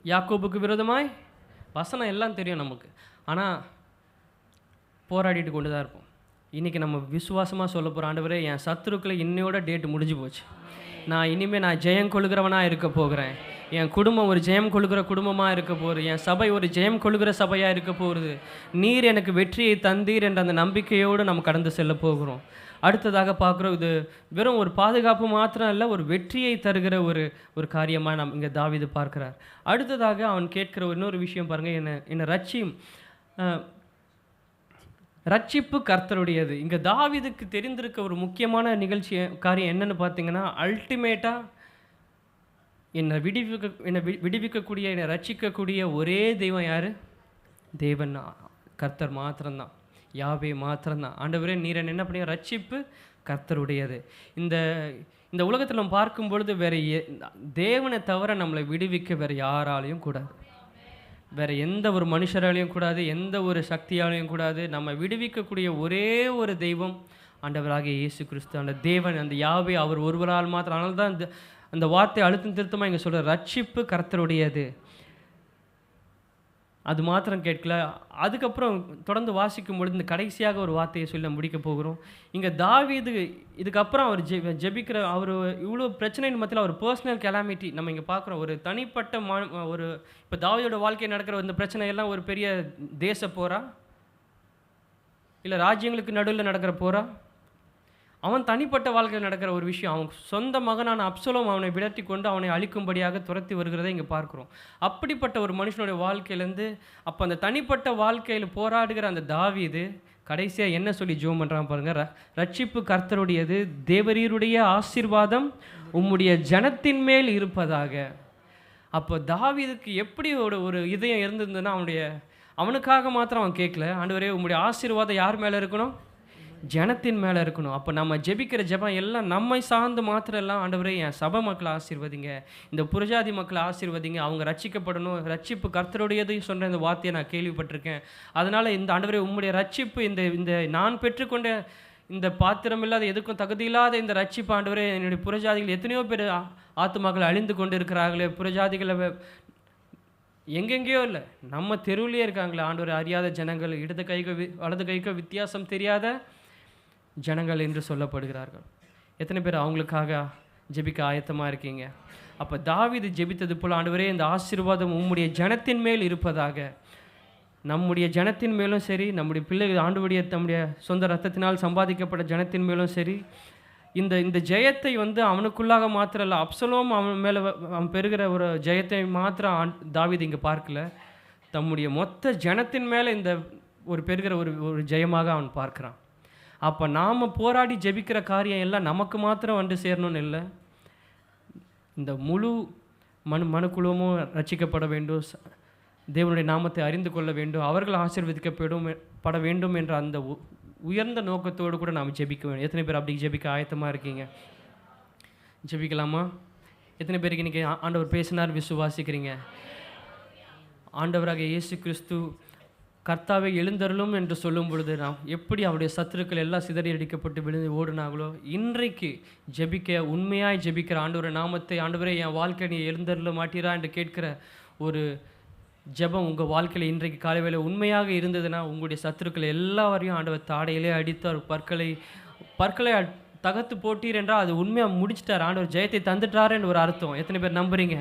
யாக்கோபுக்கு விரோதமாய், வசனம் எல்லாம் தெரியும் நமக்கு, ஆனால் போராடிட்டு கொண்டு தான் இருப்போம். இன்றைக்கி நம்ம விசுவாசமாக சொல்ல போகிற ஆண்டவரே என் சத்துருக்களை இன்னையோட டேட்டு முடிஞ்சு போச்சு, நான் இனிமேல் நான் ஜெயம் கொள்கிறவனாக இருக்க போகிறேன், என் குடும்பம் ஒரு ஜெயம் கொள்கிற குடும்பமாக இருக்க போகுது, என் சபை ஒரு ஜெயம் கொள்கிற சபையாக இருக்க போகிறது, நீர் எனக்கு வெற்றியை தந்தீர் என்ற அந்த நம்பிக்கையோடு நம்ம கடந்து செல்ல போகிறோம். அடுத்ததாக பார்க்குறோம், இது வெறும் ஒரு பாதுகாப்பு மாத்திரம் இல்லை, ஒரு வெற்றியை தருகிற ஒரு காரியமாக நம்ம இங்கே தாவீது பார்க்குறார். அடுத்ததாக அவன் கேட்குற இன்னொரு விஷயம் பாருங்கள், என்னை ரட்சியும், ரட்சிப்பு கர்த்தருடையது. இங்கே தாவீதுக்கு தெரிந்திருக்க ஒரு முக்கியமான காரியம் என்னென்னு பார்த்தீங்கன்னா, அல்டிமேட்டாக என்னை விடுவிக்கக்கூடிய, என்னை ரட்சிக்கக்கூடிய ஒரே தெய்வம் யார்? தேவன், கர்த்தர் மாத்திரம்தான், யாவே மாத்திரம்தான். ஆண்டவரே நீர் என்ன பண்ணி, ரட்சிப்பு கர்த்தருடையது. இந்த உலகத்தில் நம்ம பார்க்கும் பொழுது வேறு தேவனை தவிர நம்மளை விடுவிக்க வேறு யாராலையும் கூடாது, வேறு எந்த ஒரு மனுஷராலையும் கூடாது, எந்த ஒரு சக்தியாலையும் கூடாது. நம்ம விடுவிக்கக்கூடிய ஒரே ஒரு தெய்வம் ஆண்டவராகிய இயேசு கிறிஸ்து, அந்த தேவன், அந்த யாவே, அவர் ஒருவரால் மாத்திரம். அதனால தான் அந்த வார்த்தை அழுத்தம் திருத்தமாக இங்கே சொல்கிற, ரட்சிப்பு கர்த்தருடையது. அது மாத்திரம் கேட்கல, அதுக்கப்புறம் தொடர்ந்து வாசிக்கும் பொழுது இந்த கடைசியாக ஒரு வார்த்தையை சொல்லி முடிக்க போகிறோம். இங்கே தாவீது இதுக்கப்புறம் அவர் ஜெபிக்கிற, அவர் இவ்வளோ பிரச்சனையின் மத்தியில் அவர் பர்சனல் கெலாமிட்டி நம்ம இங்கே பார்க்குறோம். ஒரு தனிப்பட்ட ஒரு இப்போ தாவீதோட வாழ்க்கையில் நடக்கிற இந்த பிரச்சனையெல்லாம் ஒரு பெரிய தேச போரா, இல்லை ராஜ்யங்களுக்கு நடுவில் நடக்கிற போரா, அவன் தனிப்பட்ட வாழ்க்கையில் நடக்கிற ஒரு விஷயம். அவன் சொந்த மகனான அப்சலோம் அவனை விரட்டி கொண்டு அவனை அழிக்கும்படியாக துரத்தி வருகிறதை இங்கே பார்க்குறோம். அப்படிப்பட்ட ஒரு மனுஷனுடைய வாழ்க்கையிலேருந்து அப்போ அந்த தனிப்பட்ட வாழ்க்கையில் போராடுகிற அந்த தாவீது கடைசியாக என்ன சொல்லி ஜெபம் பண்ணுறான் பாருங்கள், ரட்சிப்பு கர்த்தருடையது, தேவரீருடைய ஆசீர்வாதம் உம்முடைய ஜனத்தின் மேல் இருப்பதாக. அப்போ தாவீதுக்கு எப்படி ஒரு இதயம் இருந்திருந்ததுன்னா, அவனுக்காக மாத்திரம் அவன் கேட்கல, ஆண்டவரே உம்முடைய ஆசீர்வாதம் யார் மேலே இருக்கணும்? ஜனத்தின் மேலே இருக்கணும். அப்போ நம்ம ஜெபிக்கிற ஜெபம் எல்லாம் நம்மை சார்ந்து மாத்திரம் எல்லாம், ஆண்டவரே என் சபை மக்களை ஆசீர்வதிங்க, இந்த புரஜாதி மக்களை ஆசீர்வதிங்க, அவங்க ரட்சிக்கப்படணும், ரட்சிப்பு கர்த்தருடையது சொன்ன இந்த வார்த்தையை நான் கேள்விப்பட்டிருக்கேன். அதனால் இந்த ஆண்டவரே உம்முடைய ரட்சிப்பு, இந்த நான் பெற்றுக்கொண்ட இந்த பாத்திரம் இல்லாத எதுக்கும் தகுதியில்லாத இந்த ரட்சிப்பு ஆண்டவரே, என்னுடைய புரஜாதிகள் எத்தனையோ பேர் ஆத்துமாக்கள் அழிந்து கொண்டு இருக்கிறார்களே, புரஜாதிகளை எங்கெங்கேயோ இல்லை, நம்ம தெருவிலே இருக்காங்களே ஆண்டவரை அறியாத ஜனங்கள், இடது கைக்கு வலது கைக்கு வித்தியாசம் தெரியாத ஜனங்கள் என்று சொல்லப்படுகிறார்கள். எத்தனை பேர் அவங்களுக்காக ஜெபிக்க ஆயத்தமாக இருக்கீங்க? அப்போ தாவீது ஜெபித்தது போல், ஆண்டவரே இந்த ஆசீர்வாதம் உம்முடைய ஜனத்தின் மேல் இருப்பதாக. நம்முடைய ஜனத்தின் மேலும் சரி, நம்முடைய பிள்ளைகள் ஆண்டவருடைய தம்முடைய சொந்த ரத்தத்தினால் சம்பாதிக்கப்பட்ட ஜனத்தின் மேலும் சரி, இந்த ஜெயத்தை வந்து அவனுக்குள்ளாக மாத்திரம் இல்லை, அப்சலோம் அவன் மேலே அவன் பெறுகிற ஒரு ஜெயத்தை மாத்திரம் தாவீது இங்கே பார்க்கல, தம்முடைய மொத்த ஜனத்தின் மேலே இந்த ஒரு பெறுகிற ஒரு ஜெயமாக அவன் பார்க்குறான். அப்போ நாம் போராடி ஜெபிக்கிற காரியம் எல்லாம் நமக்கு மாத்திரம் வந்து சேரணும்னு இல்லை, இந்த முழு மனுக்குழுவும் ரட்சிக்கப்பட வேண்டும், தேவனுடைய நாமத்தை அறிந்து கொள்ள வேண்டும், அவர்கள் ஆசீர்வதிக்கப்பட வேண்டும் என்ற அந்த உயர்ந்த நோக்கத்தோடு கூட நாம் ஜெபிக்க வேண்டும். எத்தனை பேர் அப்படி ஜெபிக்க ஆயத்தமாக இருக்கீங்க? ஜெபிக்கலாமா? எத்தனை பேருக்கு இன்றைக்கி ஆண்டவர் பேசினார் விசுவாசிக்கிறீங்க? ஆண்டவராக இயேசு கிறிஸ்து கர்த்தாவை எழுந்தருளும் என்று சொல்லும் பொழுது நாம் எப்படி அவருடைய சத்துருக்கள் எல்லாம் சிதறி அடிக்கப்பட்டு விழுந்து ஓடினாங்களோ, இன்றைக்கு ஜெபிக்க, உண்மையாய் ஜெபிக்கிற ஆண்டவரை நாமத்தை, ஆண்டவரே என் வாழ்க்கை நீ எழுந்தருள மாட்டீரா என்று கேட்கிற ஒரு ஜெபம் உங்கள் வாழ்க்கையில் இன்றைக்கு காலை வேளை உண்மையாக இருந்ததுன்னா, உங்களுடைய சத்துருக்கள் எல்லாரையும் ஆண்டவர் தாடையிலே அடித்து அவர் பற்களை தகர்த்து போட்டீர் என்றால் அது உண்மையாக முடிச்சிட்டார், ஆண்டவர் ஜெயத்தை தந்துட்டாருன்னு ஒரு அர்த்தம். எத்தனை பேர் நம்புறீங்க?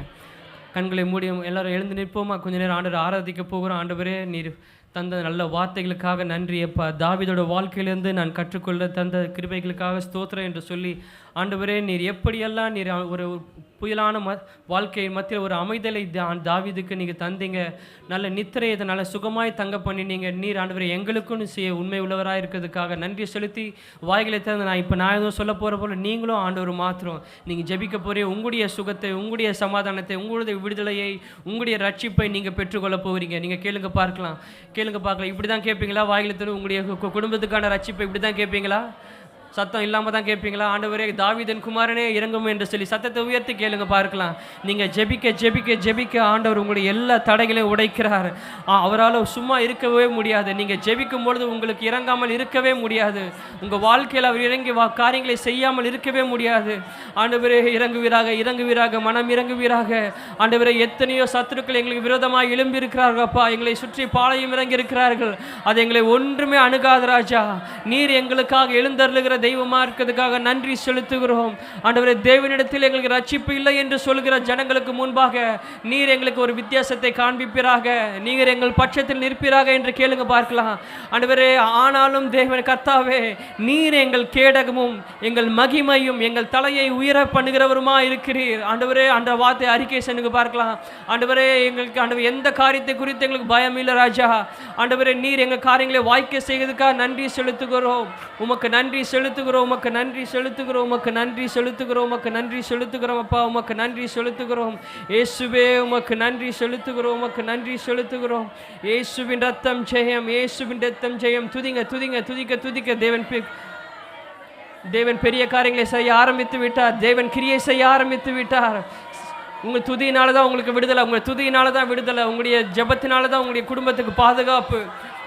கண்களை மூடி எல்லாரும் எழுந்து நிற்போமா? கொஞ்ச நேரம் ஆண்டவர் ஆராதிக்க போகிறோம். ஆண்டவரே நீர் தந்த நல்ல வார்த்தைகளுக்காக நன்றி அப்பா. தாவீதோட வாழ்க்கையிலேருந்து நான் கற்றுக்கொள்ள தந்த கிருபைகளுக்காக ஸ்தோத்திரம் என்று சொல்லி ஆண்டவரே, நீர் எப்படியெல்லாம் நீர் ஒரு புயலான வாழ்க்கையின் மத்தியில் ஒரு அமைதலை தாவீதுக்கு நீங்கள் தந்தீங்க. நல்ல நித்திரையை நல்ல சுகமாய் தங்க பண்ணினீங்க. நீர் ஆண்டவரே எங்களுக்கும் செய்ய உண்மை உள்ளவராக இருக்கிறதுக்காக நன்றி செலுத்தி வாய்களை திறந்து நான் எதுவும் சொல்ல போகிற போல நீங்களும் ஆண்டவர் மாத்திரம் நீங்கள் ஜெபிக்க போகிற உங்களுடைய சுகத்தை, உங்களுடைய சமாதானத்தை, உங்களுடைய விடுதலையை, உங்களுடைய ரட்சிப்பை நீங்கள் பெற்றுக்கொள்ள போகிறீங்க. நீங்கள் கேளுங்க பார்க்கலாம். இப்படி தான் கேட்பீங்களா? வாய்களை திறந்து உங்களுடைய குடும்பத்துக்கான ரட்சிப்பை இப்படி தான் கேட்பீங்களா? சத்தம் இல்லாமல் தான் கேட்பீங்களா? ஆண்டவரே தாவீதின் குமாரனே இறங்கும் என்று சொல்லி சத்தத்தை உயர்த்தி கேளுங்க பார்க்கலாம். நீங்கள் ஜெபிக்க ஜெபிக்க ஜெபிக்க ஆண்டவர் உங்களுடைய எல்லா தடைகளையும் உடைக்கிறார். அவரால் சும்மா இருக்கவே முடியாது. நீங்கள் ஜெபிக்கும் பொழுது உங்களுக்கு இறங்காமல் இருக்கவே முடியாது. உங்கள் வாழ்க்கையில் அவர் இறங்கி காரியங்களை செய்யாமல் இருக்கவே முடியாது. ஆண்டவரே இறங்குவீராக மனம் இறங்குவீராக. ஆண்டவரே எத்தனையோ சத்துருக்கள் எங்களுக்கு விரோதமாக எழும்பி இருக்கிறார்கள் அப்பா. எங்களை சுற்றி பாளையம் இறங்கி இருக்கிறார்கள். அது எங்களை ஒன்றுமே அணுகாது ராஜா. நீர் எங்களுக்காக எழுந்தருளுகிற தெய்வமா இருக்கிறதுக்காக நன்றி செலுத்துகிறோம். ஆண்டவரே, தேவனிடத்தில் எங்களுக்கு ரட்சிப்பு இல்லை என்று சொல்கிற ஜனங்களுக்கு முன்பாக நீர் எங்களுக்கு ஒரு வித்தியாசத்தை காண்பிப்பீராக. நீர் எங்கள் பட்சத்தில் நிற்பீராக என்று கேளுங்க பார்க்கலாம். ஆண்டவரே, ஆனாலும் தேவன் கர்த்தாவே, நீர் எங்கள் கேடகமும் எங்கள் மகிமையும் எங்கள் தலையை உயர பண்ணுகிறவருமா இருக்கிறீர். ஆண்டவரே, அந்த வார்த்தை அறிக்கை சென்று பார்க்கலாம். ஆண்டவரே, எங்களுக்கு ஆண்டவர் எந்த காரியத்தை குறித்து எங்களுக்கு பயம் இல்லை ராஜா. ஆண்டவரே, நீர் எங்கள் காரியங்களை வாய்க்க செய்வதற்காக நன்றி செலுத்துகிறோம். உமக்கு நன்றி செலுத்துகிறோம். உமக்கு நன்றி செலுத்துகிறோம். உமக்கு நன்றி செலுத்துகிறோம். உமக்கு நன்றி செலுத்துகிறோம் அப்பா. உமக்கு நன்றி செலுத்துகிறோம் இயேசுவே. உமக்கு நன்றி செலுத்துகிறோம். உமக்கு நன்றி செலுத்துகிறோம். இயேசுவின் ரத்தம் ஜெயம். இயேசுவின் ரத்தம் ஜெயம். துதிங்க துதிங்க துதிக்க துதிக்க. தேவன் பெரிய காரியங்களை செய்ய ஆரம்பித்து விட்டார். தேவன் கிரியை செய்ய ஆரம்பித்து விட்டார். உங்கள் துதியினால தான் உங்களுக்கு விடுதலை. உங்கள் துதியினால தான் விடுதலை. உங்களுடைய ஜெபத்தினால தான் உங்களுடைய குடும்பத்துக்கு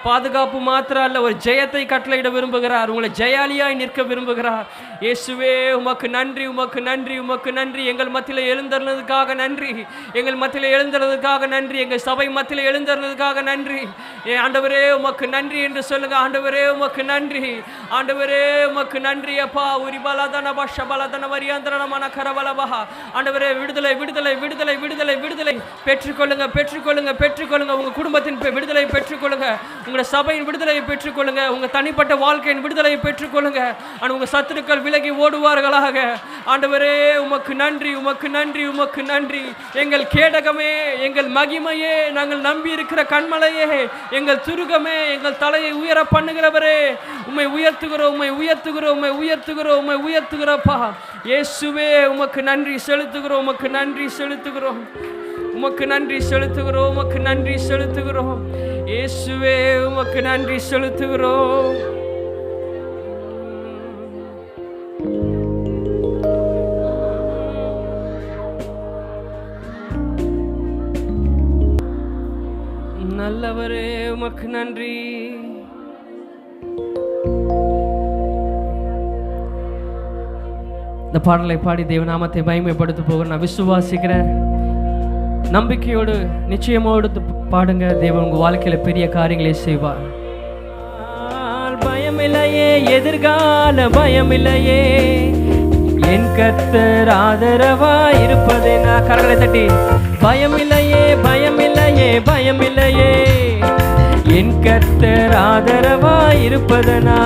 பாதுகாப்பு மாத்திரம் அல்ல, ஒரு ஜெயத்தை கட்டளையிட விரும்புகிறார். உங்களை ஜெயாலியாய் நிற்க விரும்புகிறார். இயேசுவே, உமக்கு நன்றி, உமக்கு நன்றி, உமக்கு நன்றி. எங்கள் மத்தியில் எழுந்தருளதுக்காக நன்றி. எங்கள் மத்தியில் எழுந்தருளதுக்காக நன்றி. எங்கள் சபை மத்தியில் எழுந்தருளதுக்காக நன்றி. ஆண்டவரே, உமக்கு நன்றி என்று சொல்லுங்க. ஆண்டவரே, உமக்கு நன்றி. ஆண்டவரே, உமக்கு நன்றி அப்பா. உரிபலதன பஷபலதன வரியாந்தரமான கரவலபா. ஆண்டவரே, விடுதலை விடுதலை விடுதலை விடுதலை விடுதலை பெற்றுக்கொள்ளுங்க, பெற்றுக்கொள்ளுங்க, பெற்றுக்கொள்ளுங்க. உங்கள் குடும்பத்தின் விடுதலை பெற்றுக்கொள்ளுங்க. உங்கள் சபையின் விடுதலையை பெற்றுக்கொள்ளுங்க. உங்கள் தனிப்பட்ட வாழ்க்கையின் விடுதலையை பெற்றுக்கொள்ளுங்க. ஆனால் உங்கள் சத்துருக்கள் விலகி ஓடுவார்களாக. ஆண்டவரே, உமக்கு நன்றி, உமக்கு நன்றி, உமக்கு நன்றி. எங்கள் கேடகமே, எங்கள் மகிமையே, நாங்கள் நம்பி இருக்கிற கண்மலையே, எங்கள் துருகமே, எங்கள் தலையை உயர பண்ணுகிறவரே, உம்மை உயர்த்துகிறோம், உம்மை உயர்த்துகிறோம், உம்மை உயர்த்துகிறோம், உம்மை உயர்த்துகிறப்பா. இயேசுவே, உமக்கு நன்றி செலுத்துகிறோம். உமக்கு நன்றி செலுத்துகிறோம். உமக்கு நன்றி செலுத்துகிறோம். உமக்கு நன்றி செலுத்துகிறோம். இயேசுவே, உமக்கு நன்றி செலுத்துகிறோம். நல்லவரே, உமக்கு நன்றி. இந்த பாடலை பாடி தேவநாமத்தை மகிமைப்படுத்த போக நான் விசுவாசிக்கிறேன். நம்பிக்கையோடு நிச்சயமோடு பாடுங்க. தேவன் உங்க வாழ்க்கையில பெரிய காரியங்களை செய்வார். பயமில்லையே, எதிர்கால பயமில்லையே, என் கர்த்தர் ஆதரவாய் இருப்பதே. நான் கரங்களை தட்டி பயமில்லையே, பயமில்லையே, பயமில்லையே, என் கர்த்தர் ஆதரவாய் இருப்பதனா.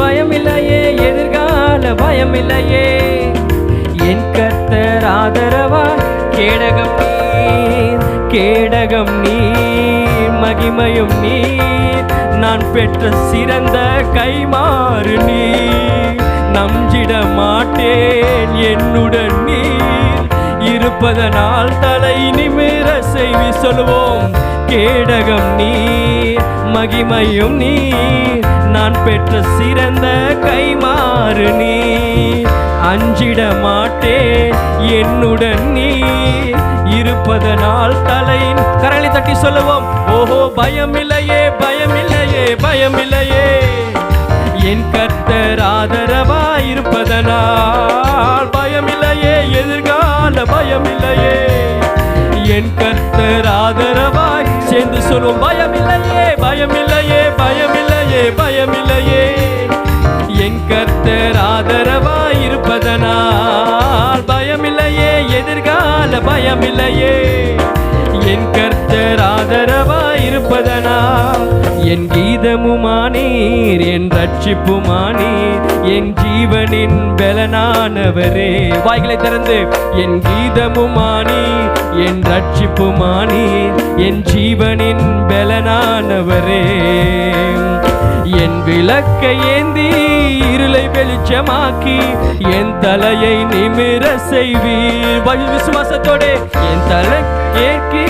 பயமில்லையே, எதிர்கால பயமில்லையே, என் கர்த்தர் ஆதரவாய். கேடகம் நீர், கேடகம் நீர், மகிமையும் நீர், நான் பெற்ற சிறந்த கைமாறு நீர். நம்பிட மாட்டேன், என்னுடன் நீர் இருப்பதனால் தலை நிமிர செய்வி சொல்வோம். கேடகம் நீர், மகிமையும் நீர், நான் பெற்ற சிறந்த கைமாறு நீர். அஞ்சிட மாட்டேன், என்னுடன் நீர் இருப்பதனால் தலையின் கரங்களை தட்டி சொல்லுவோம். ஓஹோ, பயமில்லையே, பயமில்லையே, பயமில்லையே, என் கர்த்தர் ஆதரவாய் இருப்பதனால். பயமில்லையே, எதிர்கால பயமில்லையே, என் கர்த்தர் ஆதரவாய். சேர்ந்து சொல்வோம். பயமில்லையே, பயமில்லையே, பயமில்லையே, பயமில்லையே, என் கர்த்தர் ஆதரவாய் இருப்பதனால். பயமில்லையே, எதிர்கால பயமில்லையே, என் கர்த்தர் ஆதரவாய் இருப்பதனால். இருப்பதனால் என் கீதமுமானீர், என் ரட்சிப்புமானீர், என் ஜீவனின் பலனானவரே. வாய்களை திறந்து என் கீதமுமானீர், என் ரட்சிப்புமானீர், என் ஜீவனின் பலனானவரே. என் விளக்கை ஏந்தி இருளை வெளிச்சமாக்கி என் தலையை நிமிர செய்வீர். விசுவாசத்தோடு என் தலை ஏக்கி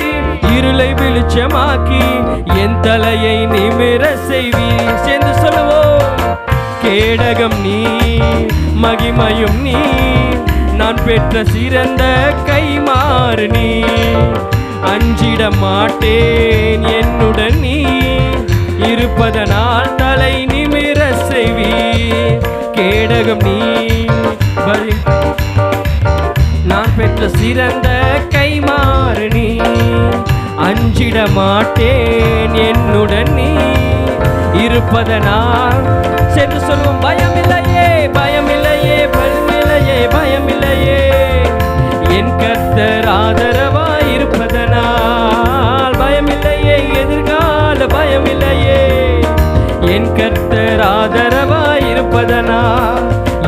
இருளை வெளிச்சமாக்கி என் தலையை நிமிர செய்வீர். சேர்ந்து சொல்லுவோம். கேடகம் நீ, மகிமையும் நீ, நான் பெற்ற சிறந்த கைமாறு நீ. அஞ்சிட மாட்டேன், என்னுடன் நீ இருப்பதனால் தலை நிமிர செய்வீர். கேடகம் நீ, நான் பெற்ற சிறந்த கைமாறு நீ. அஞ்சிட மாட்டேன், என்னுடன் நீ இருப்பதனால். சென்று சொல்வோம். பயமில்லையே, பயமில்லையே, பயமில்லையே, பயமில்லையே, என் கர்த்தர் ஆதரவாய் இருப்பதனால். பயமில்லையே, எதிர்கால பயமில்லையே, என் கர்த்தர் ஆதரவாய் இருப்பதனால்.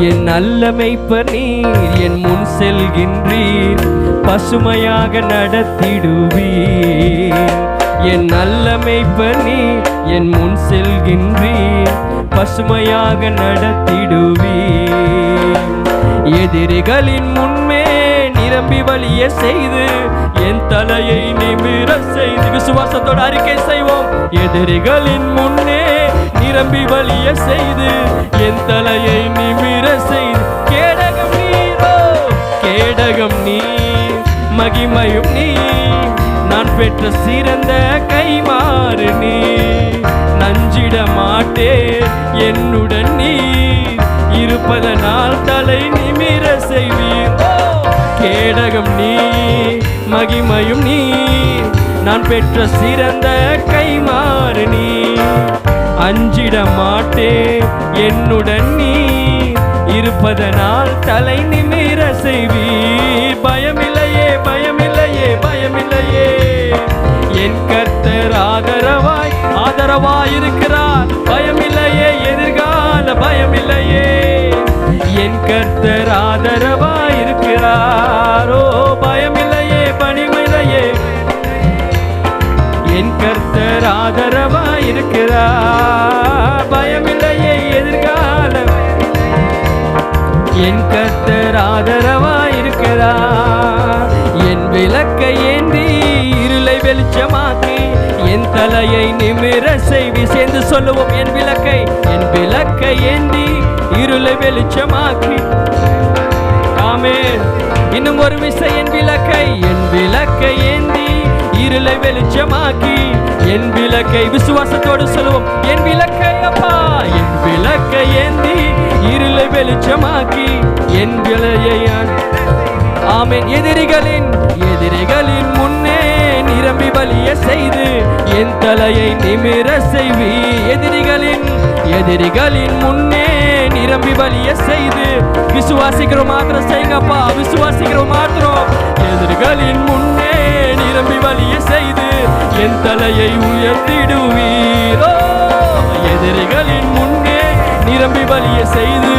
என் நல்ல மேய்ப்பர் நீர், என் முன் செல்கின்றீர், பசுமையாக நடத்திடுவீர். என் நல்ல மேய்ப்பர் நீர், என் முன் செல்கின்றீர், பசுமையாக நடத்திடுவீர். எதிரிகளின் முன்மே நிரம்பி வழிய செய்து என் தலையை நிமிர செய்து. விசுவாசத்தோடு அறிக்கை செய்வோம். எதிரிகளின் முன்னே நிரம்பி வழிய செய்து என் தலையை நிமிர செய்து. கேடகம் நீரோ, கேடகம் நீ, மகிமையும் நீ, நான் பெற்ற சிறந்த கைமாறு நீ. நஞ்சிட மாட்டேன், என்னுடன் நீ இருப்பதனால் தலை நிமிர செய்வீர். கேடகம் நீ, மகிமையும் நீ, நான் பெற்ற சிறந்த கைமாறு நீ. அஞ்சிட மாட்டேன், என்னுடன் நீ இருப்பதனால் தலை நிமிர செய்வீர். பயமில்லையே, பயமில்லையே, பயமில்லையே, என் கர்த்தர் ஆதரவாய் ஆதரவாய் இருக்கிறார். பயமில்லையே, எதிர்கால பயமில்லையே, என் கர்த்தர் ஆதரவாய் இருக்கிறாரோ. பயமில்லையே, பணிமில்லையே, என் கர்த்தர் ஆதரவாய் இருக்கிறார். பயமில்லையே, எதிர்கால என் கர்த்தர் ஆதரவாய் இருக்கிறார். என் விளக்கை ஏந்தி இருளை வெளிச்சமாக்கி என் தலையை நிமிர செய்வி. சேர்ந்து சொல்லுவோம். என் விளக்கை ஏந்தி இருளை வெளிச்சமாக்கி. ஆமென். இன்னும் ஒரு விசை. என் விளக்கை ஏந்தி இருளை வெளிச்சமாக்கி என் விளக்கை. விசுவாசத்தோடு சொல்லுவோம். என் விளக்கை அப்பா, என் விளக்கை ஏந்தி இருளை வெளிச்சமாக்கி என் விலையை. ஆமென். எதிரிகளின் முன்னே நிரம்பி வழிய செய்து என் தலையை நிமிர செய்வி. எதிரிகளின் முன்னே நிரம்பி வழிய செய்து. விசுவாசிக்கிறோம் மாத்திரம் செய்யுங்கப்பா. விசுவாசிக்கிறோம் மாத்திரம். எதிரிகளின் முன்னே நிரம்பி வழிய செய்து என் தலையை உயர்த்திடுவீரோ. எதிரிகளின் முன்னே நிரம்பி வழிய செய்து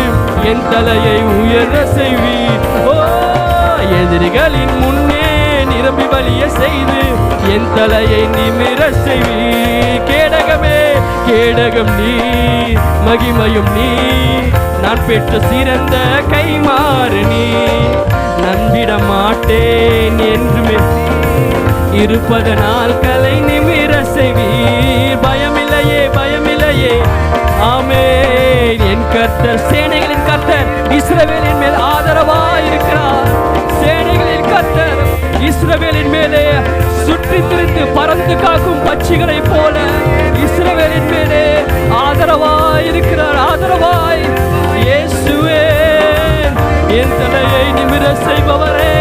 என் தலையை உயர செய்வீர். ஓ, எதிரிகளின் முன்னே நிரம்பி வழிய செய்து என் தலையை நிமிர செய்வீர். கேடகமே, கேடகம் நீ, மகிமையும் நீ, நான் பெற்ற சிறந்த கைமாறு நீ. நம்பிட மாட்டேன் என்றுமே இருப்பதனால் கலை நிமிர செய்வீர். பயமில்லையே, பயமில்லையே. ஆமென். என் கர்த்தர், சேனைகளின் கர்த்தர் இஸ்ரவேலின் மேல் ஆதரவாய் இருக்கிறார். சேனைகளின் கர்த்தர் இஸ்ரவேலின் மேலே சுற்றி திரிந்து பறந்து காக்கும் பட்சிகளை போல இஸ்ரவேலின் மேலே ஆதரவாய் இருக்கிறார். ஆதரவாய். இயேசுவே, என் தலையை நிமிர செய்பவரே,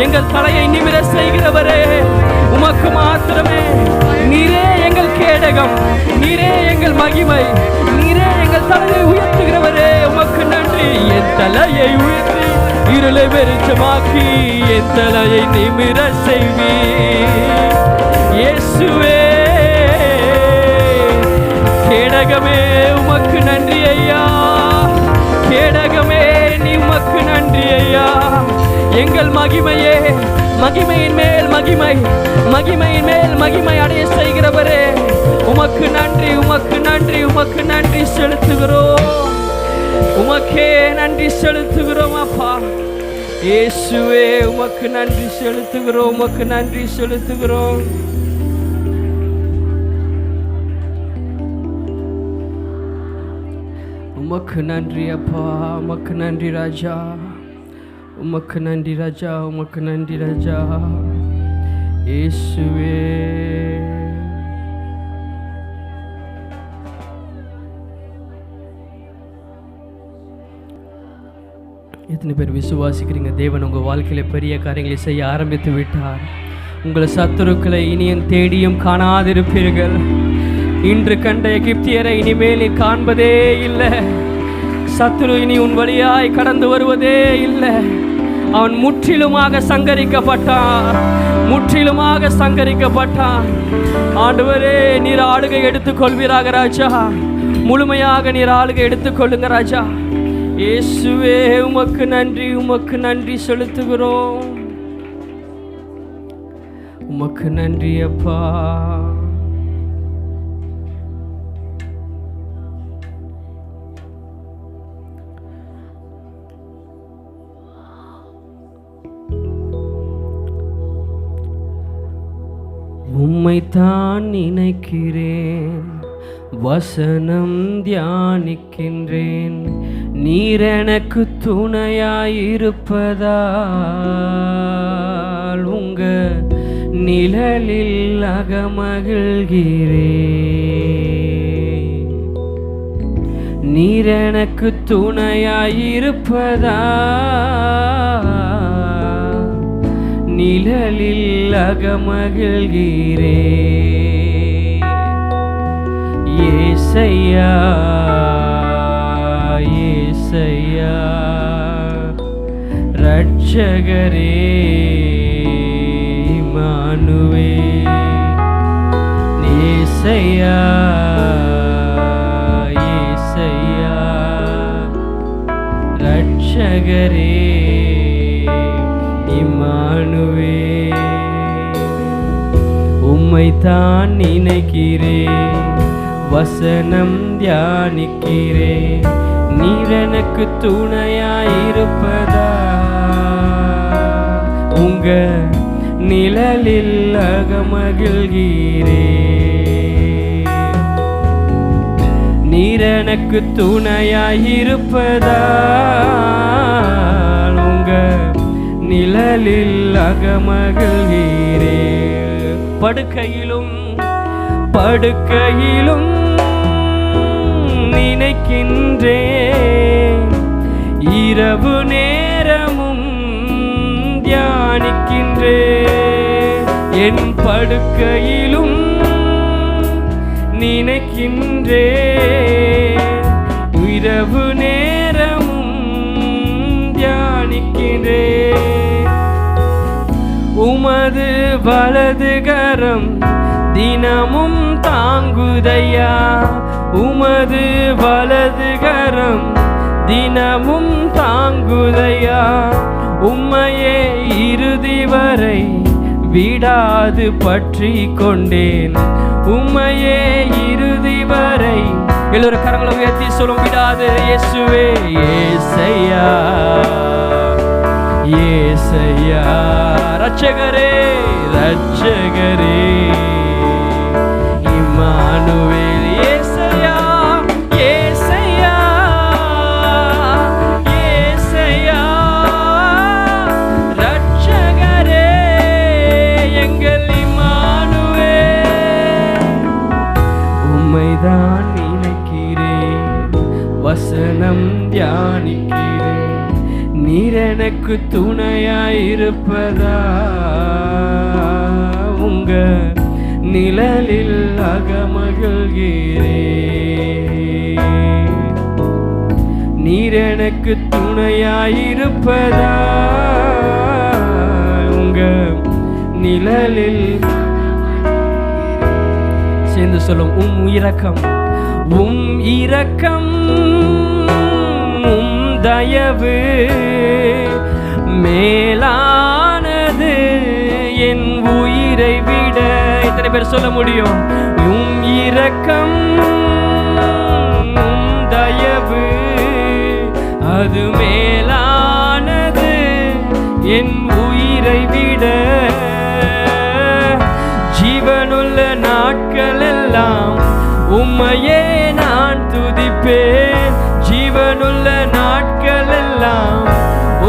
எங்கள் தலையை நிமிர செய்கிறவரே, உமக்கு மாத்திரமே. நீரே எங்கள் கேடகம், நீரே எங்கள் மகிமை, நீரே எங்கள் தலையை உயர்த்துகிறவரே, உமக்கு நன்றி. என் தலையை உயர்த்தி இருளை வெளிச்சமாக்கி என் தலையை நிமிர செய்வீர். இயேசுவே, எங்கள் மகிமையே, மகிமையின் மேல் மகிமை, மகிமையின் மேல் மகிமை அடைய செய்கிறவரே, உமக்கு நன்றி, உமக்கு நன்றி, உமக்கு நன்றி செலுத்துகிறோம். உமக்கே நன்றி செலுத்துகிறோம் அப்பா. இயேசுவே உமக்கு நன்றி செலுத்துகிறோம், உமக்கு நன்றி செலுத்துகிறோம். உமக்கு நன்றி அப்பா, உமக்கு நன்றி ராஜா, உமக்கு நன்றி ராஜா, உமக்கு நன்றி ராஜா. இயேசுவே எத்தனை பேர் விசுவாசிக்கிறீங்க? தேவன் உங்கள் வாழ்க்கையில் பெரிய காரியங்களை செய்ய ஆரம்பித்து விட்டார். உங்கள் சத்துருக்களை இனியும் தேடியும் காணாதிருப்பீர்கள். இன்று கண்ட எகிப்தியரை இனிமேல் நீ காண்பதே இல்லை. சத்துரு இனி உன் வழியாய் கடந்து வருவதே இல்லை. அவன் முற்றிலுமாக சங்கரிக்கப்பட்டான், முற்றிலுமாக சங்கரிக்கப்பட்டான். ஆண்டவரே, நீர் ஆளுகை எடுத்துக்கொள்வீராக ராஜா, முழுமையாக நீர் ஆளுகை எடுத்துக்கொள்ளுங்க ராஜா. இயேசுவே உமக்கு நன்றி, உமக்கு நன்றி செலுத்துகிறோம். உமக்கு நன்றி அப்பா. உம்மைத்தான் நினைக்கிறேன், வசனம் தியானிக்கின்றேன். நீர் எனக்கு துணையாயிருப்பதால் உங்க நிழலில் அகமகிழ்கிறேன். நீர் எனக்கு துணையாயிருப்பதால் நிழலில் அகமகிழ்கிறேன். ஏசையா, ஏசையா ரட்சகரே இம்மானுவேல். ஏசையா, ஏசையா ரட்சகரே இம்மானுவேல். உம்மைத்தான் நினைக்கிறேன், வசனம் தியானிக்கிறேன். நீர் எனக்கு துணையாயிருப்பதா உங்க நிழலில் அகமகிழ்கிறேன். நீர் எனக்கு துணையாயிருப்பதா உங்க நிழலில் அகமகிழ்கிறேன். படுக்கையிலும் படுக்கையிலும் நினைக்கின்றேன், இரவு நேரமும் தியானிக்கின்றேன். என் படுக்கையிலும் நினைக்கின்றேன், இரவு நேரமும் தியானிக்கின்றேன். உமது வலது கரம் தினமும் தாங்குதையா, உமது வலது கரம் தினமும் தாங்குதையா. உம்மையே இறுதி வரை விடாது பற்றி கொண்டேன், உம்மையே இறுதி வரை. எல்லோரும் கரங்களை உயர்த்தி சொல்லும், விடாது இயேசுவே. ஏசையா, ஏசையா ரட்சகரே, ரட்சகரே இம்மானுவேல். ஏசையா, ஏசையா, ஏசையா ரட்சகரே எங்கள் இம்மானுவேல். உம்மைதான் நினைக்கிறேன், வசனம் தியானிக்கிறேன். நீர் எனக்கு துணையாயிருப்பதா உங்க நிழலில் அகமகிழ்கிறேன். நீர் எனக்கு துணையாயிருப்பதா உங்க நிழலில். சேர்ந்து சொல்லும், உம் இரக்கம், உம் இரக்கம், உம் தயவு மேலானது என் உயிரை விட. இத்தனை பேர் சொல்ல முடியும்? உம் இரக்கம் தயவு அது மேலானது என் உயிரை விட. ஜீவனுள்ள நாட்கள் எல்லாம் உம்மையே நான் துதிப்பேன். ஜீவனுள்ள நாட்கள் எல்லாம்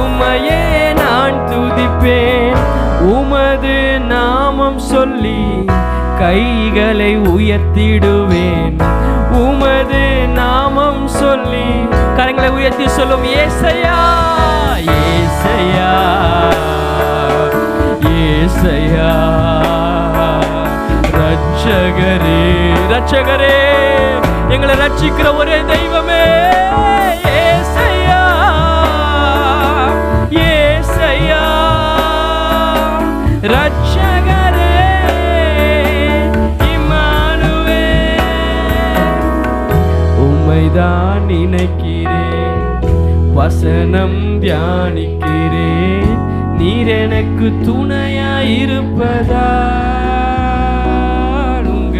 உம்மையே நான் துதிப்பேன். உமது நாமம் சொல்லி கைகளை உயர்த்திடுவேன். உமது நாமம் சொல்லி கரங்களை உயர்த்தி சொல்லும். ஏசையா ஏசையா ஏசையா ரட்சகரே ரட்சகரே எங்களை ரட்சிக்கிற ஒரே தெய்வமே. ஏசையா ஏசையா ரட்சகரே உம்மைதான் நினைக்கிறேன், வசனம் தியானிக்கிறேன். நீர் எனக்கு துணையாயிருப்பதால் உங்க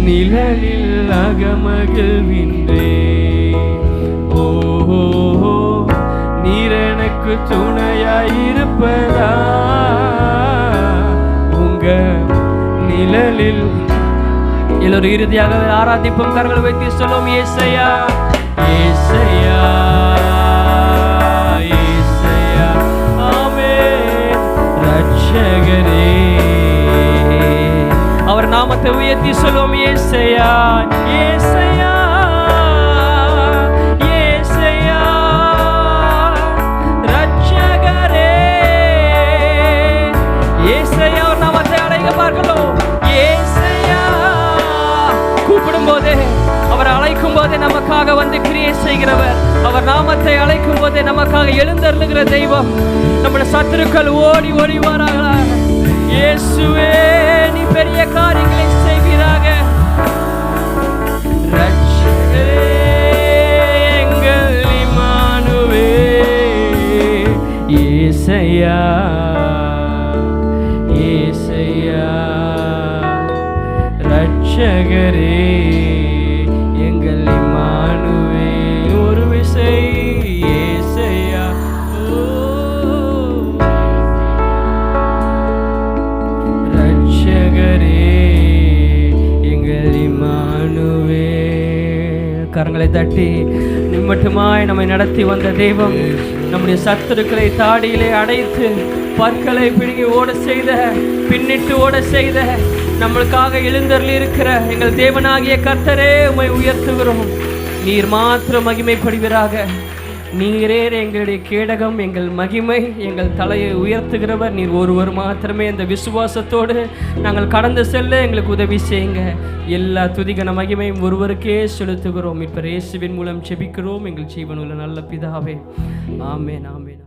நிழலில் அகமகிழ்கின்றேன். ஓஹோ நீர் எனக்கு துணையாயிருப்பதால் உங்க நிழலில். எல்லோரும் இறுதியாக ஆராதிப்போம். கரங்களை வைத்து சொல்லும். ஏசையா ஏசையா ஏசையா ஆமென் ரட்சகரே. அவர் நாமத்தை உயர்த்தி சொல்லும். ஏசையா ஏசையா ஏசையா ரட்சகரே. ஏசையா அவர் நாமத்தை அழைக்க பார்க்கலாம். ஏசையா கூப்பிடும் போதே, அவர் அழைக்கும் போதே நமக்காக வந்து கிரியை செய்கிறவர். அவர் நாமத்தை அழைக்கும் போதே நமக்காக எழுந்தருளுகிற தெய்வம். நம்முடைய சத்துருக்கள் ஓடி ஓடி வராங்களா? இயேசுவே நீ பெரிய காரியங்களை செய்வீராக. ரட்சகரே எங்கள் இம்மானுவே. ஏசையா ஏசையா ரட்சகரே எங்கள் இம்மானுவே. ஒரு விசை ஏசையா ரட்சகரே எங்கள் இம்மானுவே. கரங்களை தட்டி நிம்மட்டுமாய் நம்மை நடத்தி வந்த தெய்வம், நம்முடைய சத்துருக்களை தாடியிலே அடைத்து பற்களை பிடுங்கி ஓட செய்த, பின்னிட்டு ஓட செய்த, நம்மளுக்காக எழுந்தருளி இருக்கிற எங்கள் தேவனாகிய கர்த்தரே உம்மை உயர்த்துகிறோம். நீர் மாத்திரம் மகிமைப்படுவீராக. நீரே எங்களுடைய கேடகம், எங்கள் மகிமை, எங்கள் தலையை உயர்த்துகிறவர் நீர் ஒருவர் மாத்திரமே. இந்த விசுவாசத்தோடு நாங்கள் கடந்து செல்ல எங்களுக்கு உதவி செய்யுங்க. எல்லா துதிகன மகிமையும் ஒருவருக்கே செலுத்துகிறோம். இப்ப இயேசுவின் மூலம் ஜெபிக்கிறோம் எங்கள் ஜீவனுள்ள நல்ல பிதாவே. ஆமென் ஆமென்.